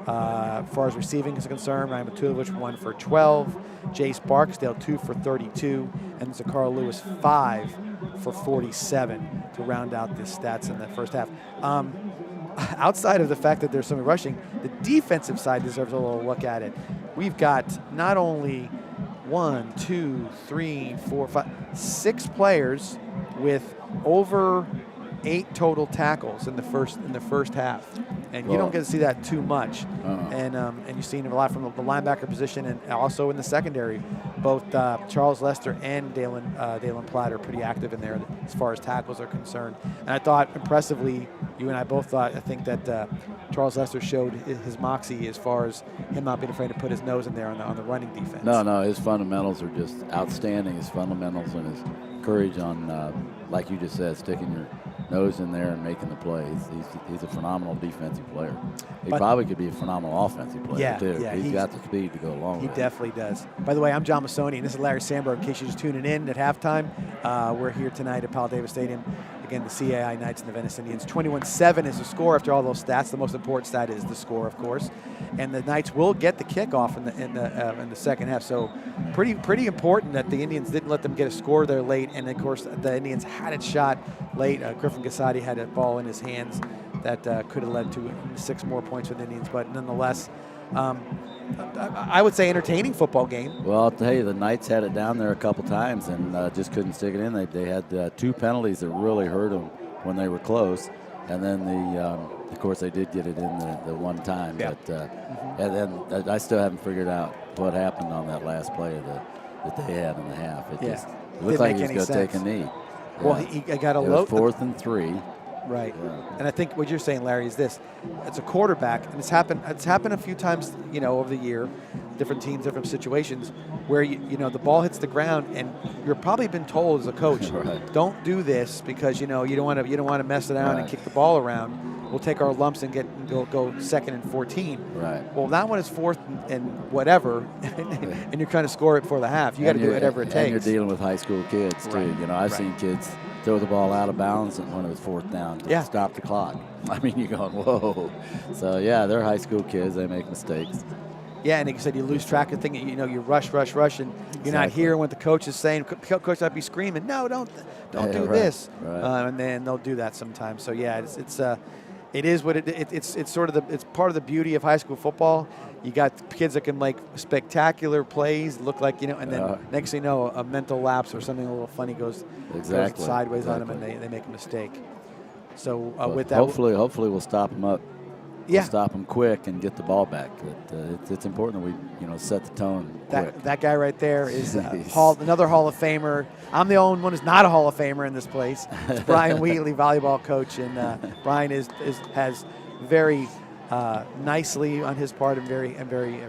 As far as receiving is concerned, Ryan Matulovich, 1 for 12, Jace Barksdale, 2 for 32, and Zakar Lewis, 5 for 47 to round out the stats in the first half. Outside of the fact that there's some rushing, the defensive side deserves a little look at it. We've got not only 1, 2, 3, 4, 5, 6 players with over 8 total tackles in the first half, and you don't get to see that too much. And you've seen it a lot from the linebacker position, and also in the secondary. Both Charles Lester and Dalen Platt are pretty active in there as far as tackles are concerned. And I thought impressively, you and I both thought, I think that Charles Lester showed his moxie as far as him not being afraid to put his nose in there on the running defense. No, his fundamentals are just outstanding. His fundamentals and his courage on, like you just said, sticking your nose in there and making the plays. He's a phenomenal defensive player. He probably could be a phenomenal offensive player, too. Yeah, he's got the speed to go along with it. He definitely does. By the way, I'm John Massoni, and this is Larry Sandberg. In case you're just tuning in at halftime, we're here tonight at Powell Davis Stadium. Again, the CAI Knights and the Venice Indians. 21-7 is the score after all those stats. The most important stat is the score, of course. And the Knights will get the kickoff in the second half. So pretty important that the Indians didn't let them get a score there late. And, of course, the Indians had it shot late. Griffin Gasati had a ball in his hands that could have led to 6 more points for the Indians. But nonetheless, I would say entertaining football game. Well, I'll tell you, the Knights had it down there a couple times and just couldn't stick it in. They had 2 penalties that really hurt them when they were close. And then, of course, they did get it in the one time. Yeah. But, and then I still haven't figured out what happened on that last play that they had in the half. It just looked like he was going to take a knee. Well, he got a low. 4th and 3. Right. Yeah. And I think what you're saying, Larry, is this. It's a quarterback, and it's happened a few times, over the year, different teams, different situations, where the ball hits the ground and you're probably been told as a coach, right, don't do this because you don't want to mess it around and kick the ball around. We'll take our lumps and go 2nd and 14. Right. Well, that one is 4th and whatever, and you're trying to score it for the half. You got to do whatever it takes. And you're dealing with high school kids too. Right. I've seen kids throw the ball out of bounds and when it was 4th down to stop the clock. I mean, you're going, whoa. So, yeah, they're high school kids. They make mistakes. Yeah, and like you said, you lose track of things. You rush, and you're not hearing what the coach is saying. Coach might be screaming, no, don't do this. Right. And then they'll do that sometimes. So, yeah, it is what it's sort of it's part of the beauty of high school football. You got kids that can make spectacular plays, look like, and then next thing you know, a mental lapse or something a little funny goes sideways on them and they make a mistake. So with that, hopefully we'll stop them up. Yeah, we'll stop them quick and get the ball back. It's important that we set the tone. That guy right there is another Hall of Famer. I'm the only one who's not a Hall of Famer in this place. It's Brian Wheatley, volleyball coach, and Brian has very nicely on his part and very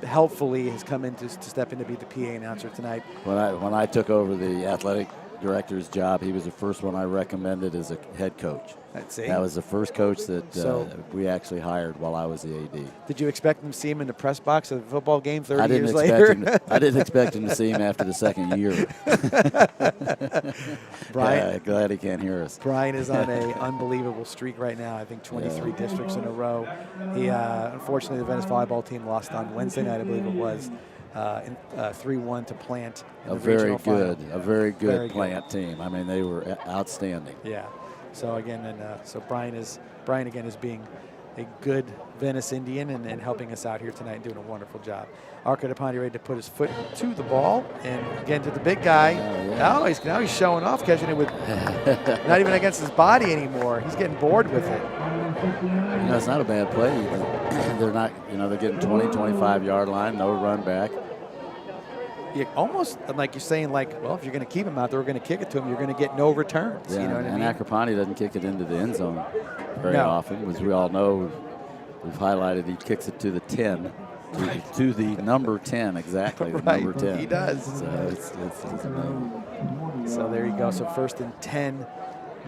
helpfully has come in to step in to be the PA announcer tonight. When I took over the athletic director's job, he was the first one I recommended as a head coach. That was the first coach that we actually hired while I was the AD. Did you expect him to see him in the press box of a football game 30 years later? I didn't expect him to see him after the second year. Brian, glad he can't hear us. Brian is on an unbelievable streak right now. I think 23 districts in a row. He unfortunately, the Venice volleyball team lost on Wednesday night, I believe it was. 3-1 to Plant. A very good Plant team. I mean, they were outstanding. Yeah. So again, so Brian again is being a good Venice Indian and helping us out here tonight and doing a wonderful job. Arco DePonte ready to put his foot to the ball and again to the big guy. Now he's showing off, catching it with not even against his body anymore. He's getting bored with it. It's not a bad play. They're not, they're getting 20, 25-yard line, no run back. You almost like you're saying, if you're going to keep him out there, we're going to kick it to him. You're going to get no returns. Yeah, you know what I mean? And Acropani doesn't kick it into the end zone very often, as we all know. We've highlighted he kicks it to the 10, to the number 10 exactly. The number 10. He does. So there you go. So 1st and 10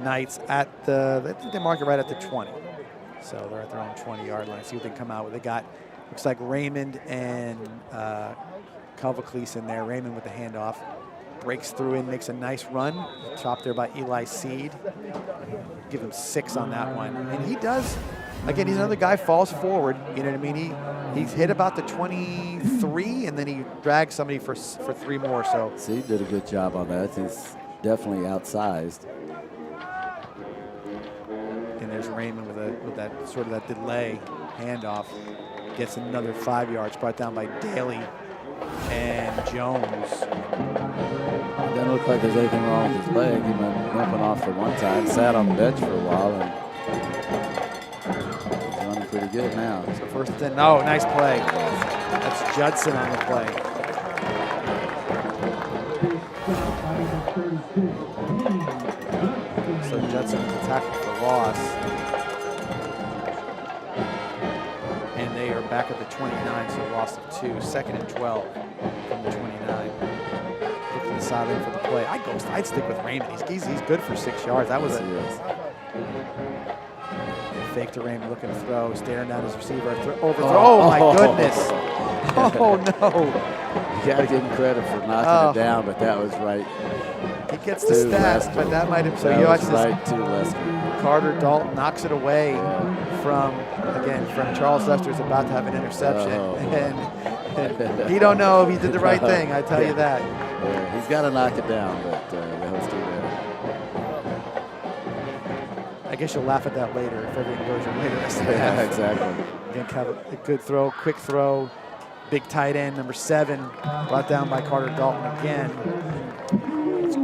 Knights at I think they mark it right at the 20. So they're at their own 20-yard line. See what they come out with. They got looks like Raymond and Calvacleese in there. Raymond with the handoff. Breaks through and makes a nice run. Chopped there by Eli Seed. Give him 6 on that one. And he does, again, he's another guy, falls forward. You know what I mean? He's hit about the 23, and then he drags somebody for 3 more. So Seed did a good job on that. He's definitely outsized. And there's Raymond with that sort of that delay handoff. Gets another 5 yards, brought down by Daly and Jones. Doesn't look like there's anything wrong with his leg. He went limping off for one time, sat on the bench for a while, and he's running pretty good now. So 1st and 10. Oh, nice play. That's Judson on the play. So Judson with the tackle for loss. And they are back at the 29, so loss of 2. 2nd and 12 from the 29. Look to the sideline for the play. I'd stick with Raymond. He's good for 6 yards. That was fake to Raymond, looking to throw, staring down his receiver, overthrow. Oh my goodness! Oh no! You got to give him credit for knocking it down, but that was right. He gets the stats, but that might have. So you watch this. Right to Lester. Carter Dalton knocks it away from Charles Lester's about to have an interception, and he don't know if he did the right thing. I tell you that. Yeah, he's got to knock it down, but the host do that. I guess you'll laugh at that later if everything goes your way the rest of the Yeah, half. exactly. Again, have a good throw, quick throw, big tight end, number 7, brought down by Carter Dalton again. It's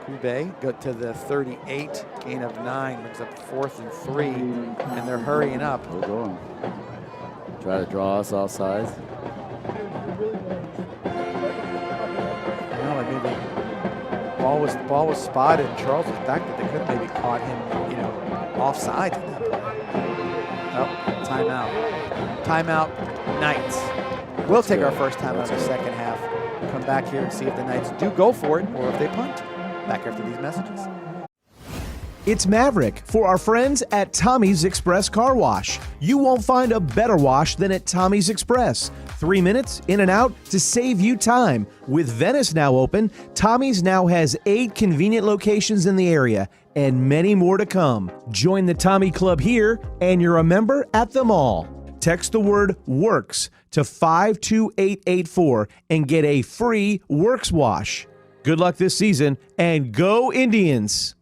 Kube, go to the 38, gain of 9, brings up 4th and 3, and they're hurrying up. We'll go on. Try to draw us off sides. No, I mean, the ball was spotted, and Charles was back, that they could have maybe caught him, offside at that point. Oh, timeout. Timeout, Knights. We'll take our first timeout in the second half. Come back here and see if the Knights do go for it or if they punt. Back after these messages. It's Maverick for our friends at Tommy's Express Car Wash. You won't find a better wash than at Tommy's Express. 3 minutes in and out to save you time. With Venice now open, Tommy's now has 8 convenient locations in the area and many more to come. Join the Tommy Club here and you're a member at them all. Text the word WORKS to 52884 and get a free Works wash. Good luck this season and go Indians!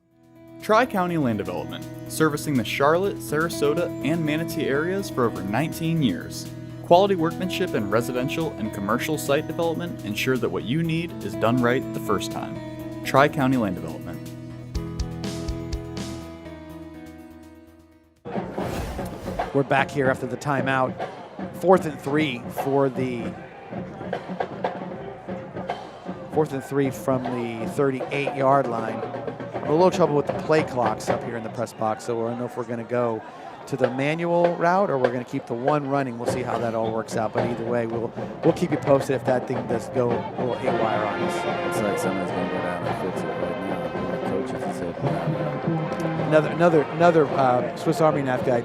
Tri-County Land Development, servicing the Charlotte, Sarasota, and Manatee areas for over 19 years. Quality workmanship in residential and commercial site development ensure that what you need is done right the first time. Tri-County Land Development. We're back here after the timeout. 4th and 3 for the 4th and 3 from the 38-yard line. A little trouble with the play clocks up here in the press box, so I don't know if we're going to go to the manual route or we're going to keep the one running. We'll see how that all works out, but either way, we'll keep you posted if that thing does go a little haywire on us. Looks like somebody's going to go down and fix it right now. The coach has said Another Swiss Army knife guy.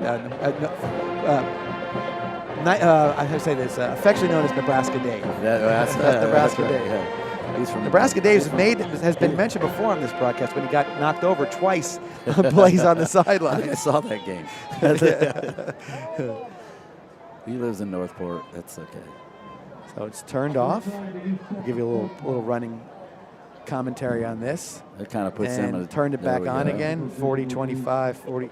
I have to say this, affectionately known as Nebraska Dave. That's Nebraska right, Dave. yeah. He's from Nebraska Dave has been mentioned before on this broadcast when he got knocked over twice on plays on the sideline. I saw that game. He lives in Northport. That's okay. So it's turned off. I'll give you a little running commentary on this. It kind of puts them. Turned it back on again. 40, 25, 40.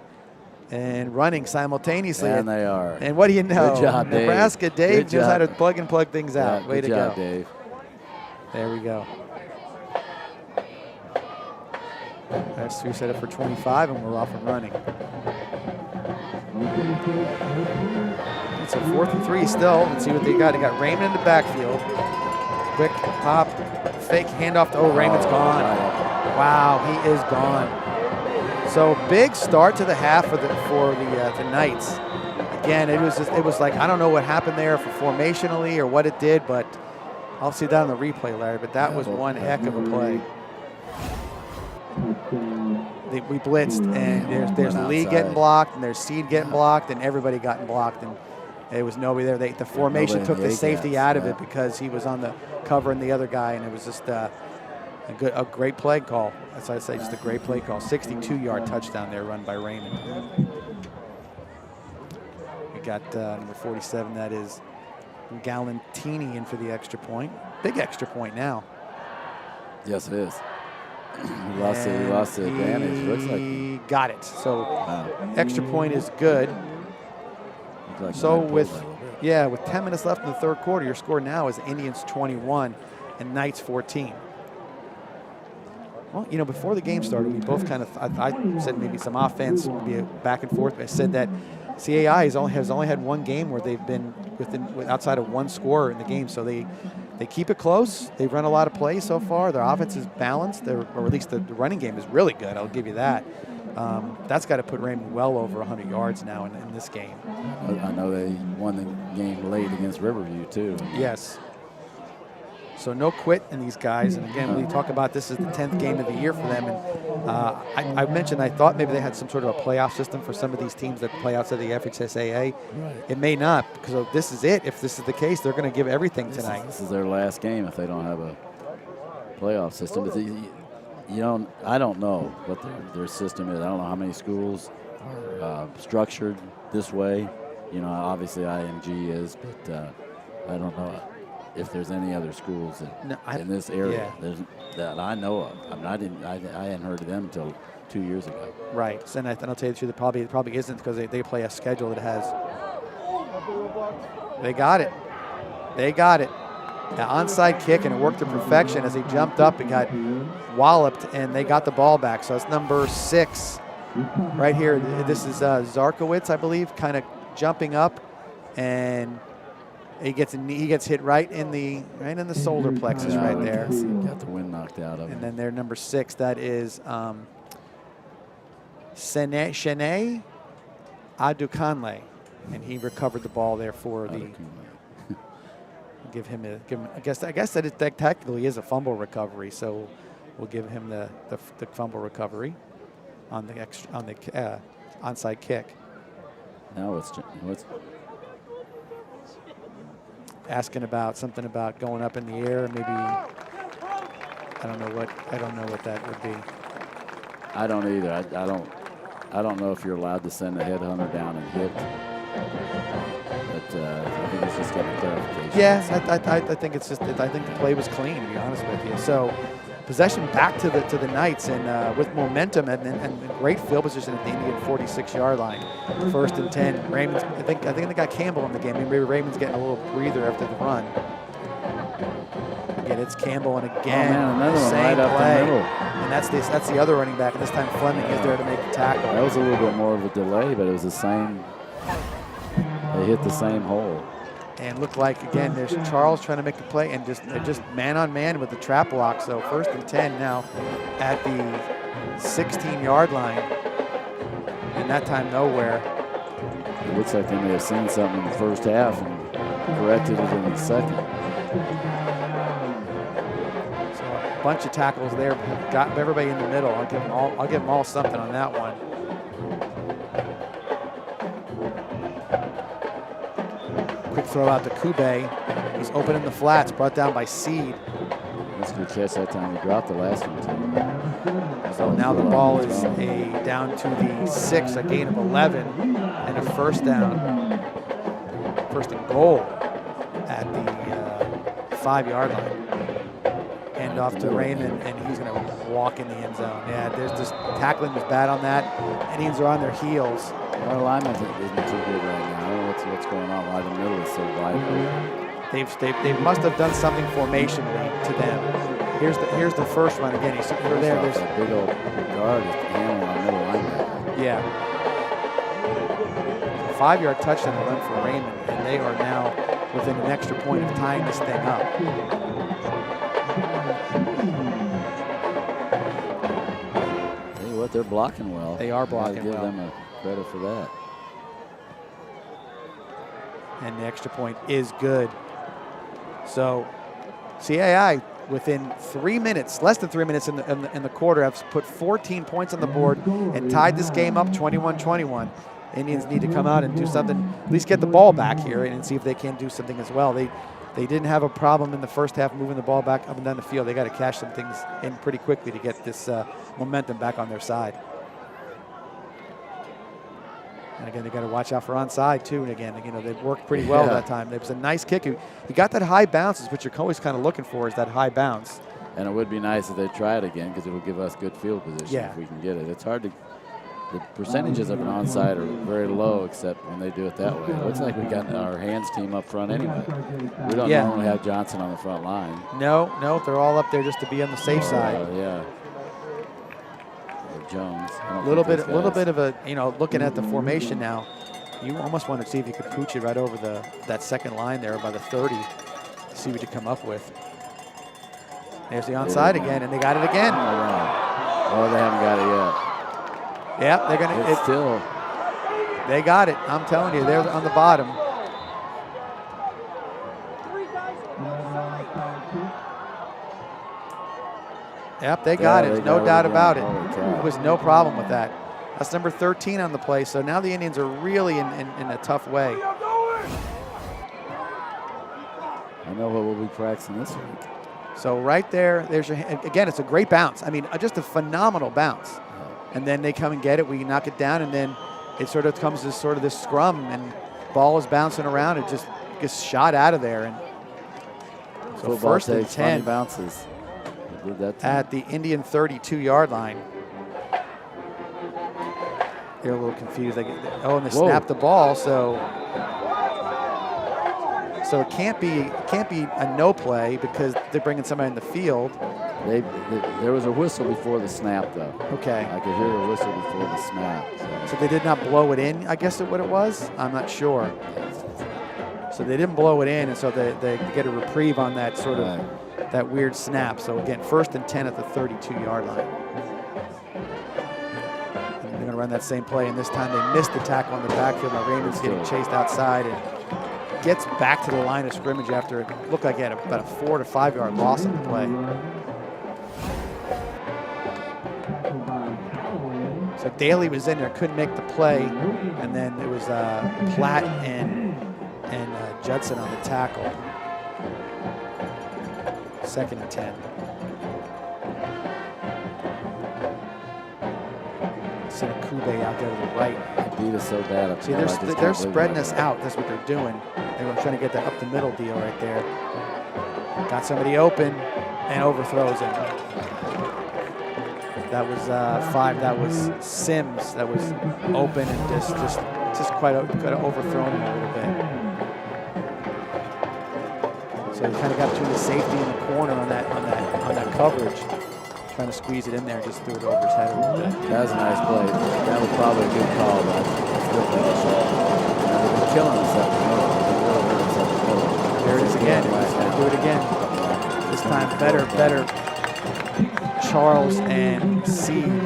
And running simultaneously. And they are. And what do you know? Good job, Dave. Nebraska Dave knows how to plug things out. Way to go. go. Dave. There we go. That's we set up for 25, and we're off and running. It's a 4th and 3 still. Let's see what they got. They got Raymond in the backfield. Quick pop, fake handoff to. Raymond's gone. Wow, he is gone. So big start to the half for the Knights. Again, it was like I don't know what happened there for formationally or what it did, but I'll see that on the replay, Larry. But that was one heck of a play. We blitzed, and there's Lee getting blocked, and there's Seed getting blocked, and everybody got blocked, and there was nobody there. The formation took the safety out of it because he was on the cover and the other guy, and it was just a great play call. That's what I say, just a great play call. 62-yard touchdown there run by Raymond. We got number 47, that is Galantini, in for the extra point. Big extra point now. Yes, it is. He lost the advantage. Looks like he got it. So extra point is good. Like so with 10 minutes left in the third quarter, your score now is Indians 21 and Knights 14. Well, before the game started, we both kind of, I said maybe some offense would be back and forth. I said that CAI has only had one game where they've been outside of one scorer in the game, so they keep it close. They run a lot of plays so far. Their offense is balanced, or at least the running game is really good. I'll give you that. That's got to put Raymond well over 100 yards now in this game. I know they won the game late against Riverview too. Yes. So no quit in these guys. And again, we talk about this is the 10th game of the year for them. And I mentioned I thought maybe they had some sort of a playoff system for some of these teams that play outside the FHSAA. Right. It may not, because this is it. If this is the case, they're going to give everything tonight. This is their last game if they don't have a playoff system. But I don't know what their system is. I don't know how many schools are structured this way. Obviously IMG is, but I don't know if there's any other schools in this area that I know of. I hadn't heard of them until 2 years ago. Right. And I'll tell you the truth, it probably isn't, because they play a schedule that has. They got it. They got it. The onside kick, and it worked to perfection as he jumped up and got walloped, and they got the ball back. So it's number 6 right here. This is Zarkowitz, I believe, kind of jumping up, and he gets hit right in the shoulder plexus right there. He got the wind knocked out of him. And then their number 6, that is Shene Adukanle, and he recovered the ball there for the. Give him. I guess that technically is a fumble recovery, so we'll give him the fumble recovery on the onside kick. Now what's asking about something about going up in the air, maybe. I don't know what that would be. I don't either. I don't know if you're allowed to send a headhunter down and hit. But I think it's just getting clarification. Yeah, I think it's just. I think the play was clean, to be honest with you. So possession back to the Knights, and with momentum and great field position at the Indian 46-yard line. 1st and 10. Raymond's. I think they got Campbell in the game. Maybe Raymond's getting a little breather after the run. Again, it's Campbell, and again another one right up the middle. And that's the other running back. And this time Fleming is there to make the tackle. That was a little bit more of a delay, but it was the same. They hit the same hole. And looked like, again, there's Charles trying to make a play, and just man on man with the trap block. So 1st and 10 now at the 16-yard line. And that time nowhere. It looks like they may have seen something in the first half and corrected it in the second. So a bunch of tackles there. Got everybody in the middle. I'll give them all something on that one. Quick throw out to Kube. He's open in the flats, brought down by Seed. That's a good catch that time. He dropped the last one too. So now the ball is down to the 6, a gain of 11, and a first down. First and goal at the 5-yard line. Hand off to Raymond, and he's going to walk in the end zone. Yeah, there's just tackling was bad on that. Indians are on their heels. Our alignment isn't too good right now. I don't know what's going on. Why the middle is so wide. They must have done something formationally to them. Here's the first run again. He's over there. There's a big old guard is handling our middle linebacker. Yeah. 5-yard touchdown run for Raymond, and they are now within an extra point of tying this thing up. Tell you what, they're blocking well. They are blocking well. Give them a credit for that. And the extra point is good. So CAI within 3 minutes, less than 3 minutes in the quarter, have put 14 points on the board and tied this game up 21-21. Indians need to come out and do something, at least get the ball back here and see if they can do something as well. They didn't have a problem in the first half moving the ball back up and down the field. They got to cash some things in pretty quickly to get this momentum back on their side. And again, they got to watch out for onside too. And again, they worked pretty well that time. It was a nice kick. He got that high bounce, is what you're always kind of looking for, is that high bounce. And it would be nice if they try it again, because it would give us good field position if we can get it. It's hard to. The percentages of an onside are very low, except when they do it that way. It looks like we got our hands team up front anyway. We don't normally have Johnson on the front line. No, they're all up there just to be on the safe side. Yeah. Or Jones. A little bit of a, looking at the formation now. You almost want to see if you could pooch it right over that second line there by the 30. See what you come up with. There's the onside again, and they got it again. Oh, they haven't got it yet. Yep, they're going to. Still. They got it. I'm telling you, they're on the bottom. Yep, they got it. No doubt about it. There was no problem with that. That's number 13 on the play. So now the Indians are really in a tough way. I know what we'll be practicing this week. So right there, there's your, again, it's a great bounce. I mean, just a phenomenal bounce. And then they come and get it. We knock it down, and then it sort of comes to sort of this scrum, and ball is bouncing around. It just gets shot out of there. And so Football first and takes 10 bounces. at the Indian 32-yard line. They're a little confused. And they snapped the ball, so it can't be a no play because they're bringing somebody in the field. There was a whistle before the snap, though. Okay. I could hear a whistle before the snap. So they did not blow it in, I guess is what it was? I'm not sure. So they didn't blow it in, and so they get a reprieve on that sort of that weird snap. So again, first and 10 at the 32-yard line. And they're going to run that same play, and this time they missed the tackle on the backfield. Now Raymond's getting chased outside and gets back to the line of scrimmage after it looked like he had about a 4 to 5 yard loss on the play. So Daly was in there, couldn't make the play, and then it was Platt and Judson on the tackle. Second and 10. Send Kube out there to the right. They beat us so bad. See, they're spreading us out. That's what they're doing. They were trying to get that up the middle deal right there. Got somebody open and overthrows him. That was 5. That was Sims. That was open and just quite could have overthrown him a little bit. So he kind of got between the safety and the corner on that coverage, trying to squeeze it in there, just threw it over his head a little bit. That was a nice play. That was probably a good call, but I still think it's they've been killing us up the middle. There it is again. He's going to do it again. This time better. Charles and C. Now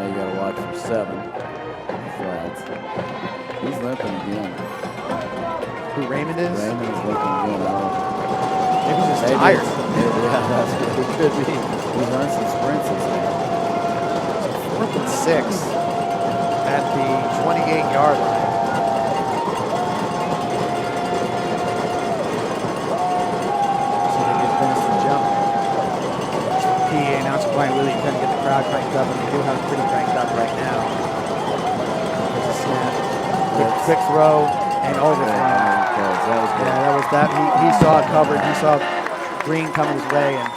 you got to watch for 7. Flats. He's limping again. Who Raymond is? Raymond is limping again. Maybe he's just tired. Yeah, it could be. He's run some sprints this year. 4th and 6 at the 28-yard line. Brian Willie trying to get the crowd cranked up, and they do have it pretty cranked up right now. There's a snap. Quick throw and overthrow. That was that. He saw it covered. He saw Green coming his way, and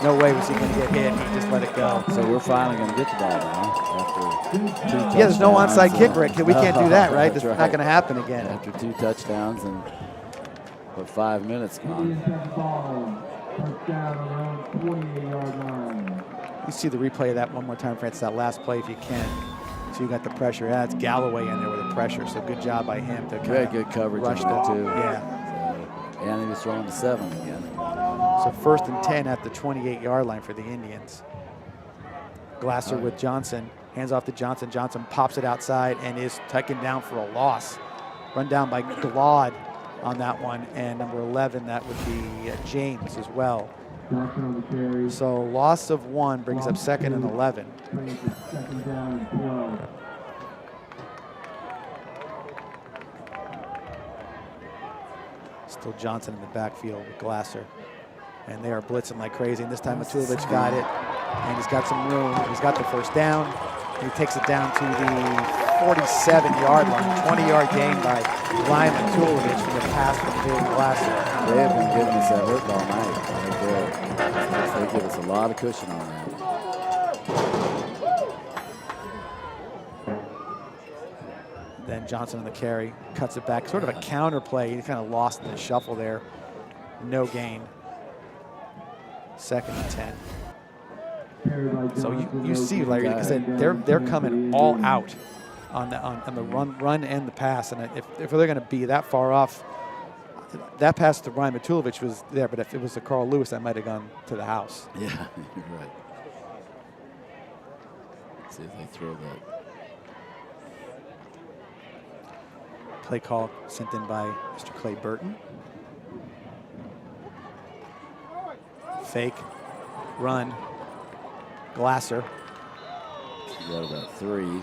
no way was he going to get hit. He just let it go. So we're finally going to get the ball now after 2 touchdowns. Yeah, there's no onside kick, Rick. We can't do that, right? That's not going to happen again. After 2 touchdowns and 5 minutes gone. You see the replay of that one more time, Francis, that last play if you can. So you got the pressure. Yeah, it's Galloway in there with the pressure, so good job by him to very good coverage rush that too. Yeah. So, and he was throwing to 7 again. So 1st and 10 at the 28-yard line for the Indians. Glasser with Johnson, hands off to Johnson. Johnson pops it outside and is taken down for a loss. Run down by Glod on that one, and number 11, that would be James as well. So loss of 1 brings up 2nd and 11. Still Johnson in the backfield with Glasser. And they are blitzing like crazy. And this time Matulovic got it. And he's got some room. He's got the first down. And he takes it down to the 47-yard line. 20-yard gain by Ryan Matulovic from the pass from David Glasser. They have been giving us that hook all night. They give us a lot of cushion on that. Then Johnson on the carry, cuts it back. Sort of a counter play. He kind of lost in the shuffle there. No gain. 2nd and 10. So you see, like I said, they're coming all out on the run and the pass. And if they're going to be that far off, that pass to Ryan Matulovic was there, but if it was to Carl Lewis, that might have gone to the house. Yeah, you're right. Let's see if they throw that. Play call sent in by Mr. Clay Burton. Fake, run, Glasser. He got about 3.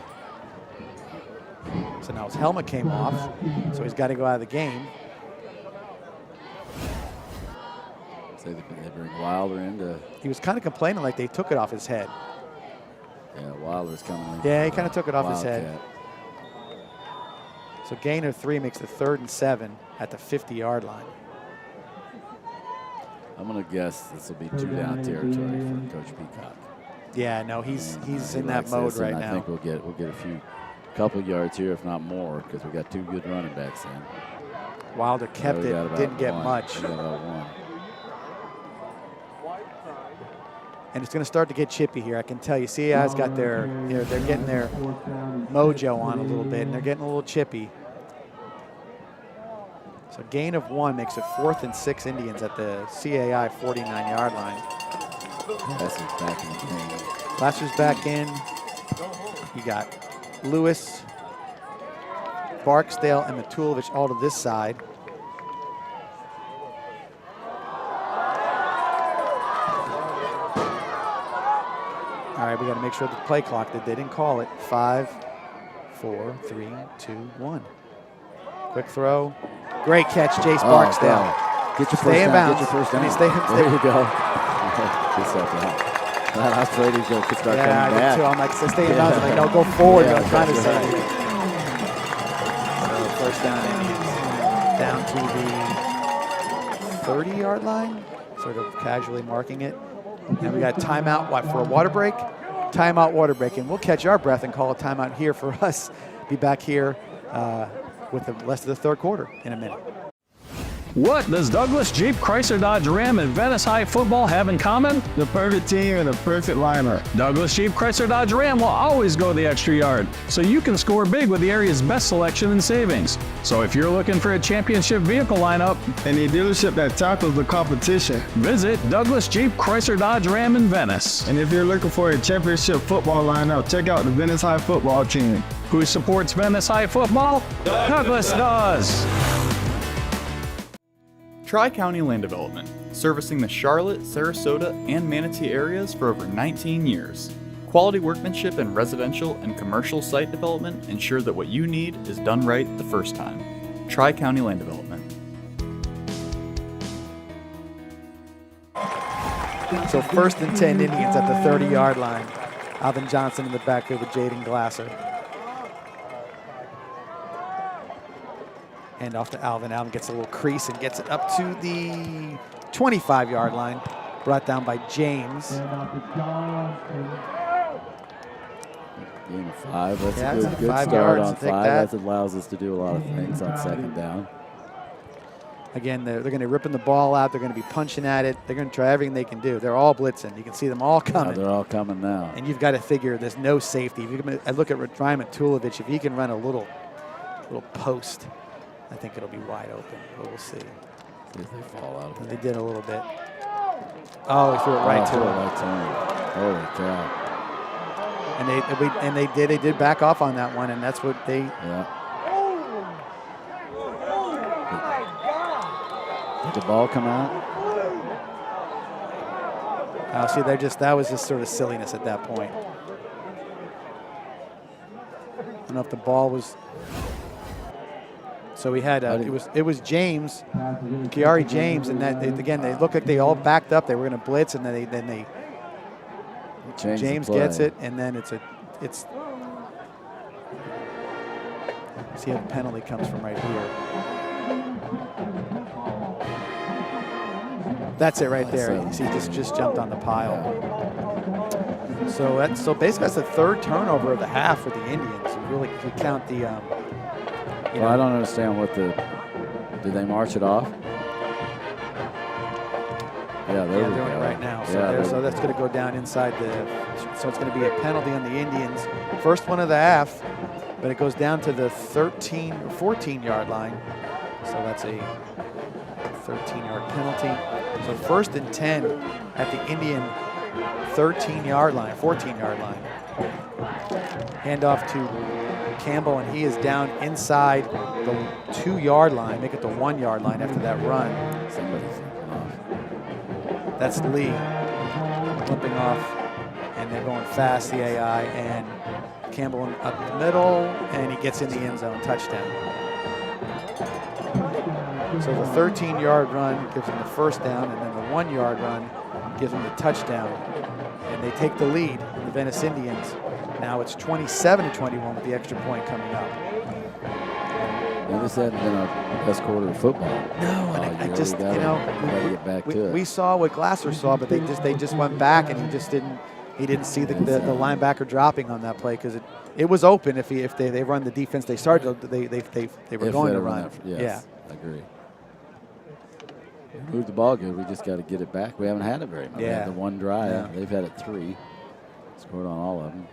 So now his helmet came off, so he's got to go out of the game. So they bring Wilder in. He was kind of complaining like they took it off his head. Yeah, Wilder's coming in. Yeah, he kind of took it off his head. Wildcat. So gain of 3 makes it 3rd and 7 at the 50-yard line. I'm going to guess this will be 2-down territory for Coach Peacock. Yeah, no, he's in that likes mode this, right and now. I think we'll get a couple yards here, if not more, because we got 2 good running backs in. Wilder kept We got it, about didn't get 1. much. We got about 1. And it's going to start to get chippy here. I can tell you, CAI's got their, they're getting their mojo on a little bit, and they're getting a little chippy. So gain of 1 makes it 4th and 6 Indians at the CAI 49-yard line. Glasser's back in the game. Glasser's back in. You got Lewis, Barksdale, and Matulovic all to this side. All right, we got to make sure the play clock that they didn't call it. 5, 4, 3, 2, 1. Quick throw. Great catch, Jace Barksdale. God. Get your Stay first in down. bounds. Get your first I down. mean, stay. There you go. Good stuff, man. I was afraid he's going to start Yeah, coming I back. did too. I'm like, stay in bounds. I'm like, no, go forward. Yeah, I'm trying to that's say. right. So first down Indians. Down to the 30-yard line. Sort of casually marking it. And we got timeout, for a water break? Timeout, water break. And we'll catch our breath and call a timeout here for us. Be back here with the rest of the 3rd quarter in a minute. What does Douglas Jeep Chrysler Dodge Ram and Venice High football have in common? The perfect team and the perfect lineup. Douglas Jeep Chrysler Dodge Ram will always go the extra yard, so you can score big with the area's best selection and savings. So if you're looking for a championship vehicle lineup, And a dealership that tackles the competition. visit Douglas Jeep Chrysler Dodge Ram in Venice. And if you're looking for a championship football lineup, check out the Venice High football team. Who supports Venice High football? Douglas does. Tri-County Land Development, servicing the Charlotte, Sarasota, and Manatee areas for over 19 years. Quality workmanship in residential and commercial site development ensure that what you need is done right the first time. Tri-County Land Development. So 1st and 10 Indians at the 30-yard line. Alvin Johnson in the back there with Jaden Glasser. Hand off to Alvin. Alvin gets a little crease and gets it up to the 25-yard line. Brought down by James. Gain of 5. That's Yeah, a it's good 5 start yards. on 5. Take that. That allows us to do a lot of things on 2nd down. Again, they're going to be ripping the ball out. They're going to be punching at it. They're going to try everything they can do. They're all blitzing. You can see them all coming. They're all coming now. And you've got to figure there's no safety. If you can, I look at Ryan Matulovic. If he can run a little post, I think it'll be wide open. But we'll see. See if they fall out of They it. did a little bit. Oh, he threw it right to him. Right to him. Holy cow. And they did back off on that one, and that's what they. Yeah. Did the ball come out? See, that was just sort of silliness at that point. I don't know if the ball was. So we had it was James, Kiari James, and that they looked like they all backed up. They were going to blitz, and then they James gets it, and then it's see how the penalty comes from right here. That's it right there. You see, just jumped on the pile. So basically that's the 3rd turnover of the half for the Indians. If you count the. Well, I don't understand did they march it off? Yeah, there we doing go. it right now. So, Yeah, so that's going to go down inside so it's going to be a penalty on the Indians. First one of the half, but it goes down to the 13 or 14-yard line. So that's a 13-yard penalty. So 1st and 10 at the Indian 13-yard line, 14-yard line. Handoff to Campbell, and he is down inside the 2-yard line, make it the 1-yard line after that run. That's Lee flipping off, and they're going fast, the AI, and Campbell up the middle, and he gets in the end zone, touchdown. So the 13-yard run gives them the first down, and then the 1-yard run gives them the touchdown. And they take the lead, the Venice Indians. Now it's 27-21 with the extra point coming up. Well, this hasn't been our best quarter of football. No, and I just, we gotta get back to it. We saw what Glasser saw, but they just went back, and he didn't see the linebacker dropping on that play because it was open if they run the defense they started, they were going to run. Yes, yeah, I agree. Moved the ball good. We just got to get it back. We haven't had it very much. Yeah. We had the one drive. Yeah. They've had it 3. Scored on all of them.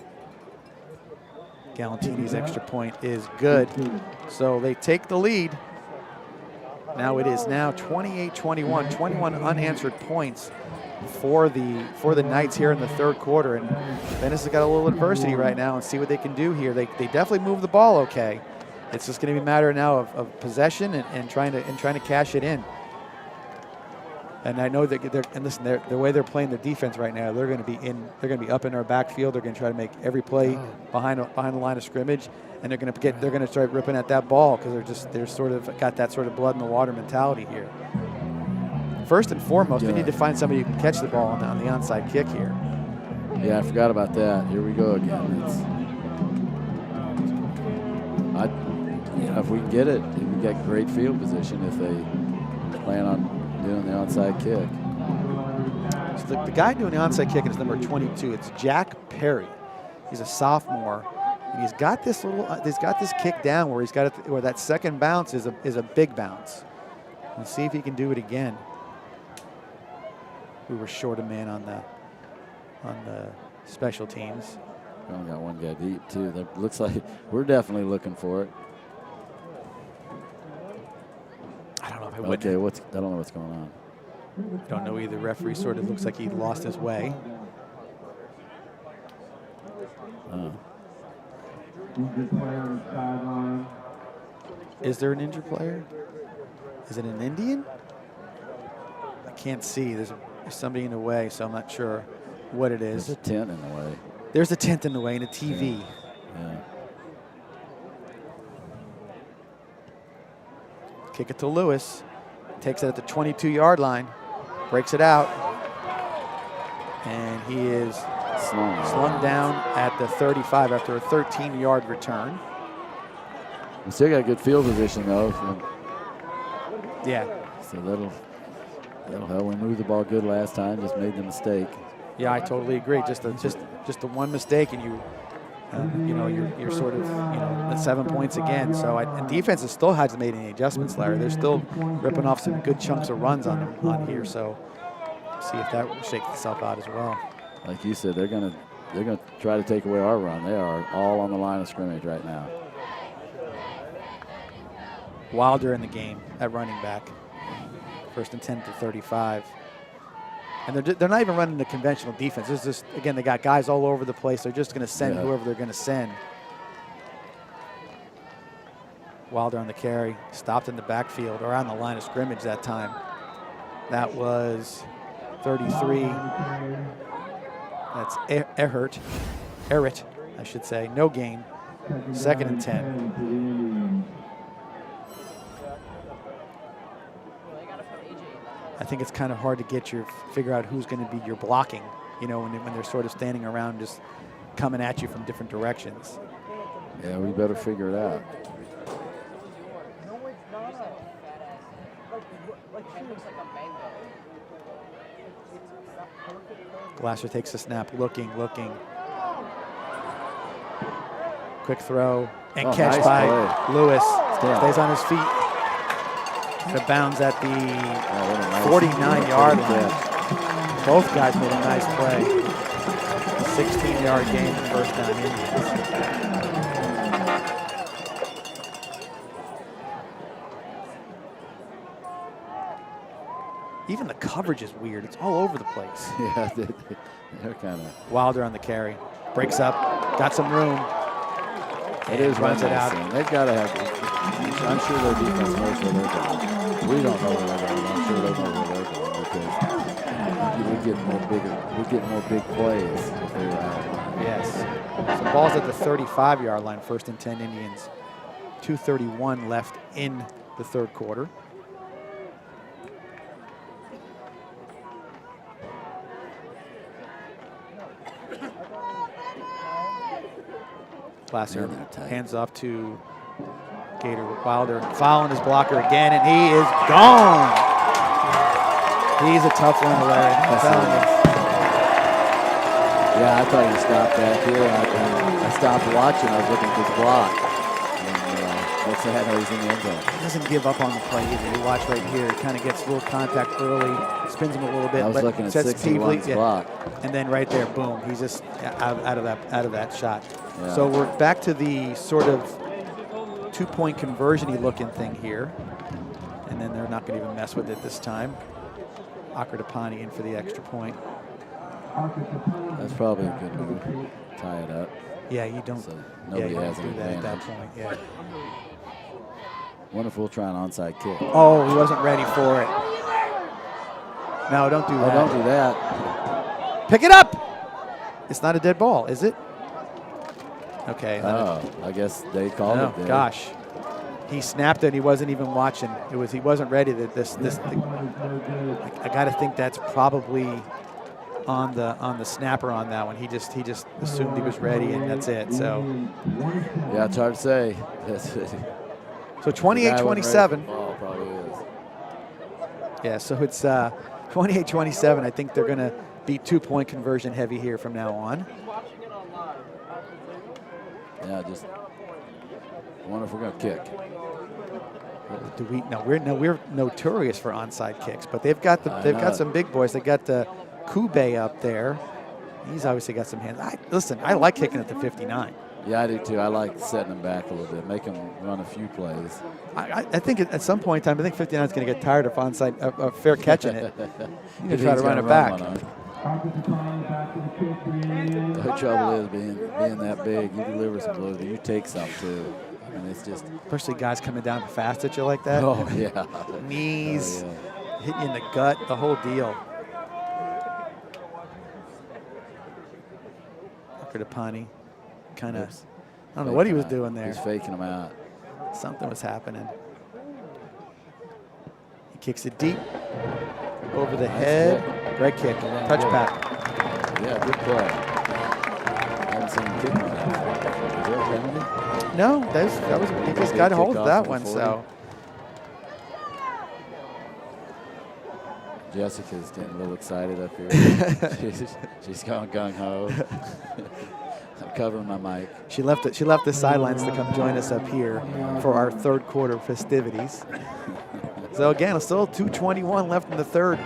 Galantini's extra point is good. So they take the lead. Now it is now 28-21, 21 unanswered points for the Knights here in the third quarter. And Venice has got a little adversity right now, and see what they can do here. They definitely move the ball okay. It's just going to be a matter now of possession and trying to cash it in. And I know that the way they're playing their defense right now, they're going to be up in our backfield. They're going to try to make every play behind the line of scrimmage, and they're going to start ripping at that ball because they're sort of got that sort of blood in the water mentality here. First and foremost, we need to find somebody who can catch the ball on the onside kick here. Yeah, I forgot about that. Here we go again. If we can get it, we got great field position if they plan on doing the onside kick. So the guy doing the onside kick is number 22. It's Jack Perry. He's a sophomore, and he's got this kick down where where that second bounce is a big bounce. Let's see if he can do it again. We were short a man on the special teams. We only got one guy deep too. That looks like we're definitely looking for it. I don't know if I would. Okay, I don't know what's going on. Don't know either. Referee sort of looks like he lost his way. Is there an injured player? Is it an Indian? I can't see. There's somebody in the way, so I'm not sure what it is. There's a tent in the way. There's a tent in the way and a TV. Yeah. Kick it to Lewis. Takes it at the 22-yard line. Breaks it out. And he is slung down at the 35 after a 13-yard return. We still got good field position though. Yeah. So that'll help. We moved the ball good last time. Just made the mistake. Yeah, I totally agree. Just the one mistake, and you're sort of at 7 points again. So and defense still hasn't made any adjustments, Larry. They're still ripping off some good chunks of runs on here. So see if that shakes itself out as well. Like you said, they're gonna try to take away our run. They are all on the line of scrimmage right now. Wilder in the game at running back. 1st and 10 to 35. And they're not even running the conventional defense. It's just, again, they got guys all over the place. They're just going to send whoever they're going to send. Wilder on the carry, stopped in the backfield or on the line of scrimmage that time. That was 33. That's Erhert, I should say. No gain. 2nd and 10. I think it's kind of hard to figure out who's going to be your blocking, when they're sort of standing around just coming at you from different directions. Yeah, we better figure it out. Glasser takes the snap, looking. Quick throw and catch nice by play. Lewis. Stays on his feet. Out of bounds at the 49-yard line. Both guys made a nice play. 16-yard gain, first down Indians. Even the coverage is weird. It's all over the place. Yeah, they're kind of. Wilder on the carry. Breaks up. Got some room. It is runs it out. They've got to have. I'm sure their defense knows where they're going. We don't know where they're going. I'm sure they know where they're going because we get more big plays if they were out. Yes. So ball's at the 35-yard line. First and 10 Indians. 2:31 left in the third quarter. Glasser hands off to Gator Wilder, following his blocker again, and he is gone. He's a tough one to Larry. I'm telling you. Yeah, I thought he stopped back here. I stopped watching. I was looking at his block. And next thing I know, he's in the end zone. He doesn't give up on the play either. You watch right here. He kind of gets a little contact early, spins him a little bit. I was looking at 61's block. And then right there, boom, he's just out of that shot. Yeah. So we're back to the sort of two-point conversion-y looking thing here. And then they're not going to even mess with it this time. Akradapani in for the extra point. That's probably a good move. Tie it up. Yeah, you don't. So nobody has an do that advantage. at that point. Yeah. Wonder if we'll try an onside kick. Oh, he wasn't ready for it. No, don't do that. Oh, don't do that. Pick it up. It's not a dead ball, is it? Okay. Oh, I guess they called it. Oh gosh, he snapped it. And he wasn't even watching. He wasn't ready. I got to think that's probably on the snapper on that one. He just assumed he was ready, and that's it. So yeah, it's hard to say. So 28-27. Probably is. Yeah, so it's 28-27. I think they're going to be two-point conversion heavy here from now on. Yeah, just wonder if we're going to kick. Do we? No, we're notorious for onside kicks, but they've got some big boys. They got Kube up there. He's obviously got some hands. Listen, I like kicking at the 59. Yeah, I do too. I like setting them back a little bit, make them run a few plays. I think at some point in time, I think 59 is going to get tired of onside fair catching it. You can try to run it back. The trouble is being that big, you deliver some blows, but you take some too. I mean, it's just. Especially guys coming down fast at you like that. Oh, yeah. Knees, hit you in the gut, the whole deal. Akradapani kind of, I don't know what he was doing there. He's faking them out. Something was happening. He kicks it deep over the head. Great kick, touchback. Yeah, good play. I haven't seen him kick on that. Was there a penalty? No, that was he just got a hold of that one. So Jessica's getting a little excited up here. she's going gung ho. I'm covering my mic. She left the sidelines to come join us up here for our third quarter festivities. So again, still 2:21 left in the third.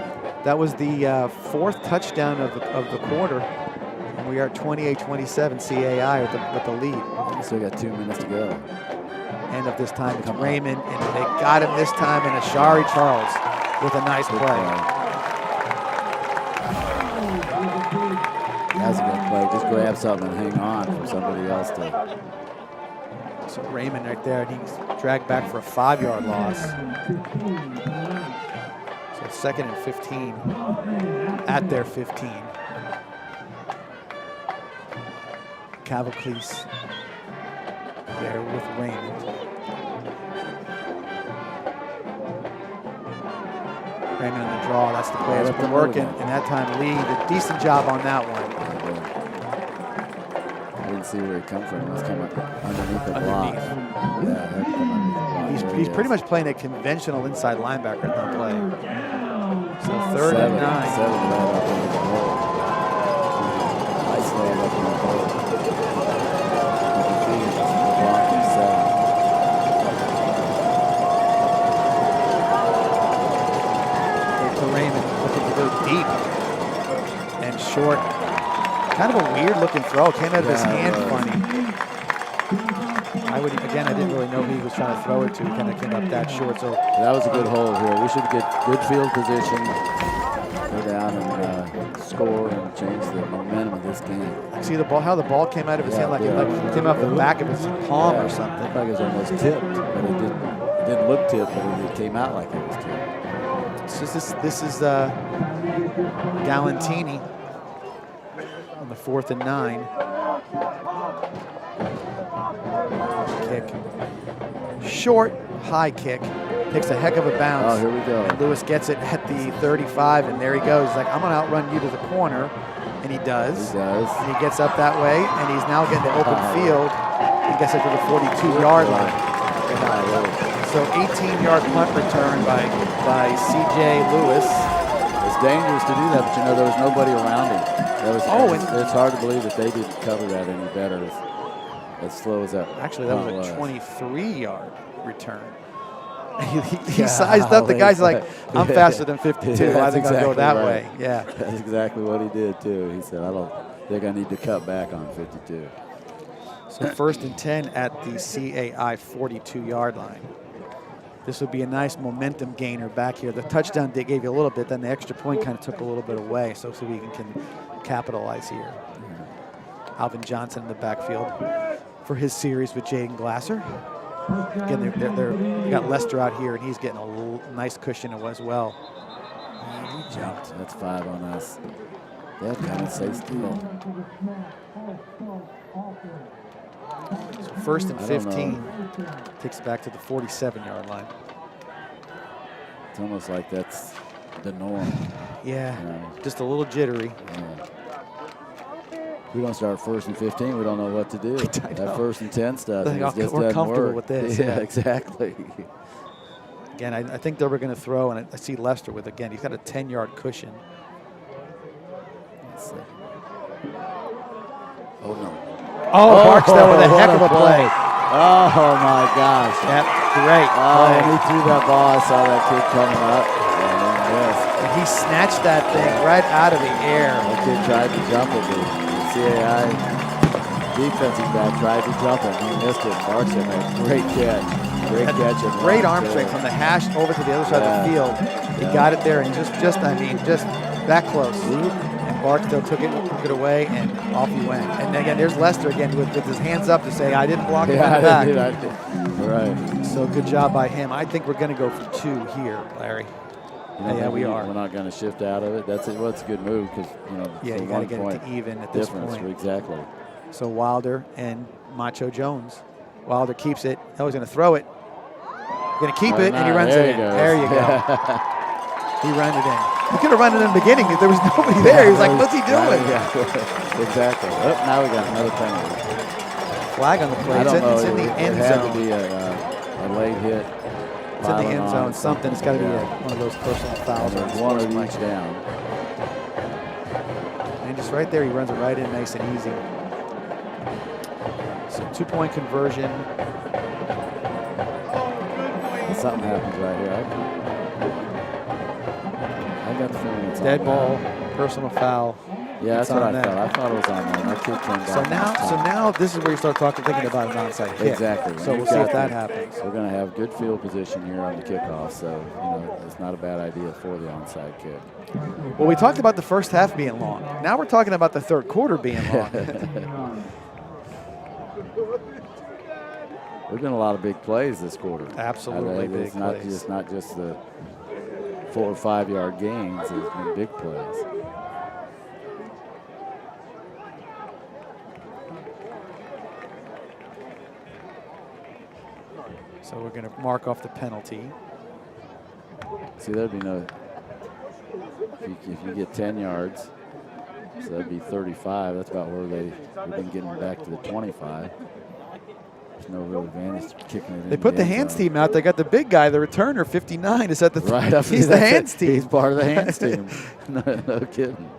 That was the fourth touchdown of the quarter. And we are at 28-27 CAI with the lead. Still got 2 minutes to go. End of this time, it's Raymond, and they got him this time in Ashari Charles with a nice play. That's a good play. Just grab something and hang on for somebody else to. So Raymond right there, and he's dragged back for a 5-yard loss. So second and 15 at their 15. Cavaclis there with Raymond. Raymond on the draw, that's the play that's been working. And that time Lee did a decent job on that one. I didn't see where he come from. He was coming underneath the block. Yeah, had to come underneath the block. He's pretty much playing a conventional inside linebacker at that play. So third and 9. 7 right up into the hole. Nice leg up in the hole. You can see the block himself. To Raymond, looking to go deep. short. Kind of a weird looking throw. Came out of his hand funny. I didn't really know who he was trying to throw it to. He kind of came up that short. So that was a good hold here. We should get good field position, go down and score and change the momentum of this game. See the ball, how the ball came out of his hand, like it came off the back of his palm or something. Like it was almost tipped, but it didn't look tipped, but it came out like it was tipped. This is Galantini on the 4th and 9. Kick. Short, high kick. Takes a heck of a bounce. Oh, here we go. And Lewis gets it at the 35, and there he goes. He's like, I'm going to outrun you to the corner. And he does. He does. And he gets up that way, and he's now getting the open field. He gets it to the 42-yard line. So 18-yard punt return by C.J. Lewis. It's dangerous to do that, but there was nobody around him. It's hard to believe that they didn't cover that any better as slow as that. Actually, that was a 23-yard return. He sized up the guys like, I'm faster than 52. I think I'll go that way. Yeah. That's exactly what he did, too. He said, they're going to need to cut back on 52. So 1st and 10 at the CAI 42-yard line. This would be a nice momentum gainer back here. The touchdown they gave you a little bit, then the extra point kind of took a little bit away, so we can capitalize here. Alvin Johnson in the backfield for his series with Jaden Glasser. Again, they got Lester out here, and he's getting a nice cushion as well. He jumped. That's 5 on us. That kind of stays still. So 1st and 15 takes it back to the 47-yard line. It's almost like that's the norm. Yeah, just a little jittery. Yeah. We don't start 1st and 15. We don't know what to do. That 1st and 10 stuff. We're comfortable with this. Yeah, exactly. Again, I think they were going to throw, and I see Lester with, again, he's got a 10-yard cushion. Let's see. Oh, no. Oh, Barksdale with a heck of a play. Oh, my gosh. Yep, great. When he threw that ball, I saw that kid coming up. And he snatched that thing right out of the air. That kid tried to jump it. The CAI defensive back tried to jump it. He missed it. Barksdale made a great catch. Great arm strength from the hash over to the other side of the field. He got it there, and just that close. And Barksdale took it away, and off he went. And again, there's Lester again with his hands up to say, I didn't block him in the back. Right. So good job by him. I think we're going to go for 2 here, Larry. Yeah, we are. We're not going to shift out of it. That's a good move because you got to get it to even at this point. Exactly. So Wilder and Macho Jones. Wilder keeps it. Oh, he's going to throw it. Going to keep it, and he runs it in. There you go. He ran it in. He could have run it in the beginning if there was nobody there. He was like, what's he doing? Exactly. Oh, now we got another penalty. Flag on the play. It's in the end zone. It had to be a late hit. It's in the end zone. Something. It's got to be one of those personal fouls. One of each down. And just right there, he runs it right in nice and easy. So 2-point conversion. Something happens right here. I got the feeling it's dead ball, personal foul. Yeah, that's what I thought. I thought it was on there. That kid came down. So now this is where you start thinking about an onside kick. Exactly. So we'll see if that happens. We're going to have good field position here on the kickoff, so it's not a bad idea for the onside kick. Well, we talked about the first half being long. Now we're talking about the third quarter being long. There's been a lot of big plays this quarter. Absolutely big plays. It's not just the 4 or 5 yard gains. There's been big plays. So we're going to mark off the penalty. See, there'd be no. If you get 10 yards, so that'd be 35. That's about where we've been getting back to the 25. There's no real advantage kicking it in. They put the hands team out. They got the big guy, the returner, 59, is at the right. He's the hands team. He's part of the hands team. No kidding.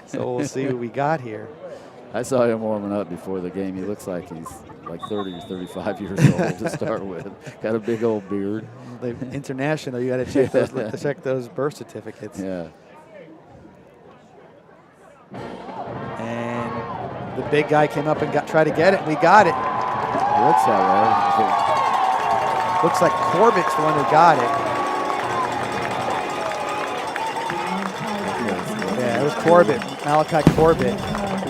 So we'll see what we got here. I saw him warming up before the game. He looks like he's like 30 or 35 years old to start with. Got a big old beard. International, you got to check those birth certificates. Yeah. The big guy came up and tried to get it. We got it. Looks that way. Looks like Corbett's the one who got it. Yeah, it was Corbett, Malachi Corbett.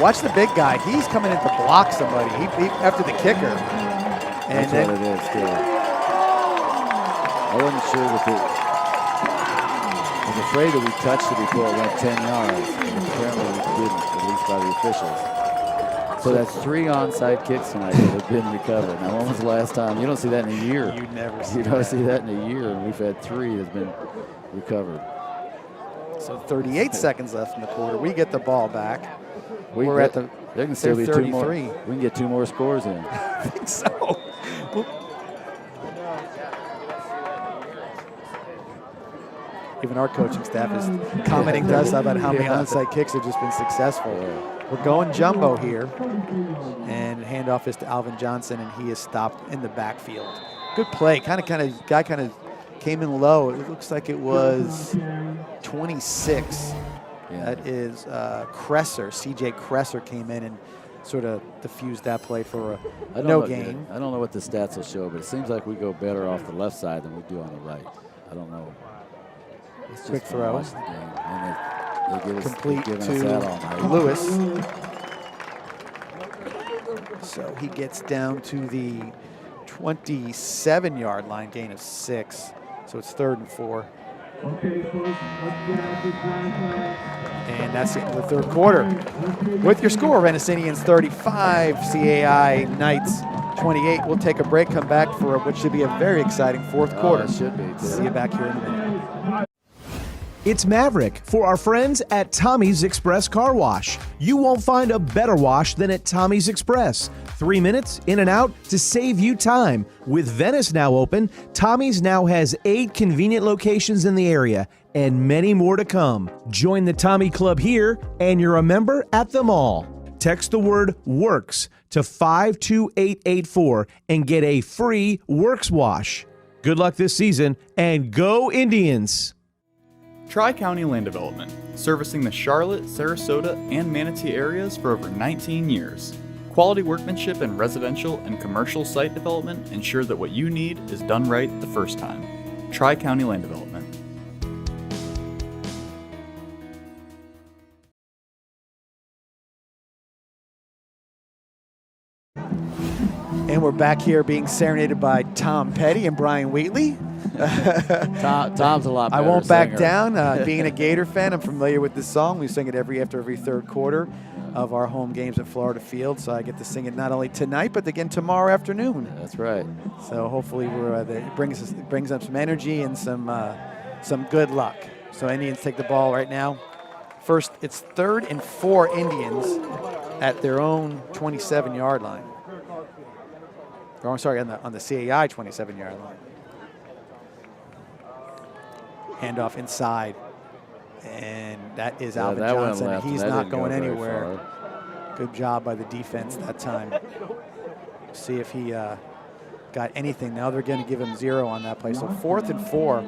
Watch the big guy. He's coming in to block somebody. He after the kicker. And that's then, what it is, too. I wasn't sure that I was afraid that we touched it before it went 10 yards. And apparently we didn't, at least by the officials. So that's 3 onside kicks tonight that have been recovered. Now, when was the last time? You don't see that in a year. You never see You don't see that in a year, and we've had 3 that's been recovered. So 38 seconds left in the quarter. We get the ball back. We're at the. There can still be 2 more. 33. We can get 2 more scores in. I think so. Even our coaching staff is commenting to us about how many onside kicks have just been successful. We're going jumbo here, and handoff is to Alvin Johnson, and he is stopped in the backfield. Good play. Guy kind of came in low. It looks like it was 26. That is Cresser. C.J. Cresser came in and sort of diffused that play for a no gain. I don't know what the stats will show, but it seems like we go better off the left side than we do on the right. I don't know. It's Quick throw. And they give us, complete to Lewis. So he gets down to the 27-yard line, gain of 6. So it's 3rd and 4. And that's it in the 3rd quarter. With your score, Venice Indians 35, CAI Knights 28. We'll take a break, come back for what should be a very exciting 4th quarter. It should be. See you back here in a minute. It's Maverick for our friends at Tommy's Express Car Wash. You won't find a better wash than at Tommy's Express. 3 minutes in and out to save you time. With Venice now open, Tommy's now has 8 convenient locations in the area and many more to come. Join the Tommy Club here and you're a member at them all. Text the word WORKS to 52884 and get a free Works wash. Good luck this season and go Indians! Tri-County Land Development, servicing the Charlotte, Sarasota, and Manatee areas for over 19 years. Quality workmanship in residential and commercial site development ensure that what you need is done right the first time. Tri-County Land Development. And we're back here being serenaded by Tom Petty and Brian Wheatley. Tom's a lot better I won't back singer. down. Being a Gator fan, I'm familiar with this song. We sing it after every 3rd quarter of our home games at Florida Field. So I get to sing it not only tonight, but again tomorrow afternoon. That's right. So hopefully it brings up some energy and some good luck. So Indians take the ball right now. First, it's 3rd and 4 Indians at their own 27-yard line. Or I'm sorry, on the CAI 27-yard line. Handoff inside, and that is Alvin Johnson. Left, he's not going go anywhere. Good job by the defense that time. See if he got anything. Now they're going to give him 0 on that play. So 4th and 4.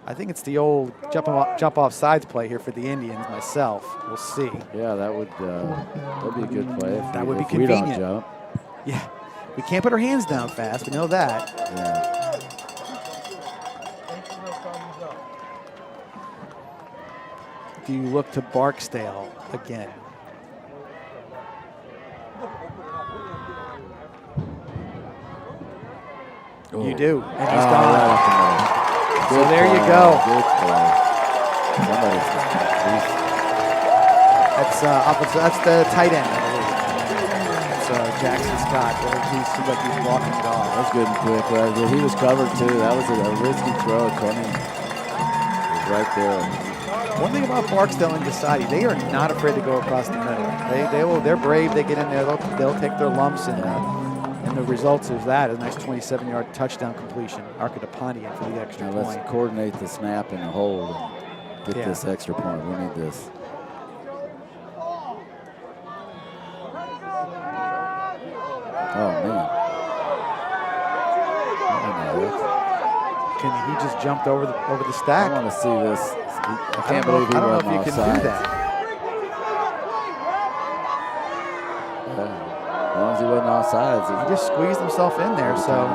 I think it's the old jump off sides play here for the Indians. Myself, we'll see. Yeah, that'd be a good play. That would be if we don't convenient. jump. Yeah, we can't put our hands down fast. We know that. Yeah. Do you look to Barksdale again? Oh. You do, and he's gone. So there you go. Good play. That's the tight end, I believe. That's Jackson Scott. He seems like he's walking it off. That's good and quick. He was covered too. That was a risky throw coming. It was right there. One thing about Barksdale and Gasati, they are not afraid to go across the middle. They're brave. They get in there. They'll take their lumps, and the results is that a nice 27-yard touchdown completion. Arkadepondian for the extra point. Let's coordinate the snap and the hold. Get this extra point. We need this. Oh man! He just jumped over the stack. I want to see this. I can't believe he I don't know wasn't if you can offside. do that. wasn't offsides. He just squeezed himself in there. So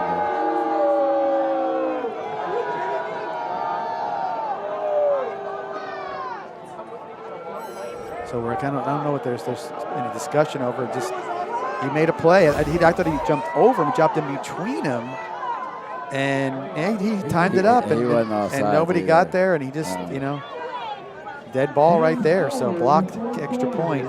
we're kind of, I don't know what there's any discussion over. Just he made a play. I thought he jumped over him, jumped in between him, and he timed it up, and nobody got there, and he just dead ball right there. So blocked extra point.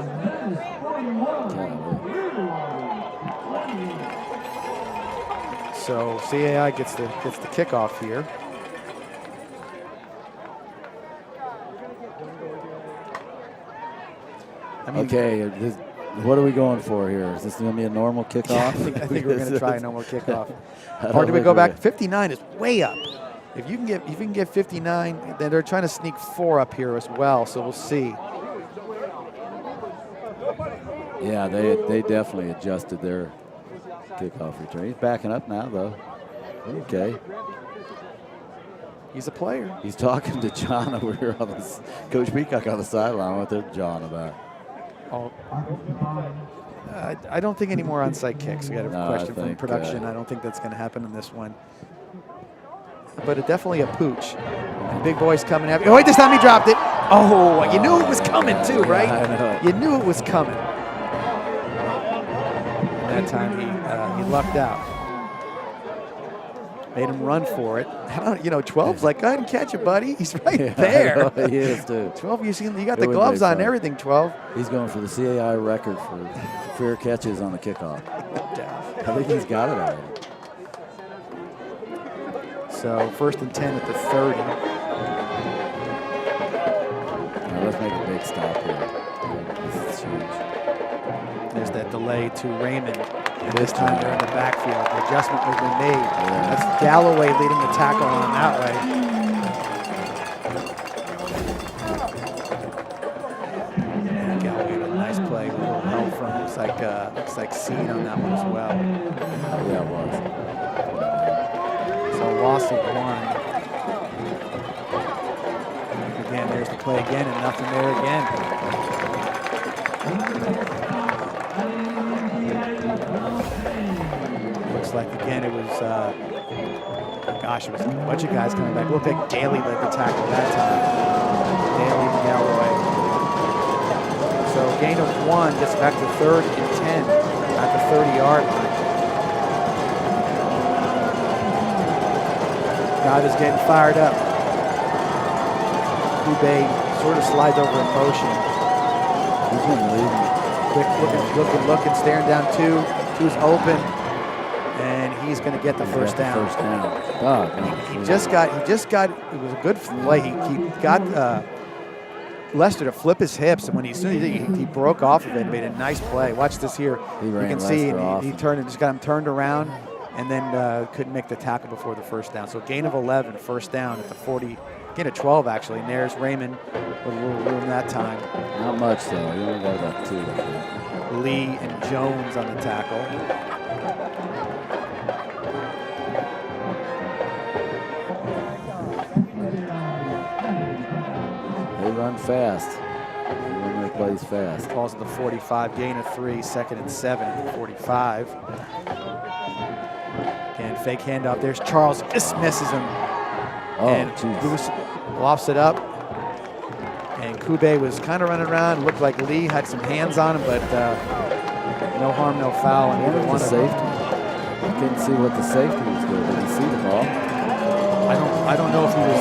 So CAI gets the kickoff here. Okay, what are we going for here? Is this going to be a normal kickoff? I think we're going to try a normal kickoff. Or do we go back? 59 is way up. If you can get 59, then they're trying to sneak 4 up here as well. So we'll see. Yeah, they definitely adjusted their kickoff return. He's backing up now, though. Okay. He's a player. He's talking to John over here on this. Coach Peacock on the sideline. What they're John about? Oh, I don't think any more onside kicks. We got a question from production. I don't think that's going to happen in this one. But definitely a pooch. And big boy's coming after. Oh, wait, this time he dropped it. Oh, you knew it was coming too, right? I know. You knew it was coming. And that time he lucked out. Made him run for it. 12's like, go ahead and catch it, buddy. He's right there. He is too. 12, you got the gloves on and everything, 12. He's going for the CAI record for fair catches on the kickoff. I think he's got it already. So 1st and 10 at the 30. Now let's make a big stop here. This is huge. There's that delay to Raymond. And this time they're in the backfield. The adjustment has been made. Yeah. That's Galloway leading the tackle on that way. And Galloway with a nice play. A little help from looks like Seed on that one as well. Yeah, it was. So loss of 1. Again, there's the play again, and nothing there again. Looks like again it was, it was a bunch of guys coming back. Looked like Daly led the tackle that time. Daly to Galloway. So gain of 1 gets back to 3rd and 10 at the 30-yard line. God is getting fired up. Kubay sort of slides over in motion. He's been leading. Quick looking, staring down 2. 2's open, and he's going to get the first down. First down. God, he just got. It was a good play. He got Lester to flip his hips, and when he broke off of it, made a nice play. Watch this here. You can see he turned and just got him turned around, and then couldn't make the tackle before the first down. So gain of 11, first down at the 40. Gain of 12 actually, and there's Raymond with a little room that time. Not much though. He only got about 2. Lee and Jones on the tackle. They run fast. They run their plays fast. Calls at the 45, gain of 3, 2nd and 7 at the 45. Again, fake handoff. There's Charles, just misses him. And Goose lofts it up. And Kubay was kind of running around. Looked like Lee had some hands on him, but no harm, no foul. And either one of them. I couldn't see what the safety was doing. Did you see the ball? I don't know if he was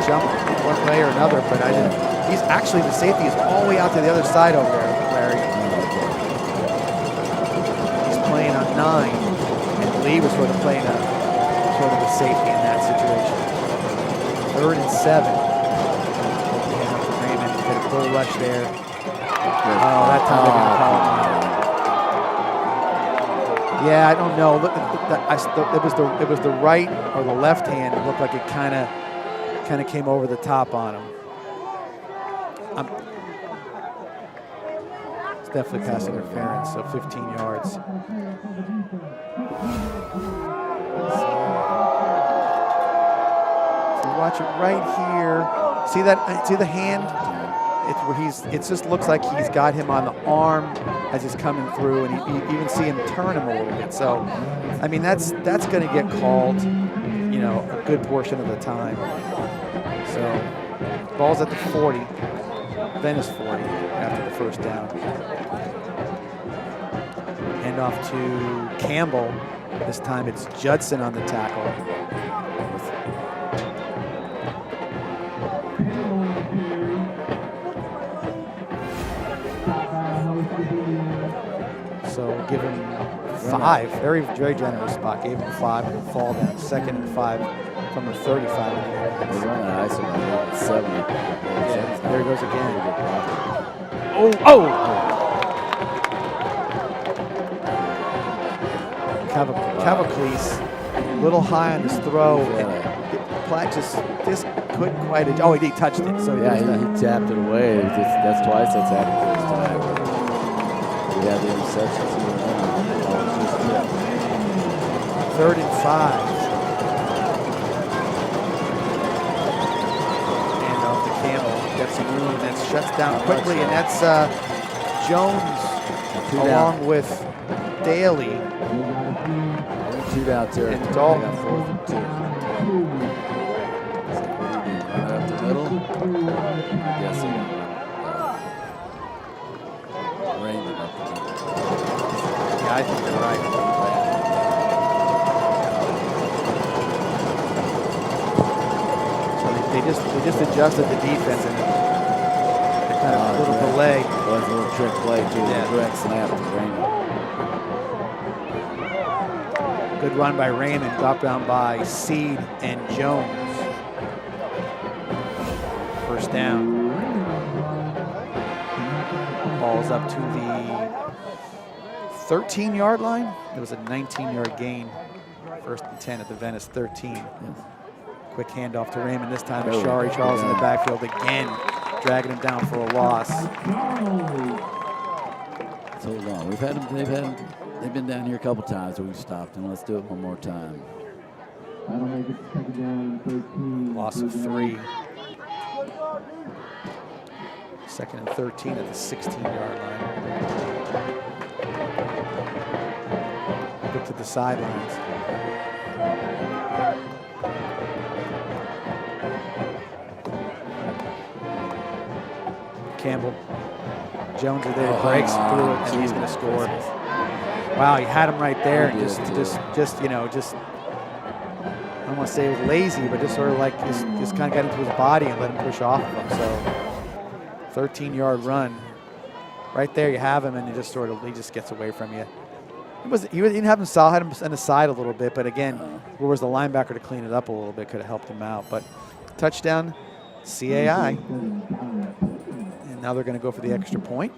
jumped one way or another, but I didn't. He's actually, the safety is all the way out to the other side over there, Larry. He's playing on 9, and Lee was sort of playing a safety in that situation. 3rd and 7. Raymond get a full rush there. Oh, that time they're going to call him. Yeah, I don't know. Look, it was the right or the left hand. It looked like it kind of came over the top on him. It's definitely pass interference. So 15 yards. Watch it right here. See that? See the hand? it just looks like he's got him on the arm as he's coming through, and you even see him turn him a little bit. So, I mean, that's going to get called, you know, a good portion of the time. So, ball's at the 40, Venice 40 after the first down. Hand off to Campbell. This time it's Judson on the tackle. So give him 5. Very generous spot. Gave him 5 and a fall down. 2nd and 5 from the 35. We're running ice at 70. Yeah, there he goes again. Oh! Cavacles, a little high on his throw. Platt just couldn't quite. Oh, he touched it. So yeah, he tapped it away. That's twice that's happened to us tonight. We had the interceptions. 3rd and 5. Hand off to Campbell. Gets some room, and that shuts down quickly, and that's Jones along with Daly. 2 down there. And Dalton. 4th and 2. Run up the middle. Guessing. Raymond up the middle. Yeah, I think you're right. So they just adjusted the defense, and they kind of a little delay. It was a little trick play too. Yeah. Direct snap to Raymond. Good run by Raymond, got down by Seed and Jones. First down. Ball's up to the 13-yard line. It was a 19-yard gain. 1st and 10 at the Venice 13. Yes. Quick handoff to Raymond. This time Ashari Charles in the backfield again, dragging him down for a loss. So long. They've been down here a couple times, so we've stopped, and let's do it one more time. Loss of 3. 2nd and 13 at the 16-yard line. Look to the sidelines. Campbell. Jones are there, breaks through it, and he's going to score. Wow, he had him right there, and just you know, I don't want to say it was lazy, but just sort of like just kind of got into his body and let him push off of him. So 13-yard run, right there you have him, and he just gets away from you. He didn't have him solid, had him on the side a little bit, but again, where was the linebacker to clean it up a little bit? Could have helped him out, but touchdown, CAI, and now they're going to go for the extra point.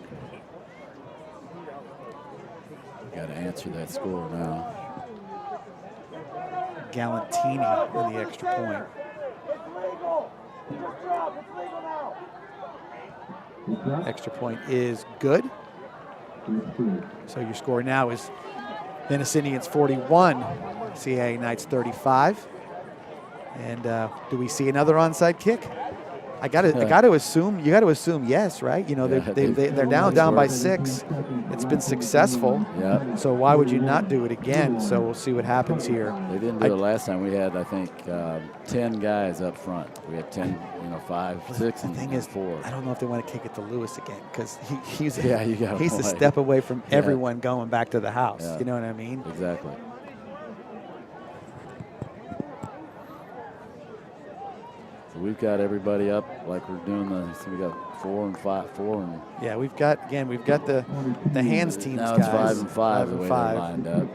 Got to answer that score now. Galantini on the extra point. Extra point is good. So your score now is Venice Indians 41, CAA Knights 35. And do we see another onside kick? I got to assume. You got to assume yes, right? You know, they're down by 6. It's been successful. Yeah. So why would you not do it again? So we'll see what happens here. They didn't do it last time. We had, I think, 10 guys up front. We had 10, 5, 6, the thing and is, 4. I don't know if they want to kick it to Lewis again because he's a step away from everyone going back to the house. Yeah. You know what I mean? Exactly. So we've got everybody up like we're doing so we got 4 and 5, 4 and. Yeah, we've got the hands teams now it's guys. 5 and 5 the way they're lined up.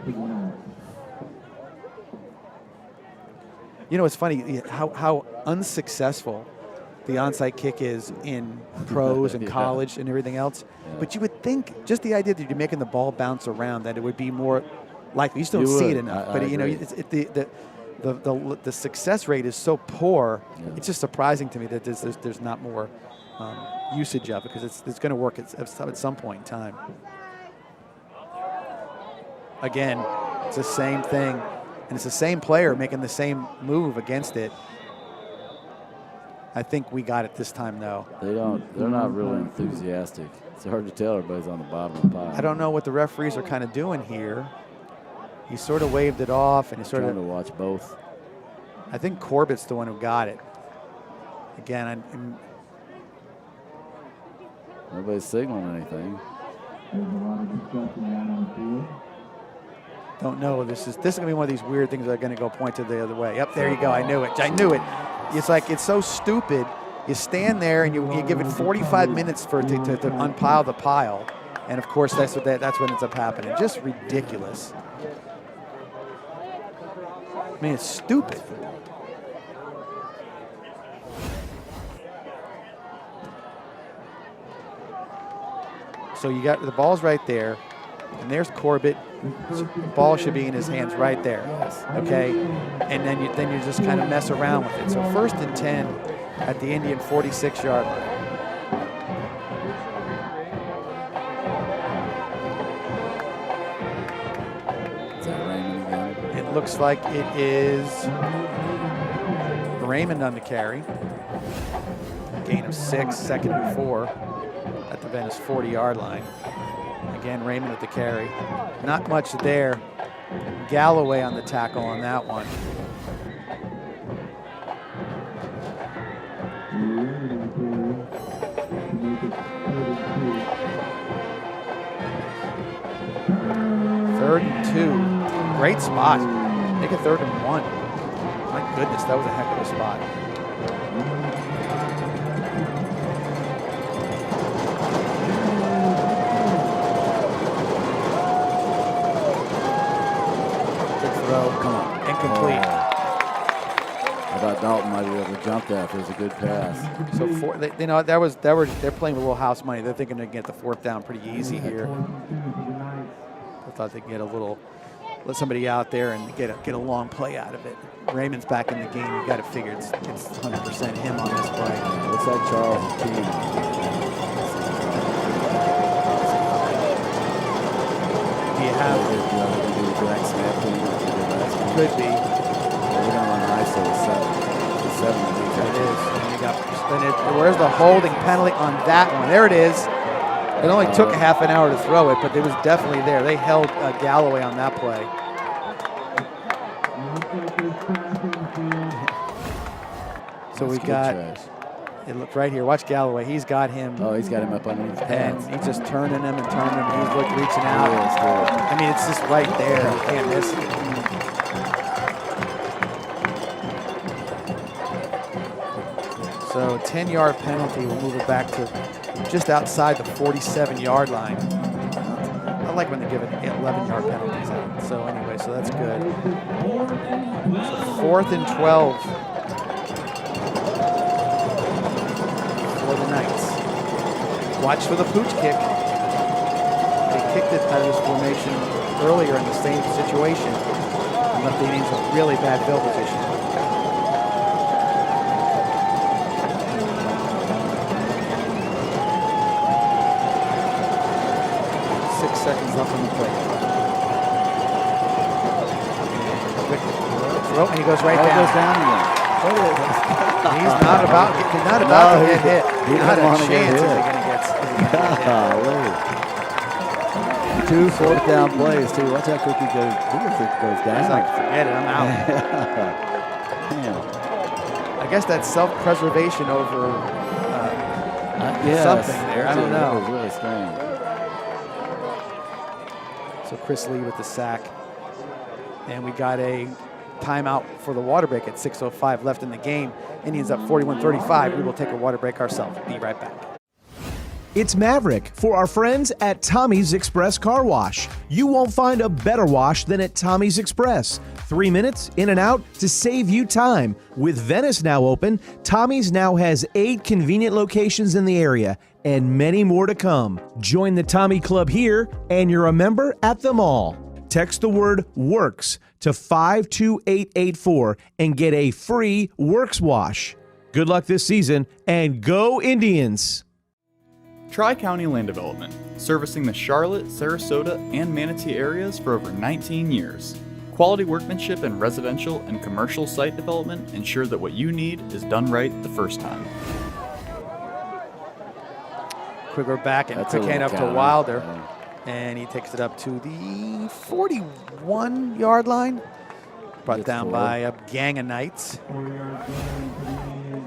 You know, it's funny how unsuccessful the onside kick is in pros and college and everything else. Yeah. But you would think just the idea that you're making the ball bounce around, that it would be more likely. You still don't see it enough, but you know, the success rate is so poor. Yeah. It's just surprising to me that there's not more usage of it, because it's going to work at some point in time. Again, it's the same thing, and it's the same player making the same move against it. I think we got it this time, though. They're not really enthusiastic. It's hard to tell. Everybody's on the bottom of the pile. I don't know what the referees are kind of doing here. He sort of waved it off, and he sort trying of to watch both. I think Corbett's the one who got it. Again, Nobody's signaling anything. don't know. This is gonna be one of these weird things that are gonna go point to the other way. Yep, there you go. I knew it. I knew it. It's like, it's so stupid. You stand there and you give it 45 minutes for it to unpile the pile, and of course that's what ends up happening. Just ridiculous. I mean, it's stupid. So you got the ball's right there, and there's Corbett. The ball should be in his hands right there. Okay, and then you just kind of mess around with it. So 1st and 10 at the Indian 46-yard line. Is that Raymond again? It looks like it is Raymond on the carry. Gain of 6, 2nd and 4 at the Venice 40-yard line. Again, Raymond with the carry. Not much there. Galloway on the tackle on that one. Third and 2. Great spot. Make it 3rd and 1. My goodness, that was a heck of a spot. Come on. Incomplete. I thought Dalton might be able to jump that if it was a good pass. So they're playing with a little house money. They're thinking they can get the 4th down pretty easy here. I thought they could get let somebody out there and get a long play out of it. Raymond's back in the game. You got to figure it's 100% him on this play. Looks like Charles' team. Do you have? Could be. We're going to run ISO with 7. It is. And where's the holding penalty on that one? There it is. It only took a half an hour to throw it, but it was definitely there. They held Galloway on that play. So we got, it looked right here. Watch Galloway. He's got him. Oh, he's got him up underneath his pants. And he's just turning him and turning him. He's reaching out. I mean, it's just right there. You can't miss it. So 10-yard penalty will move it back to just outside the 47-yard line. I like when they give it 11-yard penalties out. So anyway, so that's good. So 4th and 12 for the Knights. Watch for the pooch kick. They kicked it out of this formation earlier in the same situation and left the Indians in a really bad field position. 6 seconds left on the play. And he goes right down. Goes down again. He's not about to get hit. Not a chance is he going to get hit. 2 4th down plays, too. Watch how quick he goes. He goes down. He's like, forget it, I'm out. I guess that's self-preservation over something there. I don't know. It was really strange. So Chris Lee with the sack. And we got a timeout for the water break at 6:05 left in the game. Indians up 41-35. We will take a water break ourselves. Be right back. It's Maverick for our friends at Tommy's Express Car Wash. You won't find a better wash than at Tommy's Express. 3 minutes in and out to save you time. With Venice now open, Tommy's now has 8 convenient locations in the area and many more to come. Join the Tommy Club here and you're a member at them all. Text the word WORKS to 52884 and get a free Works wash. Good luck this season and go Indians! Tri-County Land Development, servicing the Charlotte, Sarasota, and Manatee areas for over 19 years. Quality workmanship in residential and commercial site development ensure that what you need is done right the first time. Quicker back and That's a quick hand up little to counter. Wilder. Yeah. And he takes it up to the 41-yard line. Brought Gets down 4. by a gang of Knights.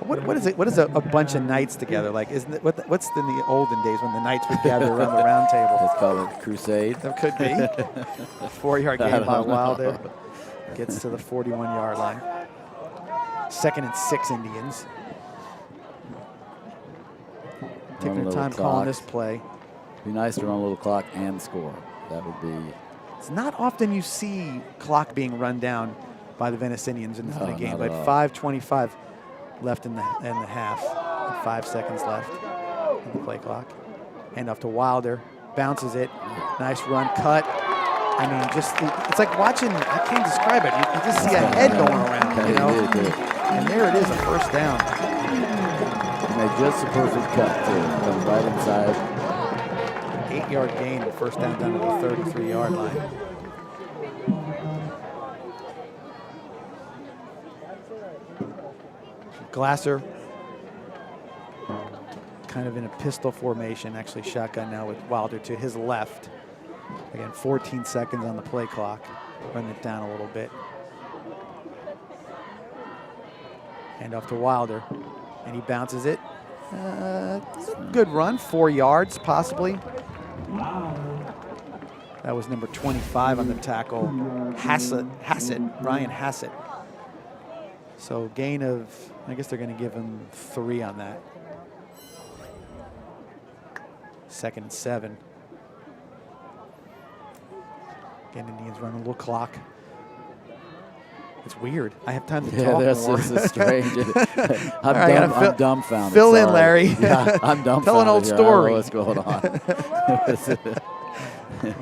What is it? What is a bunch of Knights together? Like, isn't it, what's in the olden days when the Knights would gather around the round table? Let's call it Crusade. That could be. 4-yard gain by Wilder. Gets to the 41-yard line. 2nd and 6 Indians. Taking their time calling this play. Be nice to run a little clock and score. That would be. It's not often you see clock being run down by the Venice Indians in the game, but 5:25 left in the half, and 5 seconds left on the play clock. Hand off to Wilder, bounces it, nice run, cut. I mean, just it's like watching. I can't describe it. You just see a head going around, you know. And there it is, a first down. And they just a perfect cut too. Comes right inside. 8-yard gain, and first down to the 33-yard line. Glasser kind of in a pistol formation, actually shotgun now with Wilder to his left. Again, 14 seconds on the play clock. Run it down a little bit. Hand off to Wilder, and he bounces it. It's a good run, 4 yards possibly. That was number 25 on the tackle, Ryan Hassett. So gain of, I guess they're going to give him 3 on that. 2nd and 7. Again, Indians run a little clock. It's weird. I have time to talk more. This is strange. I'm dumbfounded. Fill in, Larry. Yeah, I'm dumbfounded. Tell an old here. story. I don't know what's going on.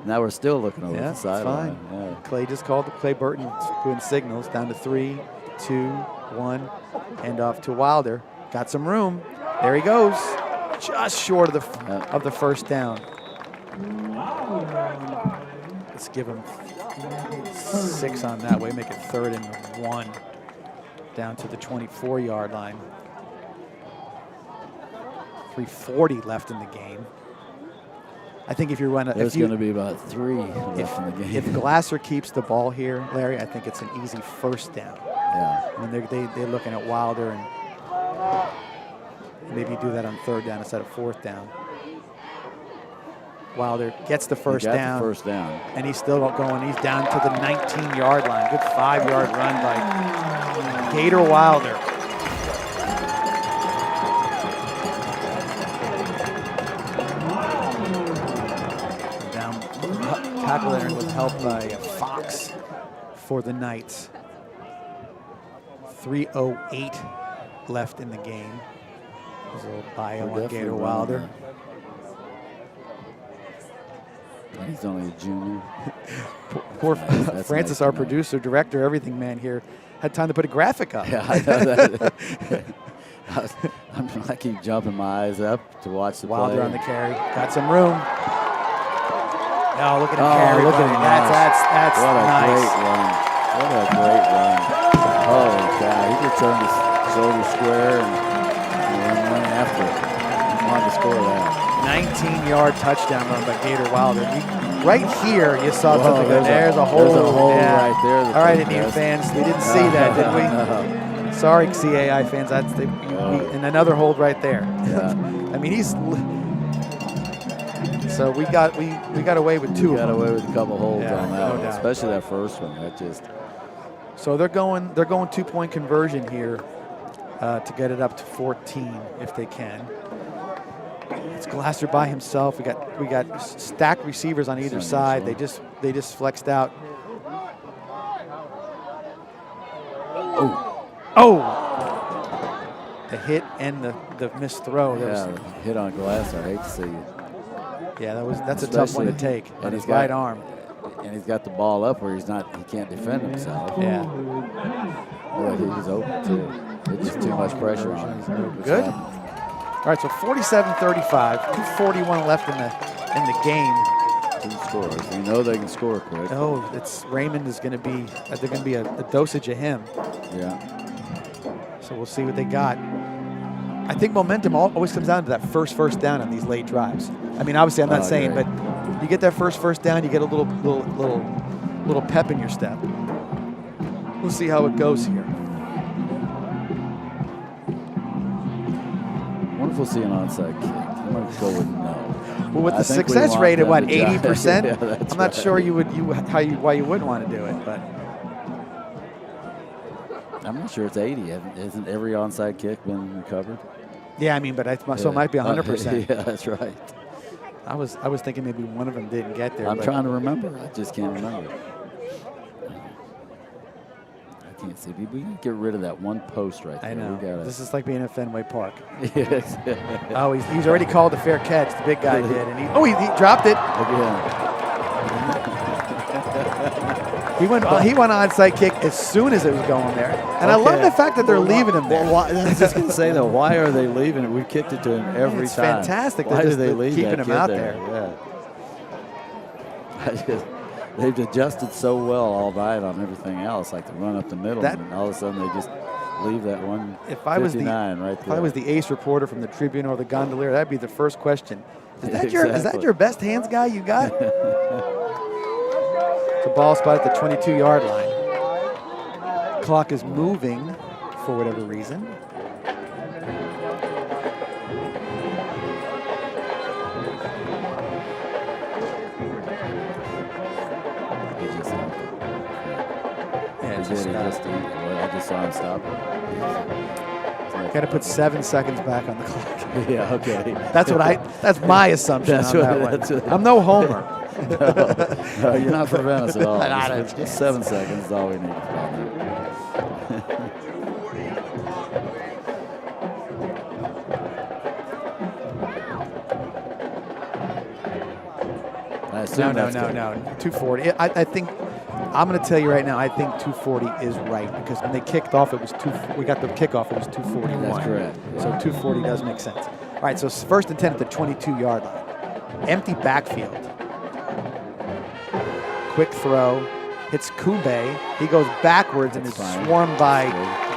Now we're still looking over the sideline. Yeah. Clay just called to Clay Burton doing signals. Down to 3, 2, 1. Hand off to Wilder. Got some room. There he goes. Just short of the first down. Let's give him 6 on that way. Make it 3rd and 1. Down to the 24-yard line. 3:40 left in the game. I think if you run, there's going to be about 3 left in the game. If Glasser keeps the ball here, Larry, I think it's an easy first down. Yeah. I mean, they're looking at Wilder and maybe do that on 3rd down instead of 4th down. Wilder gets the first down. And he's still going. He's down to the 19-yard line. Good 5-yard run by Gator Wilder. Down tackle there was helped by Fox for the Knights. 3:08 left in the game. There's a little bio on Gator Wilder. He's only a junior. Poor Francis, our producer, director, everything man here, had time to put a graphic up. Yeah, I know that. I keep jumping my eyes up to watch the Wilder play. on the carry. Got some room. Oh, look at him carry. Look at him. That's what a nice. Great run. What a great run. Holy cow. He just turned his shoulder square and went after it. He wanted to score that. 19-yard touchdown run by Gator Wilder. Right here, you saw something. There's a hole. There's a hole right there. All right, Indian fans, we didn't see that, did we? No. Sorry, CAI fans. And another hold right there. Yeah. I mean, so we got away with 2. We got away with a couple holds on that one, doubt. especially that first one. That just. So they're going 2-point conversion here to get it up to 14 if they can. It's Glasser by himself. We got stacked receivers on either side. They just flexed out. Oh! The hit and the missed throw. Hit on Glasser. I hate to see it. Yeah, that's a tough one to take on his right arm. And he's got the ball up where he can't defend himself. Yeah. Boy, he was open too. It's just too much pressure on him. Good. All right, so 47-35, 2:41 left in the game. score. So you know they can score quick. Oh, it's Raymond is going to be. They're going to be a dosage of him. Yeah. So we'll see what they got. I think momentum always comes down to that first down on these late drives. I mean, obviously, I'm not saying, but you get that first down, you get a little pep in your step. We'll see how it goes here. I wonder if we'll see an onside kick. I'm going to go with no. Well, with the success rate at what, 80%? Yeah, I'm not sure why you wouldn't want to do it, but I'm not sure it's 80. Hasn't every onside kick been recovered? yeah, I mean, but so it might be 100%. Yeah, that's right. I was thinking maybe one of them didn't get there. I'm trying to remember. I just can't remember. I can't see. We can get rid of that one post right there. I know. This is like being at Fenway Park. Yes. Oh, he's already called a fair catch. The big guy did, and he dropped it. He went onside kick as soon as it was going there, and I love the fact that they're leaving him there. Well, I was just going to say though, why are they leaving it? We kicked it to him every it's time. It's fantastic. Why do they leave keeping that him kid out there? Yeah. They've adjusted so well all night on everything else, like the run up the middle, and all of a sudden they just leave that one. If I was the ace reporter from the Tribune or the Gondolier, that'd be the first question. Is that your best hands guy you got? It's a ball spot at the 22-yard line. Clock is moving for whatever reason. I just saw him stop it. Got to put 7 seconds back on the clock. Yeah, okay. That's my assumption on that one. I'm no homer. No, you're not for Venice at all. Just 7 seconds is all we need. No. 240. I think. I'm going to tell you right now, I think 240 is right because when they kicked off, we got the kickoff, it was 241. That's correct. So 240 does make sense. All right, so first and 10 at the 22-yard line. Empty backfield. Quick throw. Hits Kube. He goes backwards and is swarmed by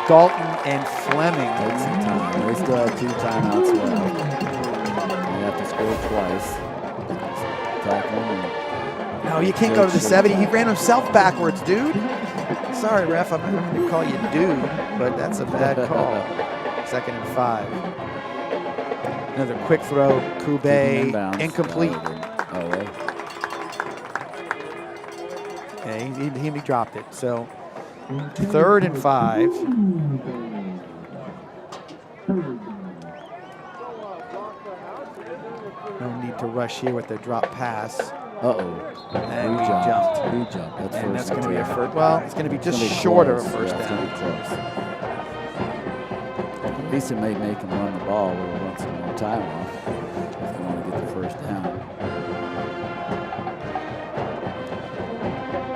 Dalton and Fleming. Take some time. They still have 2 timeouts left. They have to score twice. Tackle him. No, you can't go to the 70. He ran himself backwards, dude. Sorry, ref, I'm not going to call you dude, but that's a bad call. 2nd and 5. Another quick throw. Kube, incomplete. Yeah, he dropped it. So 3rd and 5. No need to rush here with the drop pass. And he jumped. And that's going to be a first. Well, it's going to be just shorter of first down. At least it may make him run the ball where he wants some more time off if they want to get the first down.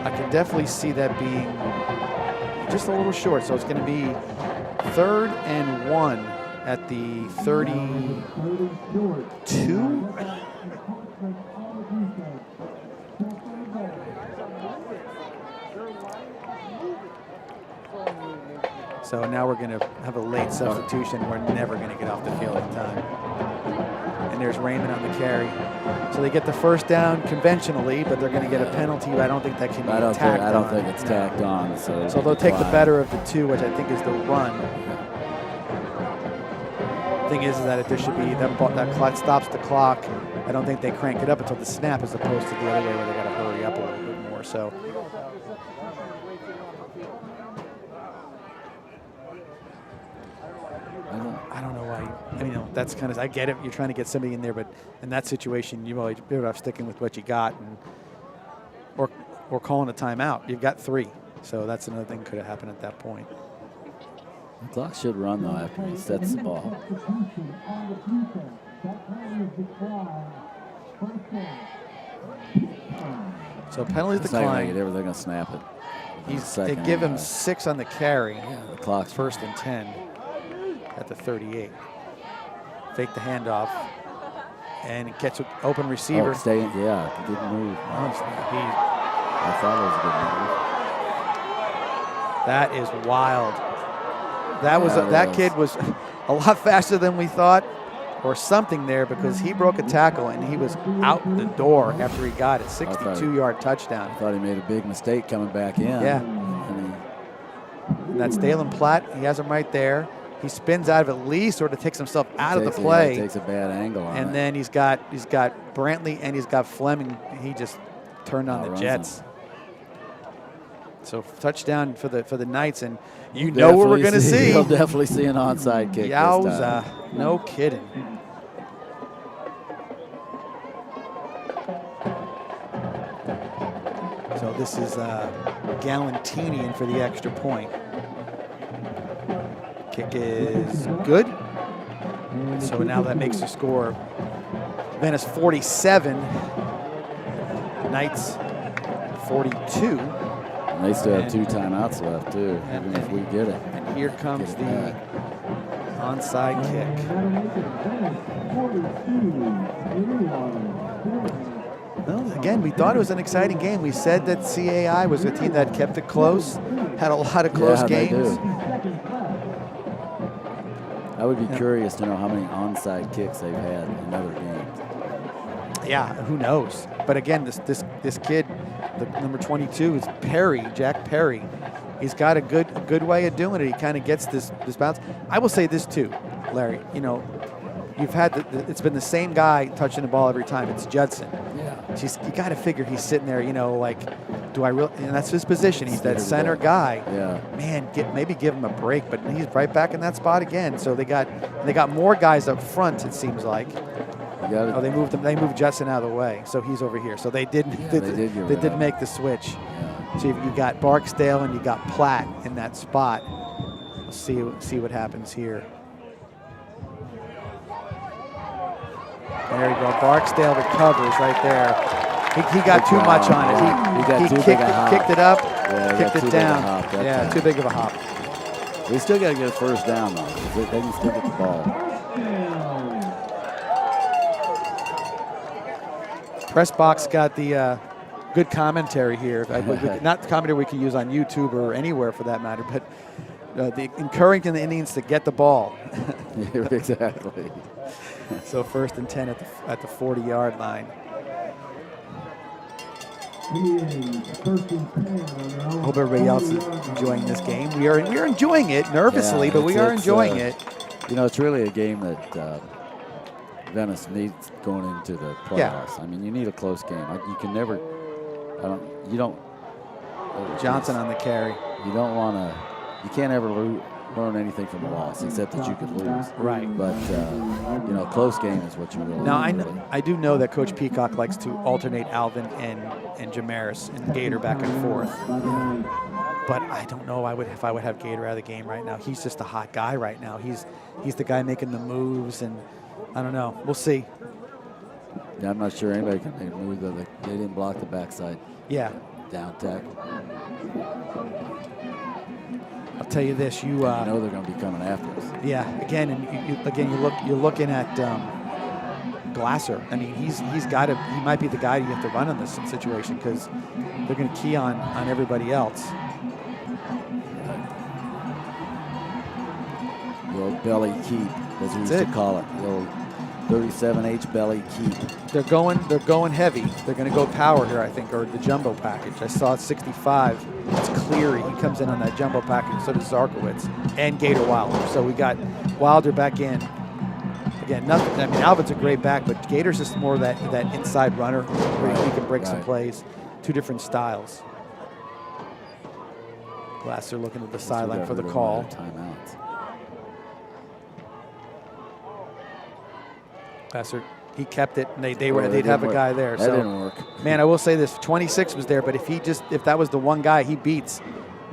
I can definitely see that being just a little short. So it's going to be 3rd and 1 at the 32. So now we're going to have a late substitution. We're never going to get off the field in time. And there's Raymond on the carry. So they get the first down conventionally, but they're going to get a penalty. I don't think that can be tacked on. I don't think it's tacked on. So they'll take the better of the 2, which I think is the run. Thing is that if there should be that clock stops the clock. I don't think they crank it up until the snap, as opposed to the other way where they got to hurry up a little bit more. So. I don't know why. I mean, that's kind of. I get it. You're trying to get somebody in there, but in that situation, you might be better off sticking with what you got, or calling a timeout. You've got 3, so that's another thing could have happened at that point. The clock should run though after he sets the ball. So penalties decline. They're going to snap it. They give him 6 on the carry. Yeah, the clock's 1st and 10 at the 38. Fake the handoff. And it gets an open receiver. Staying, yeah, didn't move. I thought it was a good move. That is wild. That kid was a lot faster than we thought, or something there, because he broke a tackle and he was out the door after he got it. 62-yard touchdown. I thought he made a big mistake coming back in. Yeah. And that's Dalen Platt. He has him right there. He spins out of it, Lee sort of takes himself out of the play. He takes a bad angle on it. And then he's got Brantley and he's got Fleming. He just turned on the Jets. So touchdown for the Knights, and you know what we're going to see. You'll definitely see an onside kick. Yowza, no kidding. So this is Galantini in for the extra point. Kick is good. So now that makes the score Venice 47, Knights 42. And they still have 2 timeouts left, too, even if we get it. And here comes the onside kick. Well, again, we thought it was an exciting game. We said that CAI was a team that kept it close, had a lot of close games. I would be curious to know how many onside kicks they've had in other games. Yeah, who knows? But again, this kid, the number 22, is Perry, Jack Perry. He's got a good way of doing it. He kind of gets this bounce. I will say this too, Larry. You know, you've had it's been the same guy touching the ball every time. It's Judson. Yeah. You got to figure he's sitting there. You know, like, do I really? And that's his position. He's that center guy. Yeah. Man, maybe give him a break. But he's right back in that spot again. So they got more guys up front. It seems like. They moved him. They moved Judson out of the way, so he's over here. So they did make the switch. Yeah. So you got Barksdale and you got Platt in that spot. We'll see what happens here. There you go. Barksdale recovers right there. He got too much on it. He kicked it up, kicked it down. Yeah, too big of a hop. We still got to get a first down though. They can still get the ball. Press box got the good commentary here. Not the commentary we can use on YouTube or anywhere for that matter, but encouraging the Indians to get the ball. Exactly. So 1st and 10 at the 40-yard line. Hope everybody else is enjoying this game. We are enjoying it nervously, but we are enjoying it. You know, it's really a game that Venice needs going into the playoffs. Yeah. I mean, you need a close game. You can never. Johnson on the carry. You don't want to. You can't ever learn anything from a loss, except that you could lose. Right. But you know, close game is what you really. Now I do know that Coach Peacock likes to alternate Alvin and Jamaris and Gator back and forth. But I don't know if I would have Gator out of the game right now. He's just a hot guy right now. He's the guy making the moves, and I don't know. We'll see. Yeah, I'm not sure anybody can make a move. They didn't block the backside. Yeah. Down tackle. I'll tell you this. You know they're going to be coming after us. Yeah. Again, and you're looking at Glasser. I mean, he might be the guy you have to run in this situation because they're going to key on everybody else. The old belly keep, as we used to call it. The old 37H belly keep. They're going heavy. They're going to go power here, I think, or the jumbo package. I saw 65. It's Cleary. He comes in on that jumbo package. So does Zarkowitz and Gator Wilder. So we got Wilder back in. Again, nothing. I mean, Alvin's a great back, but Gator's just more that inside runner where he can break some plays. Two different styles. Glasser looking at the sideline for the call. Timeouts. Glasser, he kept it, and they'd have a guy there. That didn't work. Man, I will say this: 26 was there, but if that was the one guy he beats,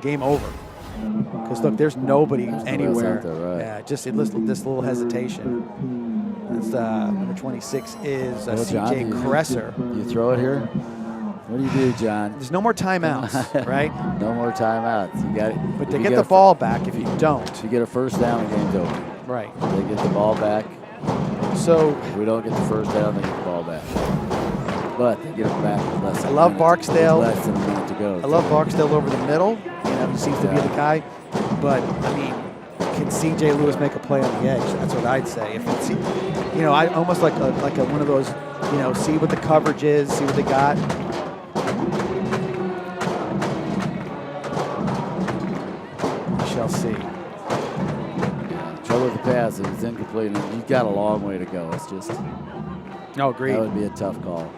game over. Because look, there's nobody anywhere. There, right. Yeah, just this little hesitation. That's number 26 is CJ Cresser. You throw it here. What do you do, John? There's no more timeouts, right? No more timeouts. You got it. But they get the ball back if you don't. If you get a first down, the game's over. Right. They get the ball back. So If we don't get the first down, they get the ball back. But they get it back with less than I love Barksdale. Less than a minute to go. I love Barksdale over the middle. He seems to be the guy. But, I mean, can C.J. Lewis make a play on the edge? That's what I'd say. If it's, I almost like one of those, see what the coverage is, see what they got. We shall see. Trouble with the pass, if it's incomplete, and you've got a long way to go. It's just, No, agreed. that would be a tough call.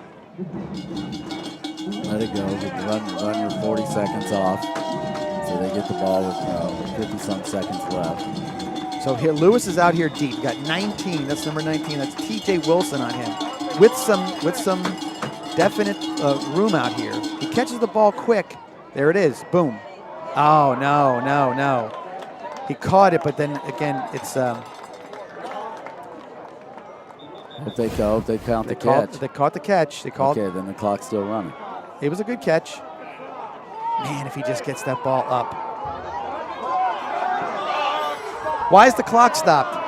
Let it go. Run your 40 seconds off. So they get the ball with 50-some seconds left. So here, Lewis is out here deep. Got 19. That's number 19. That's T.J. Wilson on him, with some definite room out here. He catches the ball quick. There it is. Boom. Oh no. He caught it, but then again, it's. If they count the catch. They caught the catch. They called. Okay, then the clock's still running. It was a good catch. Man, if he just gets that ball up. Why is the clock stopped?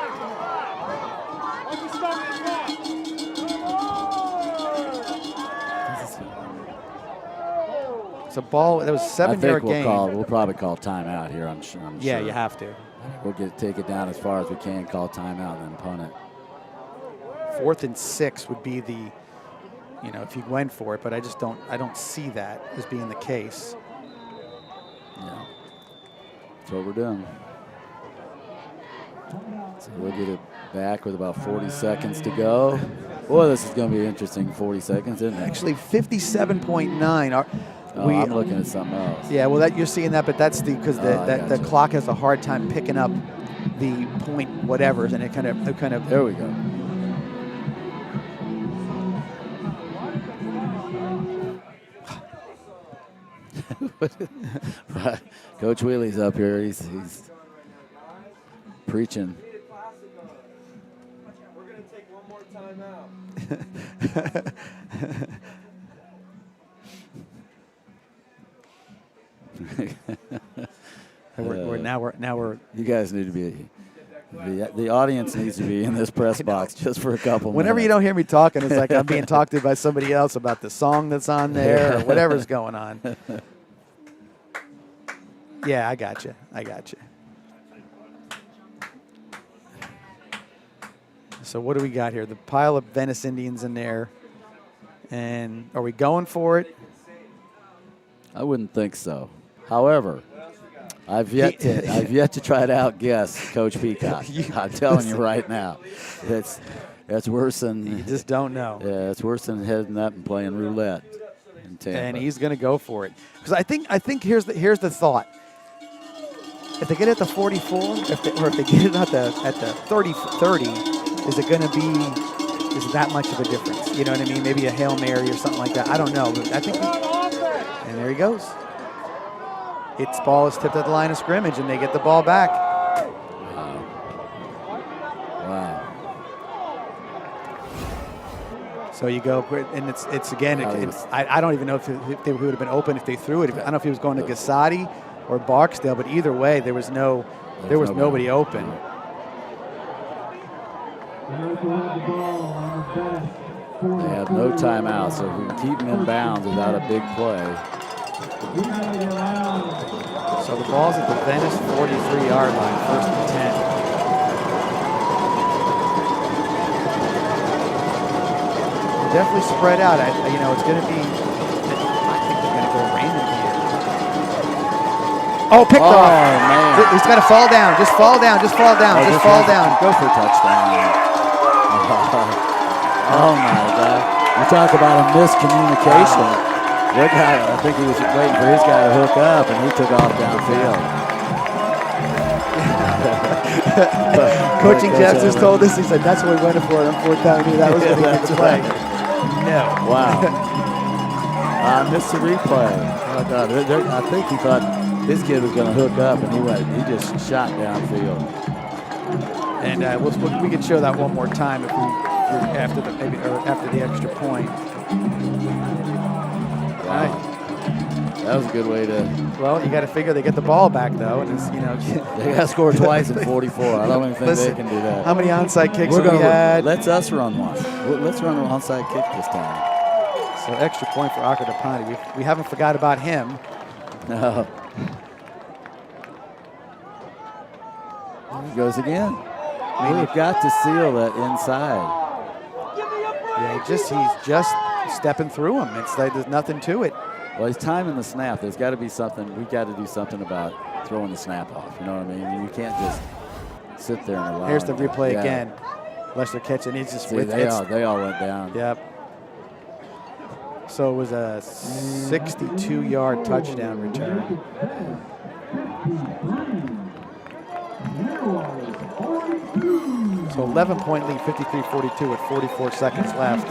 It's a ball. That was a 7-yard game. We'll probably call timeout here. I'm sure. Yeah, you have to. We'll take it down as far as we can. Call timeout and then punt it. 4th and 6 would be the, if you went for it, but I don't see that as being the case. Yeah, that's what we're doing. So we'll get it back with about 40 seconds to go. Boy, this is going to be interesting. 40 seconds, isn't it? Actually, 57.9. I'm looking at something else. Yeah, well, you're seeing that, but that's because the clock has a hard time picking up the point whatever's, and it kind of. There we go. Coach Wheely's up here. He's preaching. We're going to take one more timeout. We're. You guys need to be. The audience needs to be in this press box just for a couple Whenever minutes. you don't hear me talking, it's like I'm being talked to by somebody else about the song that's on there or whatever's going on. Yeah, I got you. So what do we got here? The pile of Venice Indians in there. And are we going for it? I wouldn't think so. However, I've yet to try to outguess Coach Peacock. I'm telling you right now, that's worse than you just don't know. Yeah, it's worse than heading up and playing roulette in Tampa. And he's going to go for it because I think here's the thought. If they get it at the 44, or if they get it at the 30, is it going to be that much of a difference? You know what I mean? Maybe a Hail Mary or something like that. I don't know. But I think. And there he goes. Its ball is tipped at the line of scrimmage, and they get the ball back. Wow. So you go, and it's again. I don't even know if they would have been open if they threw it. I don't know if he was going to Gasati or Barksdale, but either way, there was nobody open. They have no timeout, so if we can keep them in bounds without a big play. So the ball's at the Venice 43-yard line, 1st and 10. They're definitely spread out. It's going to be. I think they're going to go random here. Oh, picked off. Man. He's got to fall down. Just fall down. Just fall down. Just fall down. Go for a touchdown. Oh my God! You talk about a miscommunication. That guy, I think he was waiting for his guy to hook up, and he took off downfield. Coaching Jeff just told us, he said, that's what we went for it on 4th down. He knew that was going to be the play. No. Wow. I missed the replay. Oh, God. I think he thought his kid was going to hook up, and he just shot downfield. And we could show that one more time if after the extra point. Wow. That was a good way to. Well, you got to figure they get the ball back though, and it's, They got to score twice in 44. I don't even think they can do that. How many onside kicks have we had? Let's us run one. Let's run an onside kick this time. So extra point for Akadapani. We haven't forgot about him. No. There he goes again. We've got to seal that inside. Yeah, he's just stepping through him. It's like there's nothing to it. Well, he's timing the snap. There's got to be something. We've got to do something about throwing the snap off. You know what I mean? You can't just sit there and allow. Here's the replay again. Lester catching. He's just. See, they all went down. Yep. So it was a 62-yard touchdown return. So 11-point lead, 53-42 with 44 seconds left.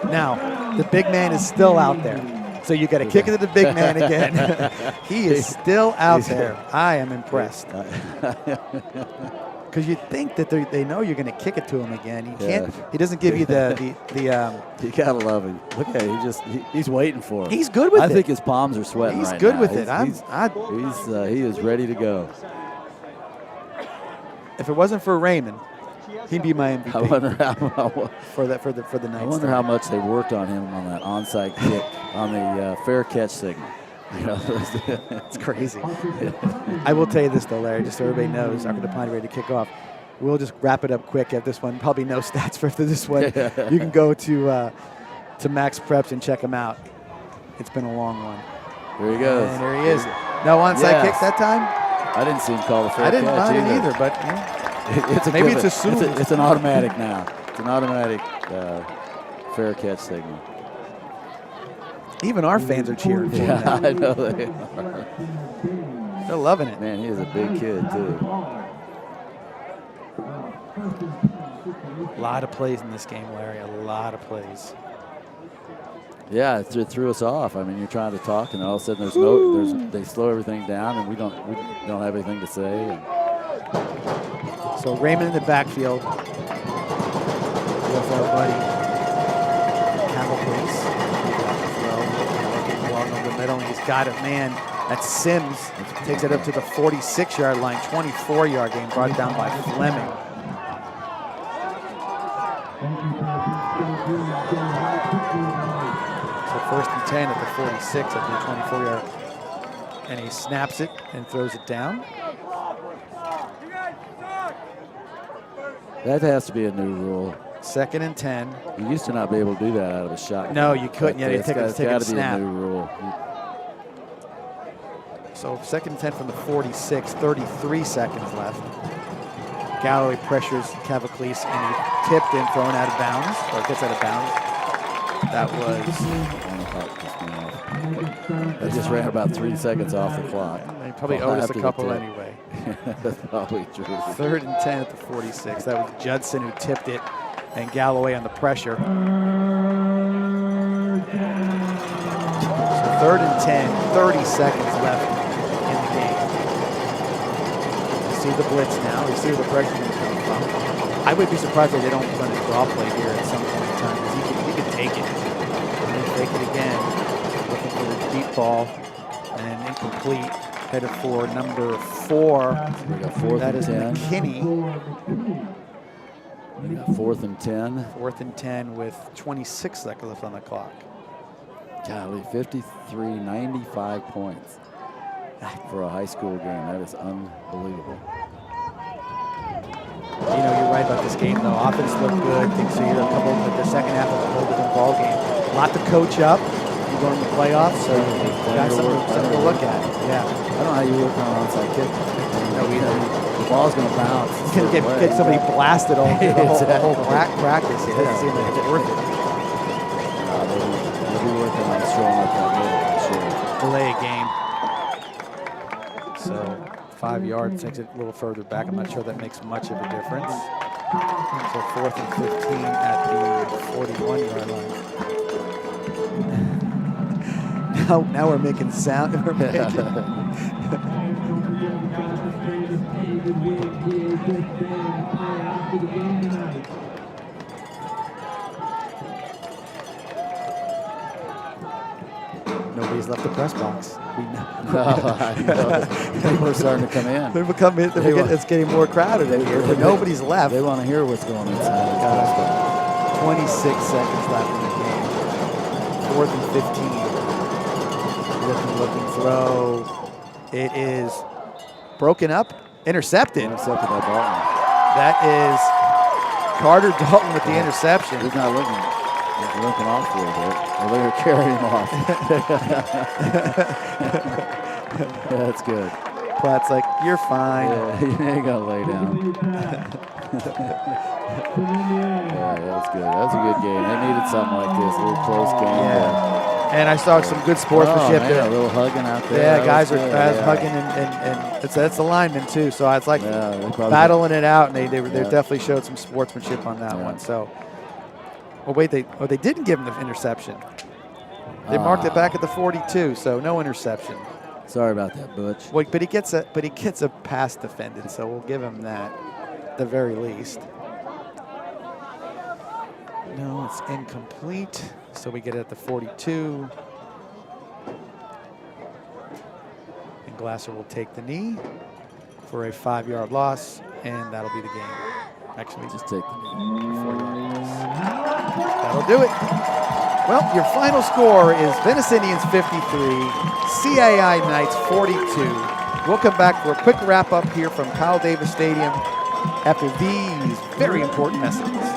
Now, the big man is still out there. So you got to kick it to the big man again. He is still out there. I am impressed. Because you think that they know you're going to kick it to him again. He can't. He doesn't give you the. You gotta love him. Look at it. He's waiting for it. He's good with it. I think his palms are sweating. He's right good now. with it. He is ready to go. If it wasn't for Raymond, he'd be my MVP. I wonder how for the Knights. I wonder how much they worked on him on that onside kick on the fair catch signal. It's crazy. I will tell you this though, Larry, just so everybody knows, Akadapani ready to kick off. We'll just wrap it up quick at this one. Probably no stats for this one. You can go to Max Preps and check him out. It's been a long one. There he goes. And there he is. No onside kicks that time? I didn't see him call the fair catch. I didn't mind it either, but maybe it's assumed. It's an automatic now. It's an automatic fair catch signal. Even our fans are cheering for him. Yeah, I know they are. They're loving it. Man, he is a big kid, too. A lot of plays in this game, Larry. A lot of plays. Yeah, it threw us off. I mean, you're trying to talk, and all of a sudden they slow everything down, and we don't have anything to say. So Raymond in the backfield with our buddy Campbell Police. Along the middle, and he's got it, man. That's Sims. Takes it up to the 46-yard line, 24-yard game, brought down by Fleming. So 1st and 10 at the 46 at the 24-yard. And he snaps it and throws it down. That has to be a new rule. 2nd and 10. You used to not be able to do that out of a shotgun. No, you couldn't. Yeah, it's got to be a new rule. So 2nd and 10 from the 46, 33 seconds left. Galloway pressures Cavaclis, and he tipped and thrown out of bounds, or gets out of bounds. That was... They just ran about 3 seconds off the clock. They probably owed us a couple anyway. That's probably true. 3rd and 10 at the 46. That was Judson who tipped it, and Galloway on the pressure. So 3rd and 10, 30 seconds left in the game. You see the blitz now. You see where the pressure is coming from. I would be surprised if they don't run a draw play here at some point in time, because he could take it. And then take it again. Looking for the deep ball, and incomplete. Headed for number 4. We got 4th that and is 10. McKinney. We got 4th and 10. 4th and 10 with 26 seconds left on the clock. Golly, 53, 95 points for a high school game. That is unbelievable. You know, you're right about this game, though. Offense looked good. Things here, a couple of the second half of a whole different ball game. A lot to coach up. You go in the playoffs, so you got something to look at. Yeah. I don't know how you work on an onside kick. No, either. The ball's going to bounce. It's going to get somebody blasted all the whole practice. It doesn't seem like it's worth it. They'll be working on strong up that middle, sure. Delay a game. So 5 yards takes it a little further back. I'm not sure that makes much of a difference. So 4th and 15 at the 41-yard line. Now we're making sound. No Nobody's left the press box. People are starting to come in. It's getting more crowded in here, but nobody's left. They want to hear what's going on inside the press box. 26 seconds left in the game. 4th and 15. Looking throw. It is broken up, intercepted. Intercepted by Dalton. That is Carter Dalton with the interception. He's not looking. He's looking off a little bit. Well, they're going to carry him off. That's good. Platt's like, you're fine. Yeah, you ain't going to lay down. Yeah, that's good. That's a good game. They needed something like this, a little close game. Yeah. And I saw some good sportsmanship there. A little hugging out there. Yeah, guys are hugging, and that's the linemen too. So it's like battling it out, and they definitely showed some sportsmanship on that one. So, wait, they didn't give him the interception. They marked it back at the 42, so no interception. Sorry about that, Butch. Well, but he gets a pass defended, so we'll give him that at the very least. No, it's incomplete. So we get it at the 42. And Glasser will take the knee for a 5-yard loss, and that'll be the game. Actually, just take the knee. 4-yard loss. That'll do it. Well, your final score is Venice Indians 53, CAI Knights 42. We'll come back for a quick wrap-up here from Powell Davis Stadium after these very important messages.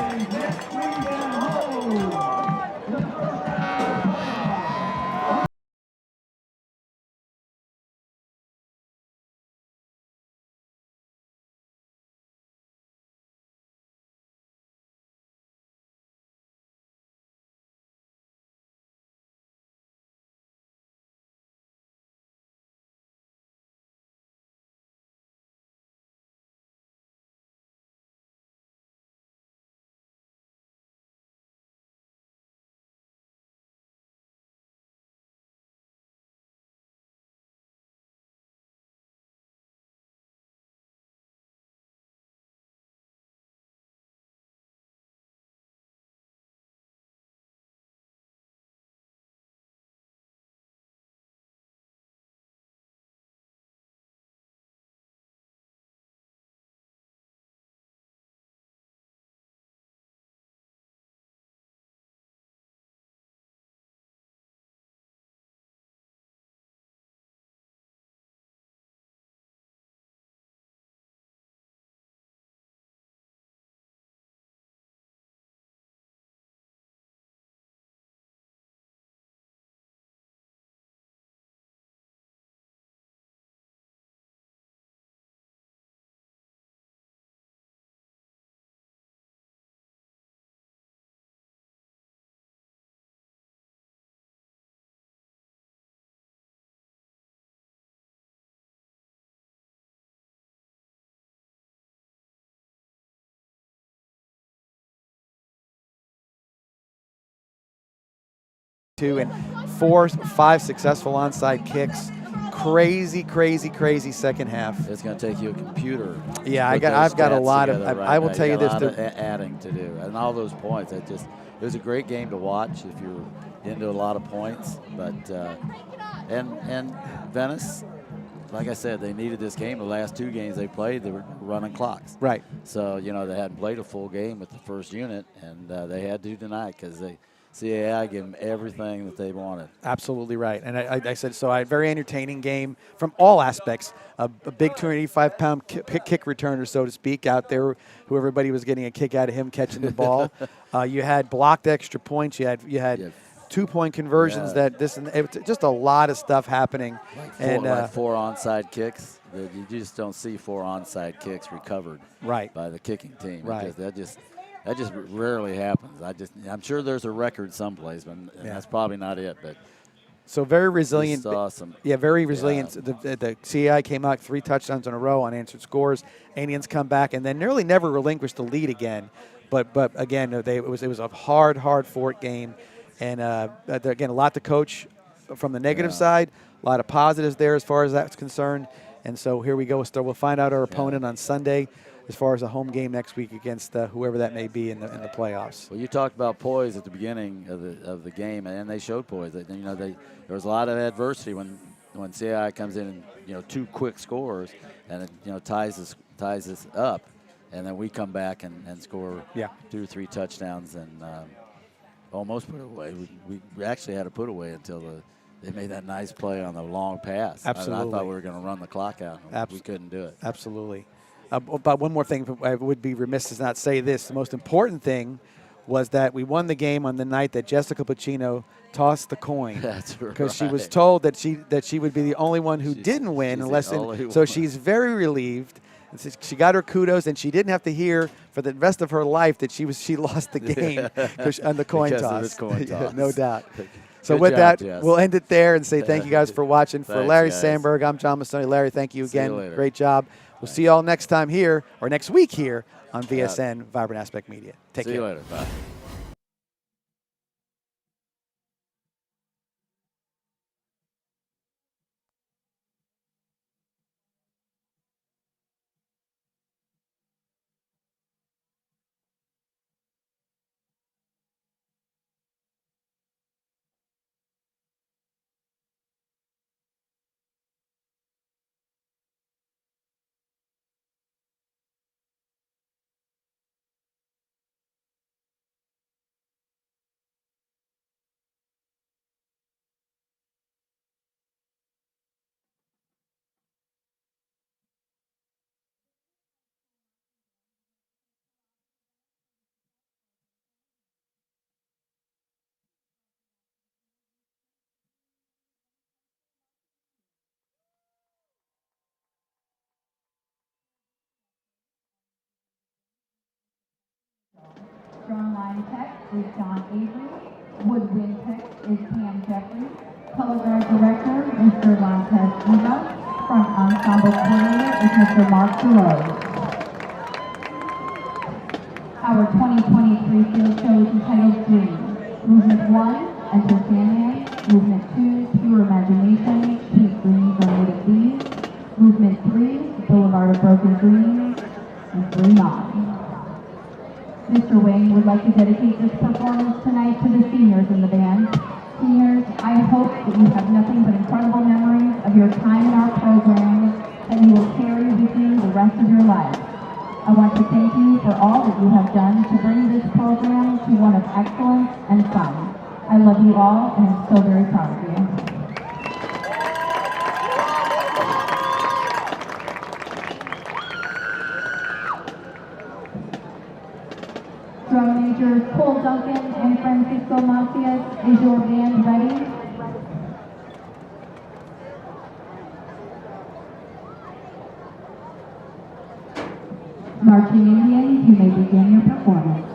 And 4-5 successful onside kicks. Crazy second half. It's going to take you a computer. Yeah, I've got a lot of. I will tell you this. Adding to do, and all those points. It was a great game to watch if you're into a lot of points. But and Venice, like I said, they needed this game. The last 2 games they played, they were running clocks. Right. So they hadn't played a full game with the first unit, and they had to tonight because CAI gave them everything that they wanted. Absolutely right. And I said, so a very entertaining game from all aspects. A big 285-pound kick returner, so to speak, out there, who everybody was getting a kick out of him catching the ball. You had blocked extra points. You had 2-point conversions. Just a lot of stuff happening. Like 4 onside kicks. You just don't see 4 onside kicks recovered by the kicking team. Right. That just rarely happens. I'm sure there's a record someplace, but that's probably not it. But so very resilient. It's awesome. Yeah, very resilient. Yeah. The CAI came out 3 touchdowns in a row, unanswered scores. Indians come back and then nearly never relinquished the lead again. But again, it was a hard-fought game, and again, a lot to coach from the negative side. A lot of positives there as far as that's concerned. And so here we go. We'll find out our opponent on Sunday. as far as a home game next week against whoever that may be in the playoffs. Well, you talked about poise at the beginning of the game, and they showed poise. There was a lot of adversity when CAI comes in and 2 quick scores, and it ties us up, and then we come back and score 2 or 3 touchdowns and almost put it away. We actually had to put away until they made that nice play on the long pass. Absolutely. I thought we were going to run the clock out. We couldn't do it. Absolutely. But one more thing, I would be remiss to not say this. The most important thing was that we won the game on the night that Jessica Pacino tossed the coin. That's right. Because she was told that she would be the only one who didn't win so she's very relieved. She got her kudos, and she didn't have to hear for the rest of her life that she lost the game on the coin because toss. Of this coin toss. No doubt. So Good with job, that, Jess. we'll end it there and say thank you guys for watching. For Thanks, Larry guys. Sandberg, I'm John Mastoni. Larry, thank you See you again. later. Great job. We'll see you all next time here, or next week here on VSN Vibrant Aspect Media. Take care. See you later. Bye. Strong line tech is John Avery. Woodwind tech is Pam Jeffrey. Color guard director, Mr. Montez Eva. Front ensemble coordinator is Mr. Mark DeRose. Our 2023 field show is entitled Dream. Movement 1, Enter Sandman. Movement 2, Pure Imagination. Pink Dreams Are Made of These. Movement 3, Boulevard of Broken Dreams. And Dream On. Mr. Wing would like to dedicate this performance tonight to the seniors in the band. Seniors, I hope that you have nothing but incredible memories of your time in our program that you will carry with you the rest of your life. I want to thank you for all that you have done to bring this program to one of excellence and fun. I love you all and am so very proud of you. Drum majors Cole Duncan and Francisco Macias, is your band ready? Marching Indians, you may begin your performance.